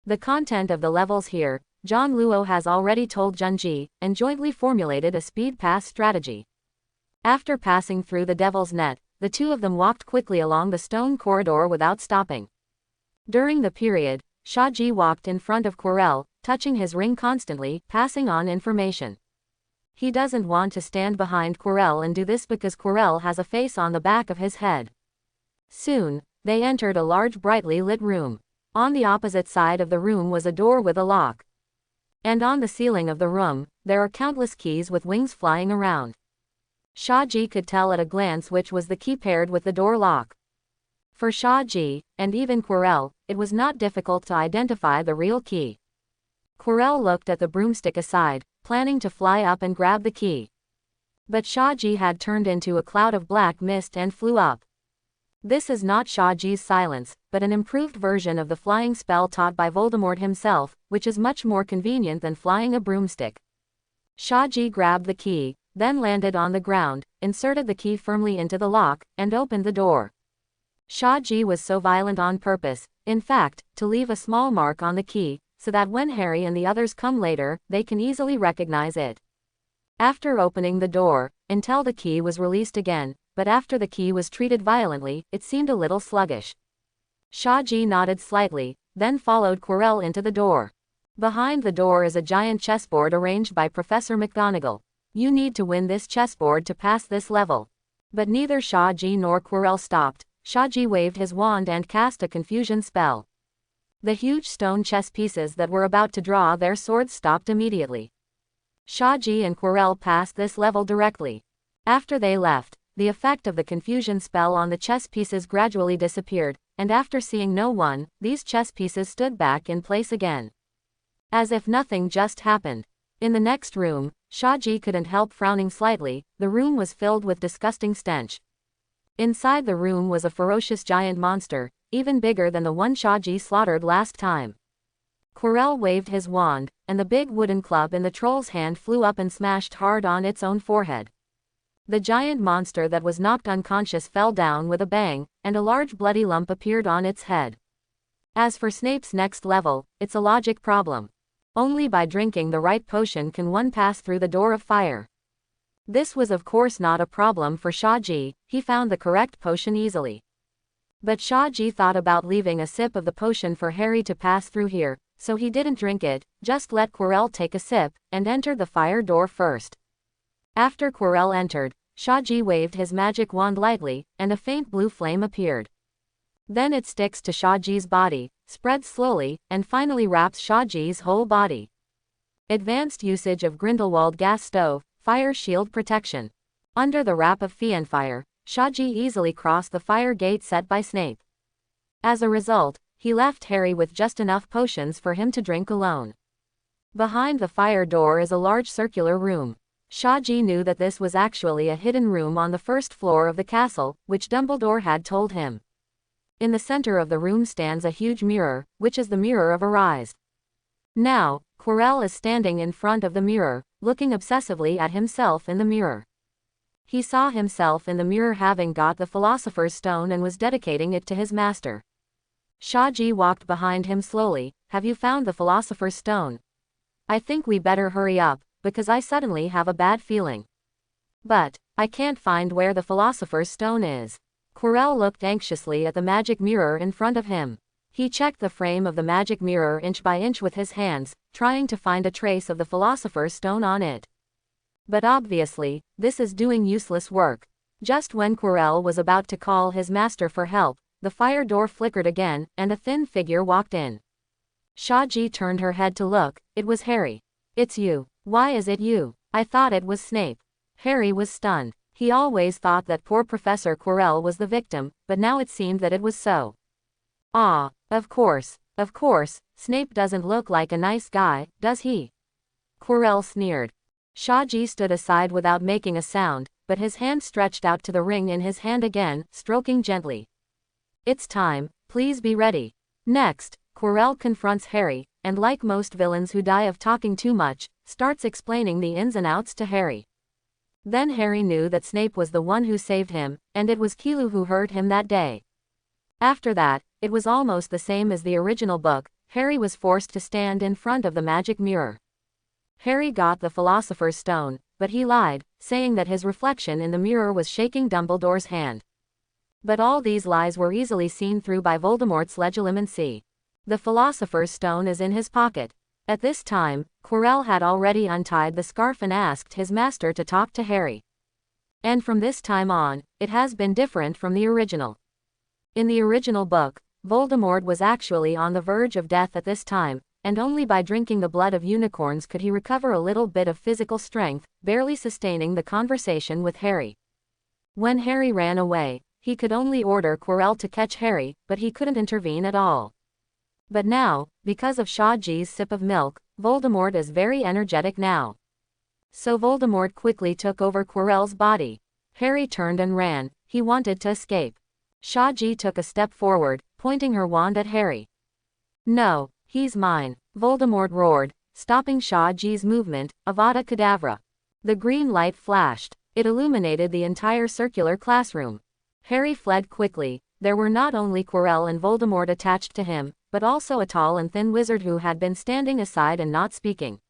The content of the levels here, John Luo has already told Junji, and jointly formulated a speed pass strategy. After passing through the devil's net, the two of them walked quickly along the stone corridor without stopping. During the period, Shaji walked in front of Quirrell, touching his ring constantly, passing on information. He doesn't want to stand behind Quirrell and do this because Quirrell has a face on the back of his head. Soon, they entered a large brightly lit room. On the opposite side of the room was a door with a lock. And on the ceiling of the room, there are countless keys with wings flying around. Shaji could tell at a glance which was the key paired with the door lock. For Shaji, and even Quirrell, it was not difficult to identify the real key. Quirrell looked at the broomstick aside, planning to fly up and grab the key. But Shaji had turned into a cloud of black mist and flew up. This is not Shaji's silence, but an improved version of the flying spell taught by Voldemort himself, which is much more convenient than flying a broomstick. Shaji grabbed the key, then landed on the ground, inserted the key firmly into the lock, and opened the door. Shaji was so violent on purpose, in fact, to leave a small mark on the key, so that when Harry and the others come later, they can easily recognize it. After opening the door, until the key was released again, but after the key was treated violently, it seemed a little sluggish. Shaji nodded slightly, then followed Quirrell into the door. Behind the door is a giant chessboard arranged by Professor McGonagall. You need to win this chessboard to pass this level. But neither Shaji nor Quirrell stopped. Shaji waved his wand and cast a confusion spell. The huge stone chess pieces that were about to draw their swords stopped immediately. Shaji and Quirrell passed this level directly. After they left, the effect of the confusion spell on the chess pieces gradually disappeared, and after seeing no one, these chess pieces stood back in place again. As if nothing just happened. In the next room, Shaji couldn't help frowning slightly. The room was filled with disgusting stench. Inside the room was a ferocious giant monster, even bigger than the one Shaji slaughtered last time. Quirrell waved his wand, and the big wooden club in the troll's hand flew up and smashed hard on its own forehead. The giant monster that was knocked unconscious fell down with a bang, and a large bloody lump appeared on its head. As for Snape's next level, it's a logic problem. Only by drinking the right potion can one pass through the door of fire. This was of course not a problem for Shaji. He found the correct potion easily. But Shaji thought about leaving a sip of the potion for Harry to pass through here, so he didn't drink it, just let Quirrell take a sip, and entered the fire door first. After Quirrell entered, Shaji waved his magic wand lightly, and a faint blue flame appeared. Then it sticks to Shaji's body, spreads slowly, and finally wraps Shaji's whole body. Advanced usage of Grindelwald gas stove, fire shield protection. Under the wrap of Fiendfire, Shaji easily crossed the fire gate set by Snape. As a result, he left Harry with just enough potions for him to drink alone. Behind the fire door is a large circular room. Shaji knew that this was actually a hidden room on the first floor of the castle, which Dumbledore had told him. In the center of the room stands a huge mirror, which is the mirror of Arise. Now, Quirrell is standing in front of the mirror, looking obsessively at himself in the mirror. He saw himself in the mirror having got the Philosopher's Stone and was dedicating it to his master. Shaji walked behind him slowly. Have you found the Philosopher's Stone? I think we better hurry up, because I suddenly have a bad feeling. But I can't find where the Philosopher's Stone is. Quirrell looked anxiously at the magic mirror in front of him. He checked the frame of the magic mirror inch by inch with his hands, trying to find a trace of the Philosopher's Stone on it. But obviously, this is doing useless work. Just when Quirrell was about to call his master for help, the fire door flickered again, and a thin figure walked in. Shaji turned her head to look. It was Harry. It's you. Why is it you? I thought it was Snape. Harry was stunned. He always thought that poor Professor Quirrell was the victim, but now it seemed that it was so. Ah, of course, Snape doesn't look like a nice guy, does he? Quirrell sneered. Shaji stood aside without making a sound, but his hand stretched out to the ring in his hand again, stroking gently. It's time, please be ready. Next, Quirrell confronts Harry, and like most villains who die of talking too much, starts explaining the ins and outs to Harry. Then Harry knew that Snape was the one who saved him, and it was Keelu who hurt him that day. After that, it was almost the same as the original book. Harry was forced to stand in front of the magic mirror. Harry got the Philosopher's Stone, but he lied, saying that his reflection in the mirror was shaking Dumbledore's hand. But all these lies were easily seen through by Voldemort's legilimency. The Philosopher's Stone is in his pocket. At this time, Quirrell had already untied the scarf and asked his master to talk to Harry. And from this time on, it has been different from the original. In the original book, Voldemort was actually on the verge of death at this time, and only by drinking the blood of unicorns could he recover a little bit of physical strength, barely sustaining the conversation with Harry. When Harry ran away, he could only order Quirrell to catch Harry, but he couldn't intervene at all. But now, because of Shaggy's sip of milk, Voldemort is very energetic now. So Voldemort quickly took over Quirrell's body. Harry turned and ran. He wanted to escape. Shaggy took a step forward, pointing her wand at Harry. "No, he's mine," Voldemort roared, stopping Shaggy's movement. Avada Kedavra. The green light flashed. It illuminated the entire circular classroom. Harry fled quickly. There were not only Quirrell and Voldemort attached to him, but also a tall and thin wizard who had been standing aside and not speaking.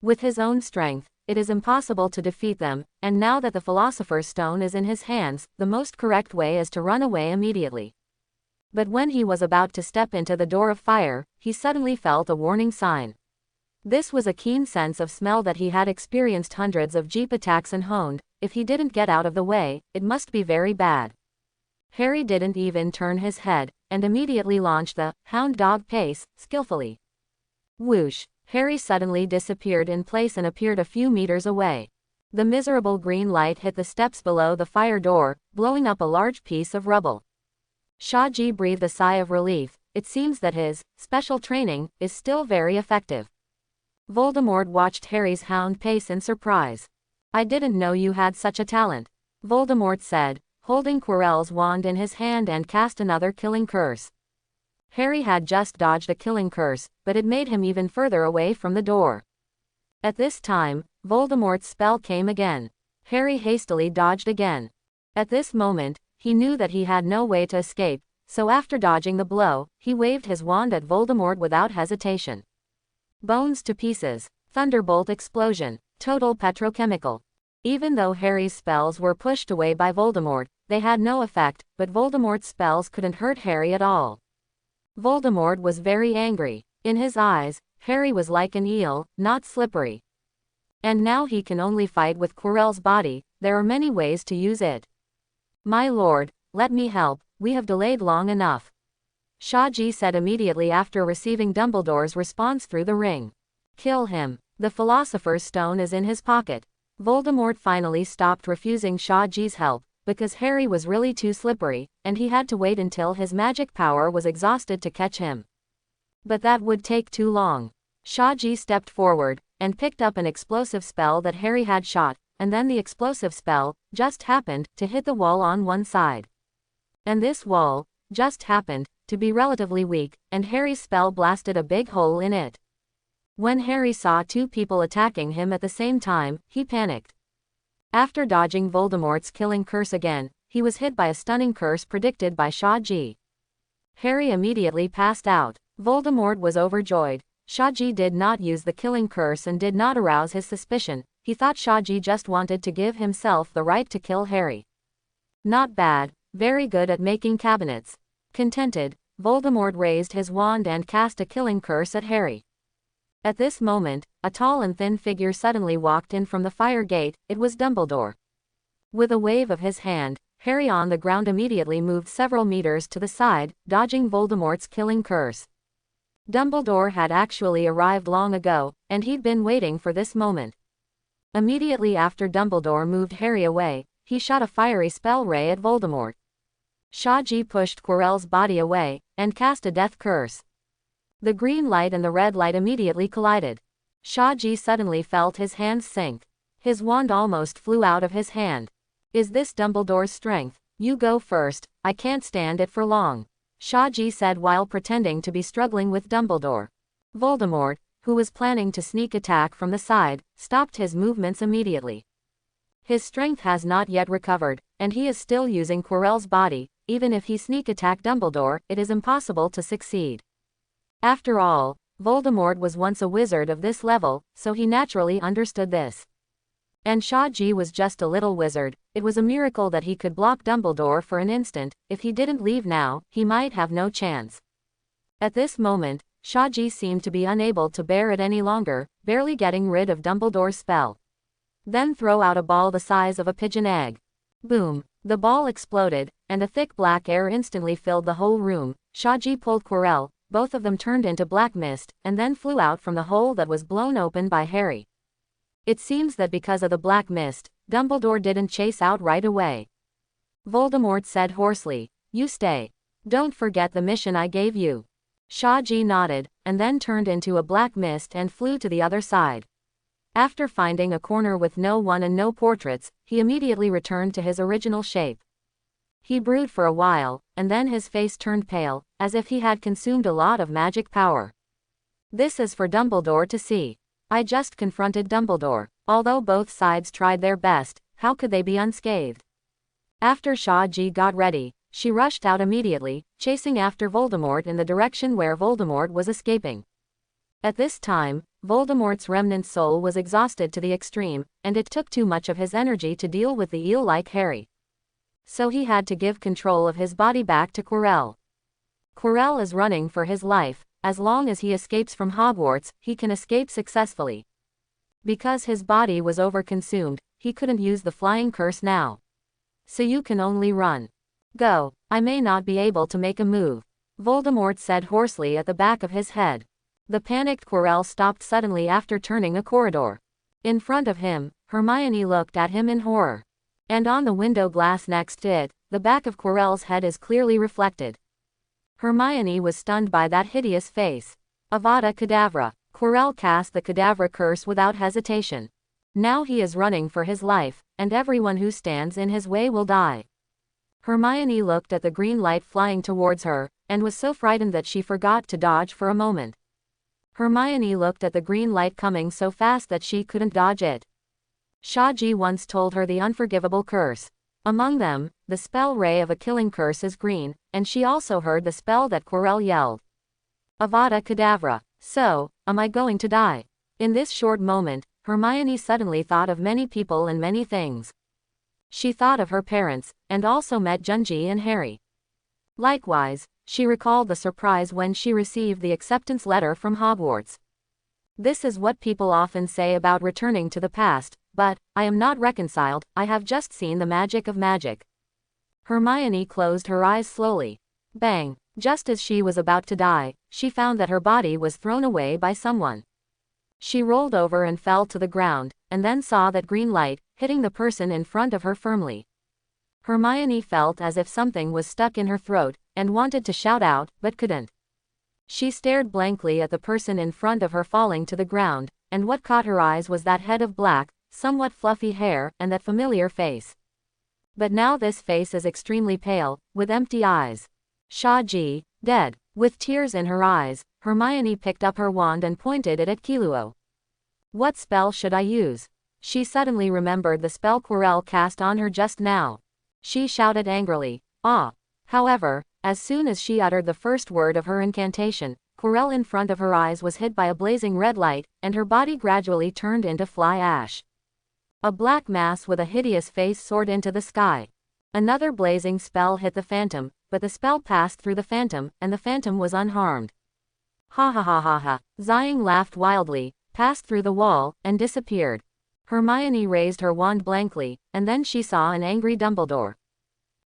With his own strength, it is impossible to defeat them, and now that the Philosopher's Stone is in his hands, the most correct way is to run away immediately. But when he was about to step into the door of fire, he suddenly felt a warning sign. This was a keen sense of smell that he had experienced hundreds of jeep attacks and honed. If he didn't get out of the way, it must be very bad. Harry didn't even turn his head, and immediately launched the hound dog pace, skillfully. Whoosh! Harry suddenly disappeared in place and appeared a few meters away. The miserable green light hit the steps below the fire door, blowing up a large piece of rubble. Shaggy breathed a sigh of relief. It seems that his special training is still very effective. Voldemort watched Harry's hound pace in surprise. "I didn't know you had such a talent," Voldemort said, holding Quirrell's wand in his hand, and cast another killing curse. Harry had just dodged a killing curse, but it made him even further away from the door. At this time, Voldemort's spell came again. Harry hastily dodged again. At this moment, he knew that he had no way to escape, so after dodging the blow, he waved his wand at Voldemort without hesitation. Bones to pieces. Thunderbolt explosion. Total petrochemical. Even though Harry's spells were pushed away by Voldemort, they had no effect, but Voldemort's spells couldn't hurt Harry at all. Voldemort was very angry. In his eyes, Harry was like an eel, not slippery. And now he can only fight with Quirrell's body. There are many ways to use it. "My lord, let me help, we have delayed long enough," Shaggy said immediately after receiving Dumbledore's response through the ring. "Kill him. The Philosopher's Stone is in his pocket." Voldemort finally stopped refusing Shaggy's help, because Harry was really too slippery, and he had to wait until his magic power was exhausted to catch him. But that would take too long. Shaggy stepped forward, and picked up an explosive spell that Harry had shot, and then the explosive spell just happened to hit the wall on one side. And this wall just happened to be relatively weak, and Harry's spell blasted a big hole in it. When Harry saw two people attacking him at the same time, he panicked. After dodging Voldemort's killing curse again, he was hit by a stunning curse predicted by Shaggy. Harry immediately passed out. Voldemort was overjoyed. Shaggy did not use the killing curse and did not arouse his suspicion. He thought Shaggy just wanted to give himself the right to kill Harry. Not bad, very good at making cabinets. Contented, Voldemort raised his wand and cast a killing curse at Harry. At this moment, a tall and thin figure suddenly walked in from the fire gate. It was Dumbledore. With a wave of his hand, Harry on the ground immediately moved several meters to the side, dodging Voldemort's killing curse. Dumbledore had actually arrived long ago, and he'd been waiting for this moment. Immediately after Dumbledore moved Harry away, he shot a fiery spell ray at Voldemort. Shaggy pushed Quirrell's body away, and cast a death curse. The green light and the red light immediately collided. Shaggy suddenly felt his hands sink. His wand almost flew out of his hand. "Is this Dumbledore's strength? You go first, I can't stand it for long," Shaggy said while pretending to be struggling with Dumbledore. Voldemort, who was planning to sneak attack from the side, stopped his movements immediately. His strength has not yet recovered, and he is still using Quirrell's body. Even if he sneak attack Dumbledore, it is impossible to succeed. After all, Voldemort was once a wizard of this level, so he naturally understood this. And Shaji was just a little wizard. It was a miracle that he could block Dumbledore for an instant. If he didn't leave now, he might have no chance. At this moment, Shaji seemed to be unable to bear it any longer, barely getting rid of Dumbledore's spell. Then throw out a ball the size of a pigeon egg. Boom! The ball exploded, and a thick black air instantly filled the whole room. Shaji pulled Quirrell, both of them turned into black mist, and then flew out from the hole that was blown open by Harry. It seems that because of the black mist, Dumbledore didn't chase out right away. Voldemort said hoarsely, "You stay. Don't forget the mission I gave you." Shaji nodded, and then turned into a black mist and flew to the other side. After finding a corner with no one and no portraits, he immediately returned to his original shape. He brewed for a while, and then his face turned pale, as if he had consumed a lot of magic power. This is for Dumbledore to see. I just confronted Dumbledore. Although both sides tried their best, how could they be unscathed? After Shaji got ready, she rushed out immediately, chasing after Voldemort in the direction where Voldemort was escaping. At this time, Voldemort's remnant soul was exhausted to the extreme, and it took too much of his energy to deal with the eel-like Harry. So he had to give control of his body back to Quirrell. Quirrell is running for his life. As long as he escapes from Hogwarts, he can escape successfully. Because his body was overconsumed, he couldn't use the flying curse now. So you can only run. Go. I may not be able to make a move, Voldemort said hoarsely at the back of his head. The panicked Quirrell stopped suddenly after turning a corridor. In front of him, Hermione looked at him in horror. And on the window glass next to it, the back of Quirrell's head is clearly reflected. Hermione was stunned by that hideous face. Avada Kedavra. Quirrell cast the Kadavra curse without hesitation. Now he is running for his life, and everyone who stands in his way will die. Hermione looked at the green light flying towards her, and was so frightened that she forgot to dodge for a moment. Hermione looked at the green light coming so fast that she couldn't dodge it. Shaji once told her the unforgivable curse. Among them, the spell ray of a killing curse is green, and she also heard the spell that Quirrell yelled. Avada Kedavra. So, am I going to die? In this short moment, Hermione suddenly thought of many people and many things. She thought of her parents, and also met Junji and Harry. Likewise, she recalled the surprise when she received the acceptance letter from Hogwarts. This is what people often say about returning to the past, but I am not reconciled. I have just seen the magic of magic. Hermione closed her eyes slowly. Bang! Just as she was about to die, she found that her body was thrown away by someone. She rolled over and fell to the ground, and then saw that green light, hitting the person in front of her firmly. Hermione felt as if something was stuck in her throat, and wanted to shout out, but couldn't. She stared blankly at the person in front of her falling to the ground, and what caught her eyes was that head of black, somewhat fluffy hair, and that familiar face. But now this face is extremely pale, with empty eyes. Shaji, dead. With tears in her eyes, Hermione picked up her wand and pointed it at Keluo. What spell should I use? She suddenly remembered the spell Quirrell cast on her just now. She shouted angrily, "Ah!" However, as soon as she uttered the first word of her incantation, Quirrell in front of her eyes was hit by a blazing red light, and her body gradually turned into fly ash. A black mass with a hideous face soared into the sky. Another blazing spell hit the phantom, but the spell passed through the phantom, and the phantom was unharmed. Ha ha ha ha ha. Xiang laughed wildly, passed through the wall, and disappeared. Hermione raised her wand blankly, and then she saw an angry Dumbledore.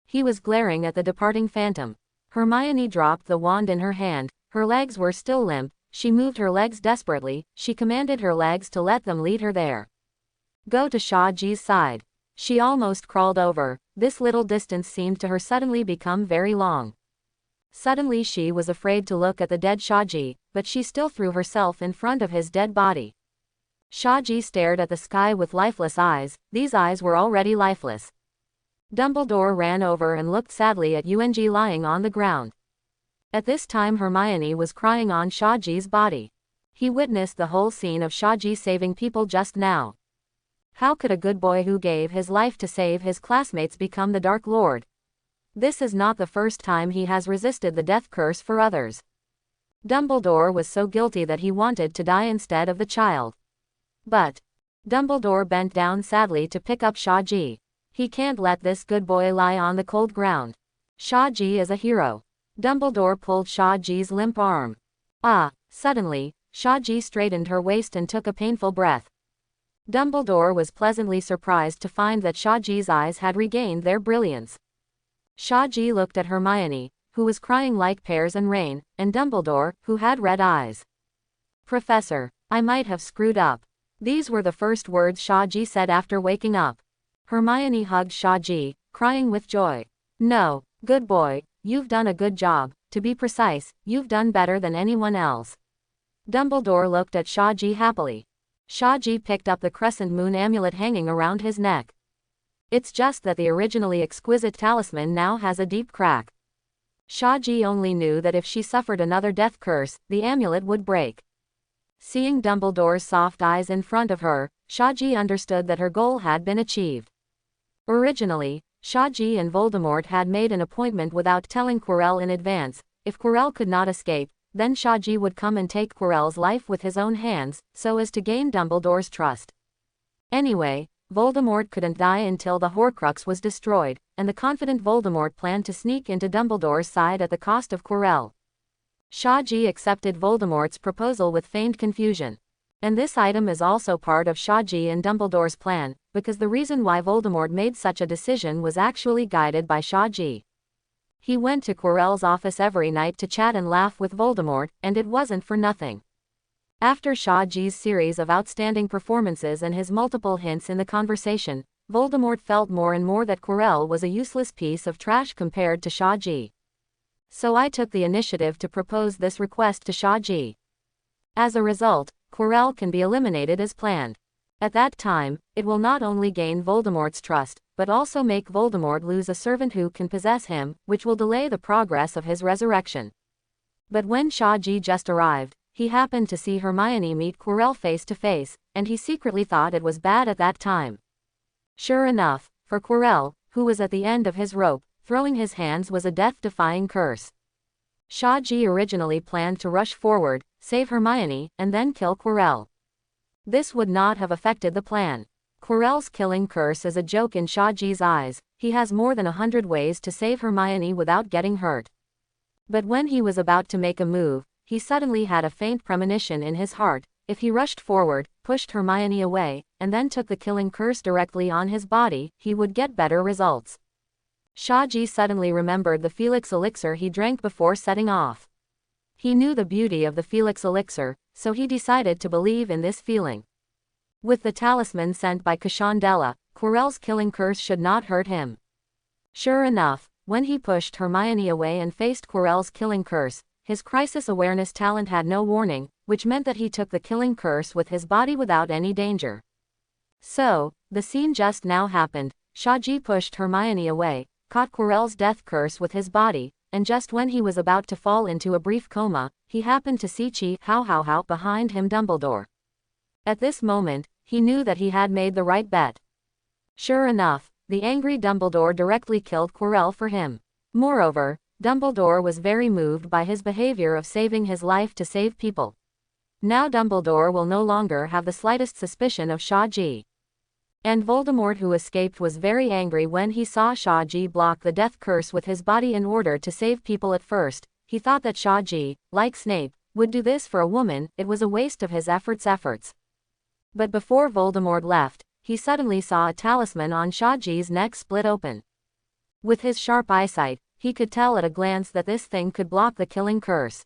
He was glaring at the departing phantom. Hermione dropped the wand in her hand, her legs were still limp, she moved her legs desperately, she commanded her legs to let them lead her there. Go to Shaji's side. She almost crawled over, this little distance seemed to her suddenly become very long. Suddenly she was afraid to look at the dead Shaji, but she still threw herself in front of his dead body. Shaji stared at the sky with lifeless eyes, these eyes were already lifeless. Dumbledore ran over and looked sadly at Yuanji lying on the ground. At this time Hermione was crying on Shaji's body. He witnessed the whole scene of Shaji saving people just now. How could a good boy who gave his life to save his classmates become the Dark Lord? This is not the first time he has resisted the death curse for others. Dumbledore was so guilty that he wanted to die instead of the child. But Dumbledore bent down sadly to pick up Shaji. He can't let this good boy lie on the cold ground. Shaji is a hero. Dumbledore pulled Shaji's limp arm. Suddenly, Shaji straightened her waist and took a painful breath. Dumbledore was pleasantly surprised to find that Shaji's eyes had regained their brilliance. Shaji looked at Hermione, who was crying like pears and rain, and Dumbledore, who had red eyes. "Professor, I might have screwed up." These were the first words Shaji said after waking up. Hermione hugged Shaji, crying with joy. "No, good boy, you've done a good job. To be precise, you've done better than anyone else." Dumbledore looked at Shaji happily. Shaji picked up the crescent moon amulet hanging around his neck. "It's just that the originally exquisite talisman now has a deep crack." Shaji only knew that if she suffered another death curse, the amulet would break. Seeing Dumbledore's soft eyes in front of her, Shaji understood that her goal had been achieved. Originally, Shaji and Voldemort had made an appointment without telling Quirrell in advance. If Quirrell could not escape, then Shaji would come and take Quirrell's life with his own hands, so as to gain Dumbledore's trust. Anyway, Voldemort couldn't die until the Horcrux was destroyed, and the confident Voldemort planned to sneak into Dumbledore's side at the cost of Quirrell. Shaji accepted Voldemort's proposal with feigned confusion. And this item is also part of Shaji and Dumbledore's plan, because the reason why Voldemort made such a decision was actually guided by Shaji. He went to Quirrell's office every night to chat and laugh with Voldemort, and it wasn't for nothing. After Shaji's series of outstanding performances and his multiple hints in the conversation, Voldemort felt more and more that Quirrell was a useless piece of trash compared to Shaji. So I took the initiative to propose this request to Shaji. As a result, Quirrell can be eliminated as planned. At that time, it will not only gain Voldemort's trust, but also make Voldemort lose a servant who can possess him, which will delay the progress of his resurrection. But when Shaji just arrived, he happened to see Hermione meet Quirrell face to face, and he secretly thought it was bad at that time. Sure enough, for Quirrell, who was at the end of his rope, throwing his hands was a death-defying curse. Shaji originally planned to rush forward, save Hermione, and then kill Quirrell. This would not have affected the plan. Quirrell's killing curse is a joke in Shaji's eyes. He has more than 100 ways to save Hermione without getting hurt. But when he was about to make a move, he suddenly had a faint premonition in his heart. If he rushed forward, pushed Hermione away, and then took the killing curse directly on his body, he would get better results. Shaji suddenly remembered the Felix elixir he drank before setting off. He knew the beauty of the Felix elixir, so he decided to believe in this feeling. With the talisman sent by Cashandela, Quirrell's killing curse should not hurt him. Sure enough, when he pushed Hermione away and faced Quirrell's killing curse, his crisis awareness talent had no warning, which meant that he took the killing curse with his body without any danger. So, the scene just now happened. Shaji pushed Hermione away, caught Quirrell's death curse with his body, and just when he was about to fall into a brief coma, he happened to see Chi behind him Dumbledore. At this moment, he knew that he had made the right bet. Sure enough, the angry Dumbledore directly killed Quirrell for him. Moreover, Dumbledore was very moved by his behavior of saving his life to save people. Now Dumbledore will no longer have the slightest suspicion of Shaji. And Voldemort, who escaped, was very angry when he saw Shaji block the death curse with his body in order to save people. At first, he thought that Shaji, like Snape, would do this for a woman. It was a waste of his efforts. But before Voldemort left, he suddenly saw a talisman on Shaji's neck split open. With his sharp eyesight, he could tell at a glance that this thing could block the killing curse.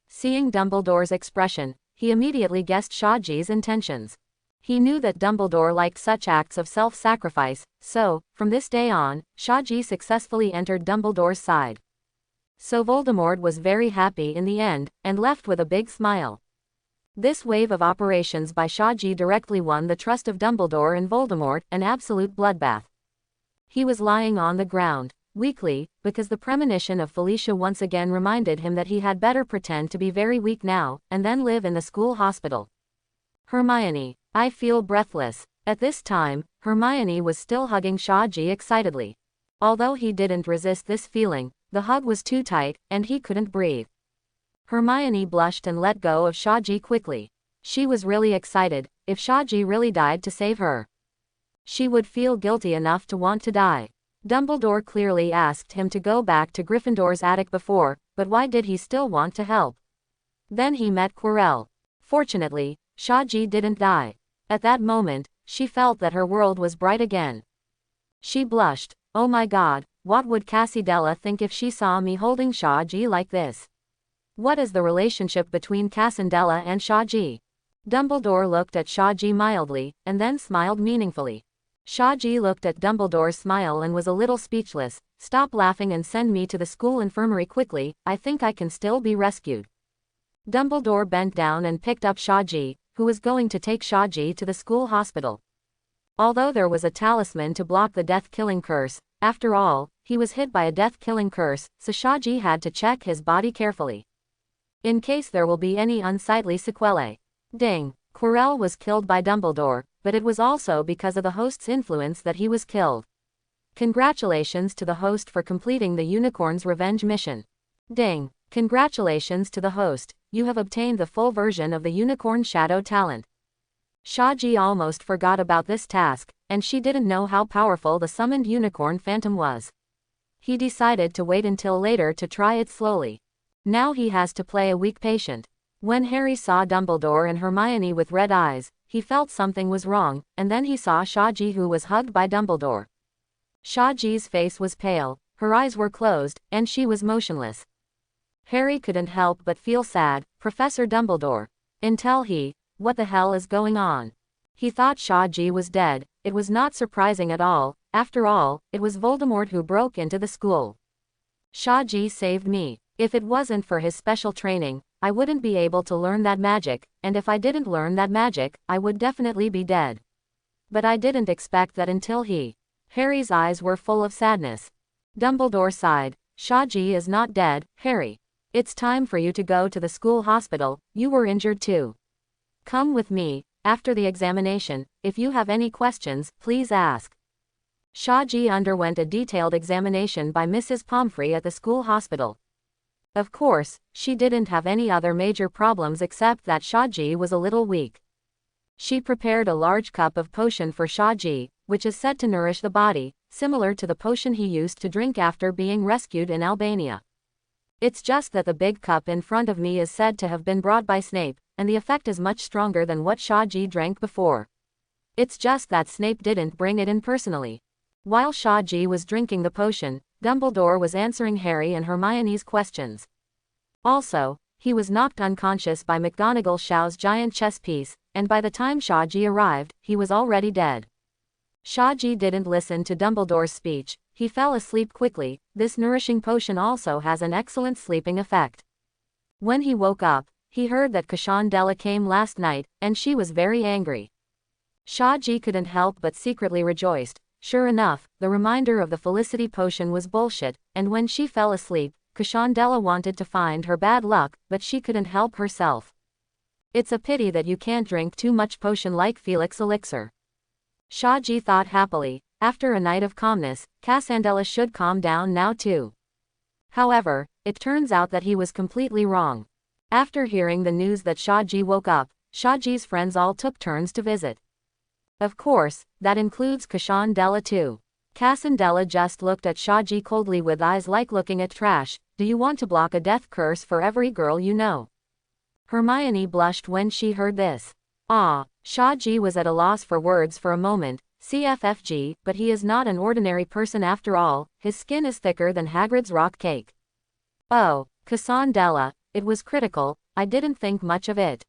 Seeing Dumbledore's expression, he immediately guessed Shaji's intentions. He knew that Dumbledore liked such acts of self-sacrifice, so, from this day on, Shaji successfully entered Dumbledore's side. So Voldemort was very happy in the end, and left with a big smile. This wave of operations by Shaji directly won the trust of Dumbledore and Voldemort, an absolute bloodbath. He was lying on the ground, weakly, because the premonition of Felicia once again reminded him that he had better pretend to be very weak now, and then live in the school hospital. Hermione, I feel breathless. At this time, Hermione was still hugging Shaji excitedly. Although he didn't resist this feeling, the hug was too tight, and he couldn't breathe. Hermione blushed and let go of Shaji quickly. She was really excited. If Shaji really died to save her, she would feel guilty enough to want to die. Dumbledore clearly asked him to go back to Gryffindor's attic before, but why did he still want to help? Then he met Quirrell. Fortunately, Shaji didn't die. At that moment, she felt that her world was bright again. She blushed. Oh my god, what would Cassidella think if she saw me holding Shaji like this? What is the relationship between Cassidella and Shaji? Dumbledore looked at Shaji mildly, and then smiled meaningfully. Shaji looked at Dumbledore's smile and was a little speechless. Stop laughing and send me to the school infirmary quickly, I think I can still be rescued. Dumbledore bent down and picked up Shaji, who was going to take Shaji to the school hospital. Although there was a talisman to block the death-killing curse, after all, he was hit by a death-killing curse, so Shaji had to check his body carefully, in case there will be any unsightly sequelae. Ding! Quirrell was killed by Dumbledore, but it was also because of the host's influence that he was killed. Congratulations to the host for completing the Unicorn's Revenge mission. Ding! Congratulations to the host, you have obtained the full version of the Unicorn Shadow talent. Shaji almost forgot about this task, and she didn't know how powerful the summoned Unicorn Phantom was. He decided to wait until later to try it slowly. Now he has to play a weak patient. When Harry saw Dumbledore and Hermione with red eyes, he felt something was wrong, and then he saw Shaji, who was hugged by Dumbledore. Shaji's face was pale, her eyes were closed, and she was motionless. Harry couldn't help but feel sad. Professor Dumbledore. Until he, what the hell is going on? He thought Shaji was dead. It was not surprising at all. After all, it was Voldemort who broke into the school. Shaji saved me. If it wasn't for his special training, I wouldn't be able to learn that magic, and if I didn't learn that magic, I would definitely be dead. But I didn't expect that until he. Harry's eyes were full of sadness. Dumbledore sighed. Shaji is not dead, Harry. It's time for you to go to the school hospital, you were injured too. Come with me. After the examination, if you have any questions, please ask. Shaji underwent a detailed examination by Mrs. Pomfrey at the school hospital. Of course, she didn't have any other major problems except that Shaji was a little weak. She prepared a large cup of potion for Shaji, which is said to nourish the body, similar to the potion he used to drink after being rescued in Albania. It's just that the big cup in front of me is said to have been brought by Snape, and the effect is much stronger than what Shaji drank before. It's just that Snape didn't bring it in personally. While Shaji was drinking the potion, Dumbledore was answering Harry and Hermione's questions. Also, he was knocked unconscious by McGonagall Show's giant chess piece, and by the time Shaji arrived, he was already dead. Shaji didn't listen to Dumbledore's speech, he fell asleep quickly. This nourishing potion also has an excellent sleeping effect. When he woke up, he heard that Cashandela came last night, and she was very angry. Shaji couldn't help but secretly rejoiced. Sure enough, the reminder of the Felicity potion was bullshit, and when she fell asleep, Cashandela wanted to find her bad luck, but she couldn't help herself. It's a pity that you can't drink too much potion like Felix Elixir. Shaji thought happily. After a night of calmness, Casandela should calm down now too. However, it turns out that he was completely wrong. After hearing the news that Shaji woke up, Shaji's friends all took turns to visit. Of course, that includes Cashandela too. Casandela just looked at Shaji coldly with eyes like looking at trash. Do you want to block a death curse for every girl you know? Hermione blushed when she heard this. Shaji was at a loss for words for a moment. CFFG, but he is not an ordinary person after all, his skin is thicker than Hagrid's rock cake. Oh, Casandela, it was critical, I didn't think much of it.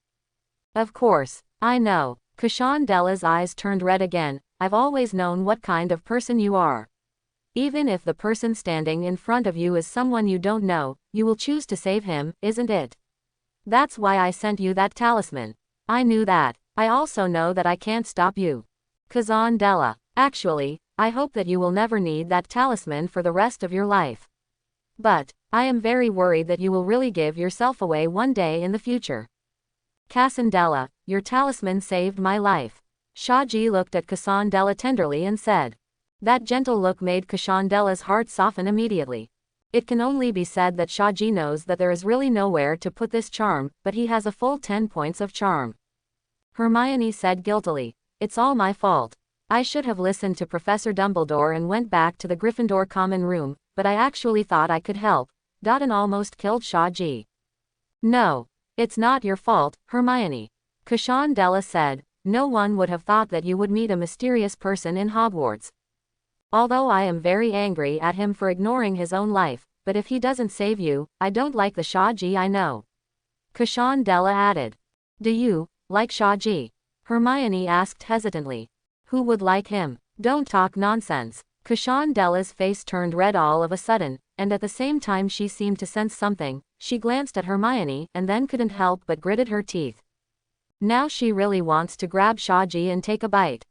Of course, I know. Cashandela's eyes turned red again. I've always known what kind of person you are. Even if the person standing in front of you is someone you don't know, you will choose to save him, isn't it? That's why I sent you that talisman. I knew that. I also know that I can't stop you. Casandela. Actually, I hope that you will never need that talisman for the rest of your life. But, I am very worried that you will really give yourself away one day in the future. Casandela, your talisman saved my life. Shaji looked at Casandela tenderly and said. That gentle look made Cashandela's heart soften immediately. It can only be said that Shaji knows that there is really nowhere to put this charm, but he has a full 10 points of charm. Hermione said guiltily. It's all my fault. I should have listened to Professor Dumbledore and went back to the Gryffindor common room, but I actually thought I could help. And almost killed Shaji. No. It's not your fault, Hermione. Cashandela said. No one would have thought that you would meet a mysterious person in Hogwarts. Although I am very angry at him for ignoring his own life, but if he doesn't save you, I don't like the Shaji I know. Cashandela added. Do you like Shaji? Hermione asked hesitantly. Who would like him? Don't talk nonsense. Cashandela's face turned red all of a sudden, and at the same time she seemed to sense something. She glanced at Hermione and then couldn't help but gritted her teeth. Now she really wants to grab Shaji and take a bite.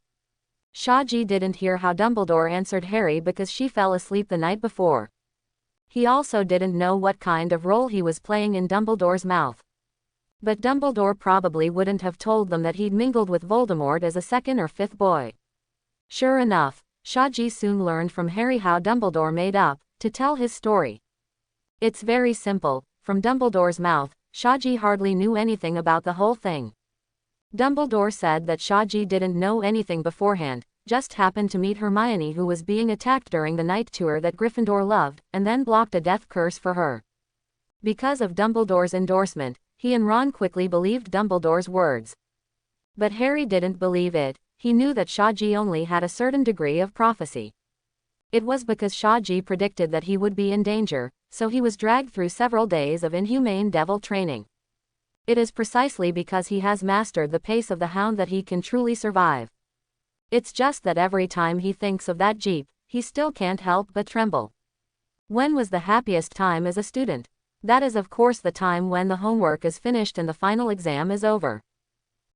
Shaji didn't hear how Dumbledore answered Harry because she fell asleep the night before. He also didn't know what kind of role he was playing in Dumbledore's mouth. But Dumbledore probably wouldn't have told them that he'd mingled with Voldemort as a second or fifth boy. Sure enough, Shaji soon learned from Harry how Dumbledore made up to tell his story. It's very simple. From Dumbledore's mouth, Shaji hardly knew anything about the whole thing. Dumbledore said that Shaji didn't know anything beforehand, just happened to meet Hermione who was being attacked during the night tour that Gryffindor loved, and then blocked a death curse for her. Because of Dumbledore's endorsement, he and Ron quickly believed Dumbledore's words. But Harry didn't believe it. He knew that Shaji only had a certain degree of prophecy. It was because Shaji predicted that he would be in danger, so he was dragged through several days of inhumane devil training. It is precisely because he has mastered the pace of the hound that he can truly survive. It's just that every time he thinks of that jeep, he still can't help but tremble. When was the happiest time as a student? That is of course the time when the homework is finished and the final exam is over.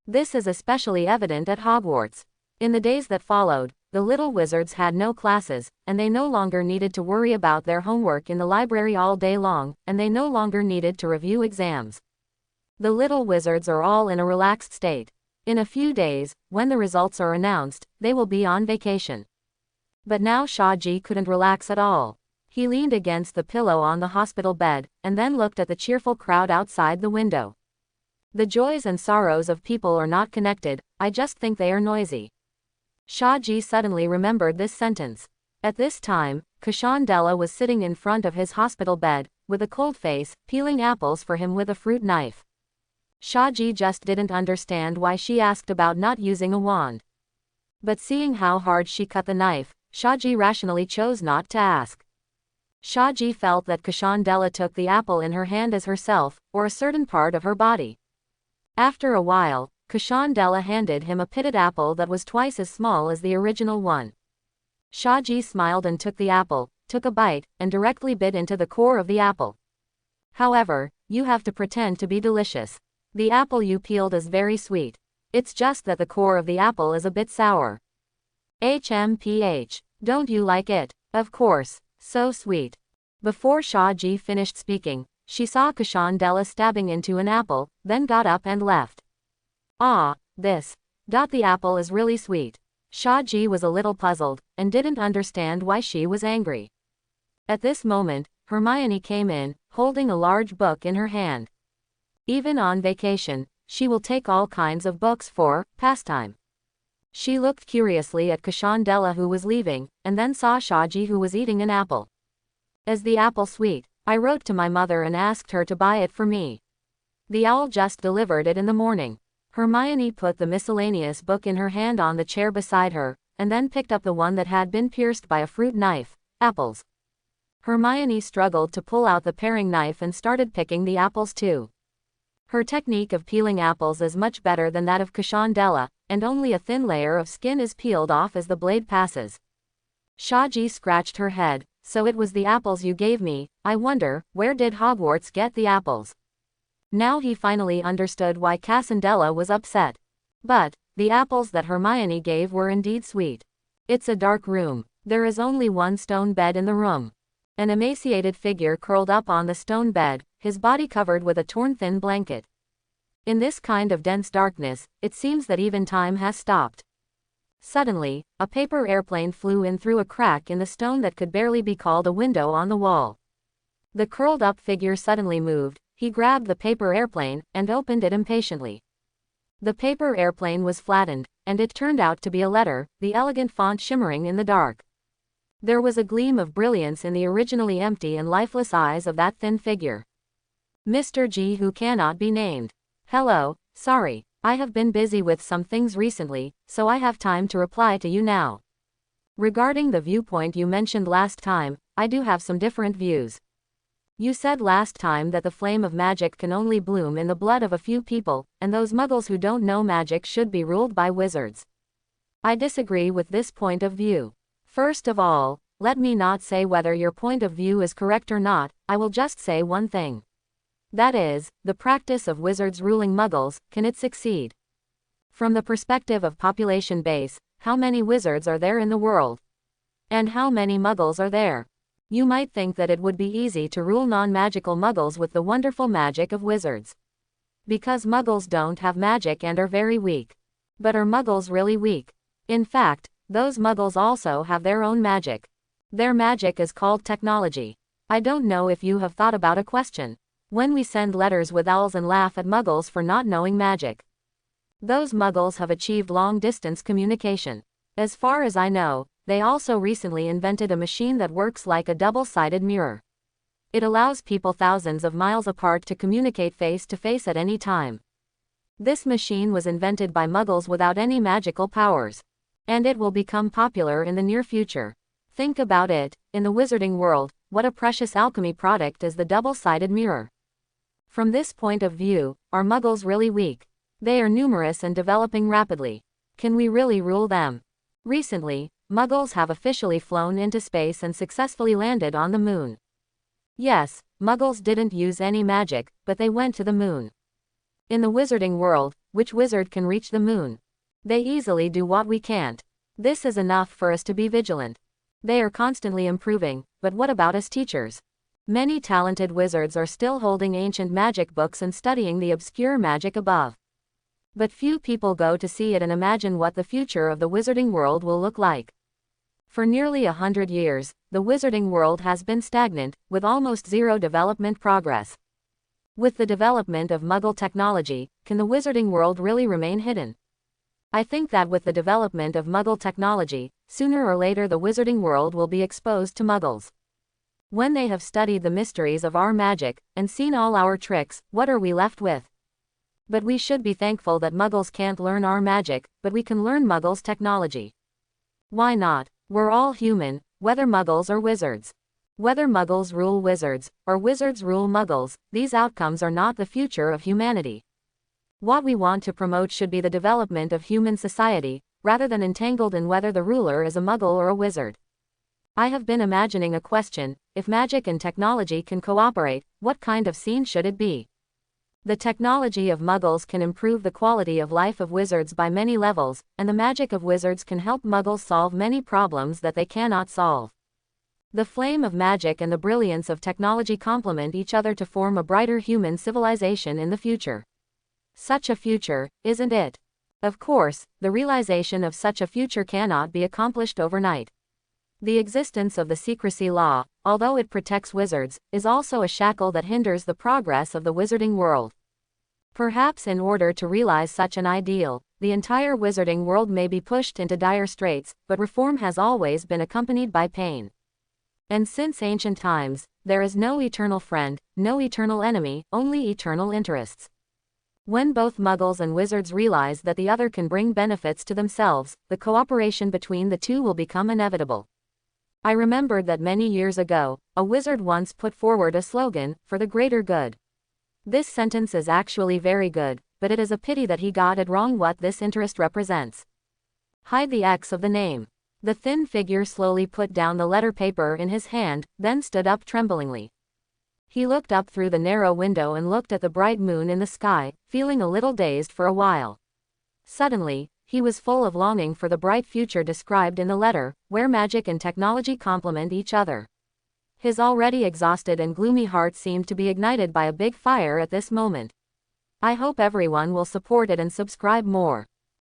This is especially evident at Hogwarts. In the days that followed, the little wizards had no classes, and they no longer needed to worry about their homework in the library all day long, and they no longer needed to review exams. The little wizards are all in a relaxed state. In a few days, when the results are announced, they will be on vacation. But now Shaji couldn't relax at all. He leaned against the pillow on the hospital bed, and then looked at the cheerful crowd outside the window. The joys and sorrows of people are not connected, I just think they are noisy. Shaji suddenly remembered this sentence. At this time, Cashandela was sitting in front of his hospital bed, with a cold face, peeling apples for him with a fruit knife. Shaji just didn't understand why she asked about not using a wand. But seeing how hard she cut the knife, Shaji rationally chose not to ask. Shaji felt that Cashandela took the apple in her hand as herself, or a certain part of her body. After a while, Cashandela handed him a pitted apple that was twice as small as the original one. Shaji smiled and took the apple, took a bite, and directly bit into the core of the apple. However, you have to pretend to be delicious. The apple you peeled is very sweet. It's just that the core of the apple is a bit sour. HMPH. Don't you like it? Of course. So sweet. Before Shaji finished speaking, she saw Cashandela stabbing into an apple, then got up and left. Ah, this. The apple is really sweet. Shaji was a little puzzled, and didn't understand why she was angry. At this moment, Hermione came in, holding a large book in her hand. Even on vacation, she will take all kinds of books for pastime. She looked curiously at Cashandela who was leaving, and then saw Shaji who was eating an apple. Is the apple sweet? I wrote to my mother and asked her to buy it for me. The owl just delivered it in the morning. Hermione put the miscellaneous book in her hand on the chair beside her, and then picked up the one that had been pierced by a fruit knife. Apples. Hermione struggled to pull out the paring knife and started picking the apples too. Her technique of peeling apples is much better than that of Cashandela, and only a thin layer of skin is peeled off as the blade passes. Shaji scratched her head. So it was the apples you gave me. I wonder, where did Hogwarts get the apples? Now he finally understood why Casandela was upset. But the apples that Hermione gave were indeed sweet. It's a dark room. There is only one stone bed in the room. An emaciated figure curled up on the stone bed, his body covered with a torn thin blanket. In this kind of dense darkness, it seems that even time has stopped. Suddenly, a paper airplane flew in through a crack in the stone that could barely be called a window on the wall. The curled-up figure suddenly moved. He grabbed the paper airplane and opened it impatiently. The paper airplane was flattened, and it turned out to be a letter, the elegant font shimmering in the dark. There was a gleam of brilliance in the originally empty and lifeless eyes of that thin figure. Mr. G, who cannot be named. Hello, sorry, I have been busy with some things recently, so I have time to reply to you now. Regarding the viewpoint you mentioned last time, I do have some different views. You said last time that the flame of magic can only bloom in the blood of a few people, and those muggles who don't know magic should be ruled by wizards. I disagree with this point of view. First of all, let me not say whether your point of view is correct or not, I will just say one thing. That is, the practice of wizards ruling muggles, can it succeed? From the perspective of population base, how many wizards are there in the world? And how many muggles are there? You might think that it would be easy to rule non-magical muggles with the wonderful magic of wizards. Because muggles don't have magic and are very weak. But are muggles really weak? In fact, those muggles also have their own magic. Their magic is called technology. I don't know if you have thought about a question. When we send letters with owls and laugh at muggles for not knowing magic. Those muggles have achieved long-distance communication. As far as I know, they also recently invented a machine that works like a double-sided mirror. It allows people thousands of miles apart to communicate face-to-face at any time. This machine was invented by muggles without any magical powers. And it will become popular in the near future. Think about it, in the wizarding world, what a precious alchemy product is the double-sided mirror. From this point of view, are muggles really weak? They are numerous and developing rapidly. Can we really rule them? Recently, muggles have officially flown into space and successfully landed on the moon. Yes, muggles didn't use any magic, but they went to the moon. In the wizarding world, which wizard can reach the moon? They easily do what we can't. This is enough for us to be vigilant. They are constantly improving, but what about us teachers? Many talented wizards are still holding ancient magic books and studying the obscure magic above. But few people go to see it and imagine what the future of the wizarding world will look like. For nearly 100 years, the wizarding world has been stagnant, with almost zero development progress. With the development of Muggle technology, can the wizarding world really remain hidden? I think that with the development of Muggle technology, sooner or later the wizarding world will be exposed to Muggles. When they have studied the mysteries of our magic, and seen all our tricks, what are we left with? But we should be thankful that Muggles can't learn our magic, but we can learn Muggles technology. Why not? We're all human, whether Muggles or wizards. Whether Muggles rule wizards, or wizards rule Muggles, these outcomes are not the future of humanity. What we want to promote should be the development of human society, rather than entangled in whether the ruler is a Muggle or a wizard. I have been imagining a question: if magic and technology can cooperate, what kind of scene should it be? The technology of Muggles can improve the quality of life of wizards by many levels, and the magic of wizards can help Muggles solve many problems that they cannot solve. The flame of magic and the brilliance of technology complement each other to form a brighter human civilization in the future. Such a future, isn't it? Of course, the realization of such a future cannot be accomplished overnight. The existence of the secrecy law, although it protects wizards, is also a shackle that hinders the progress of the wizarding world. Perhaps in order to realize such an ideal, the entire wizarding world may be pushed into dire straits, but reform has always been accompanied by pain. And since ancient times, there is no eternal friend, no eternal enemy, only eternal interests. When both Muggles and wizards realize that the other can bring benefits to themselves, the cooperation between the two will become inevitable. I remembered that many years ago, a wizard once put forward a slogan, "for the greater good." This sentence is actually very good, but it is a pity that he got it wrong what this interest represents. Hide the X of the name. The thin figure slowly put down the letter paper in his hand, then stood up tremblingly. He looked up through the narrow window and looked at the bright moon in the sky, feeling a little dazed for a while. Suddenly, he was full of longing for the bright future described in the letter, where magic and technology complement each other. His already exhausted and gloomy heart seemed to be ignited by a big fire at this moment. I hope everyone will support it and subscribe more.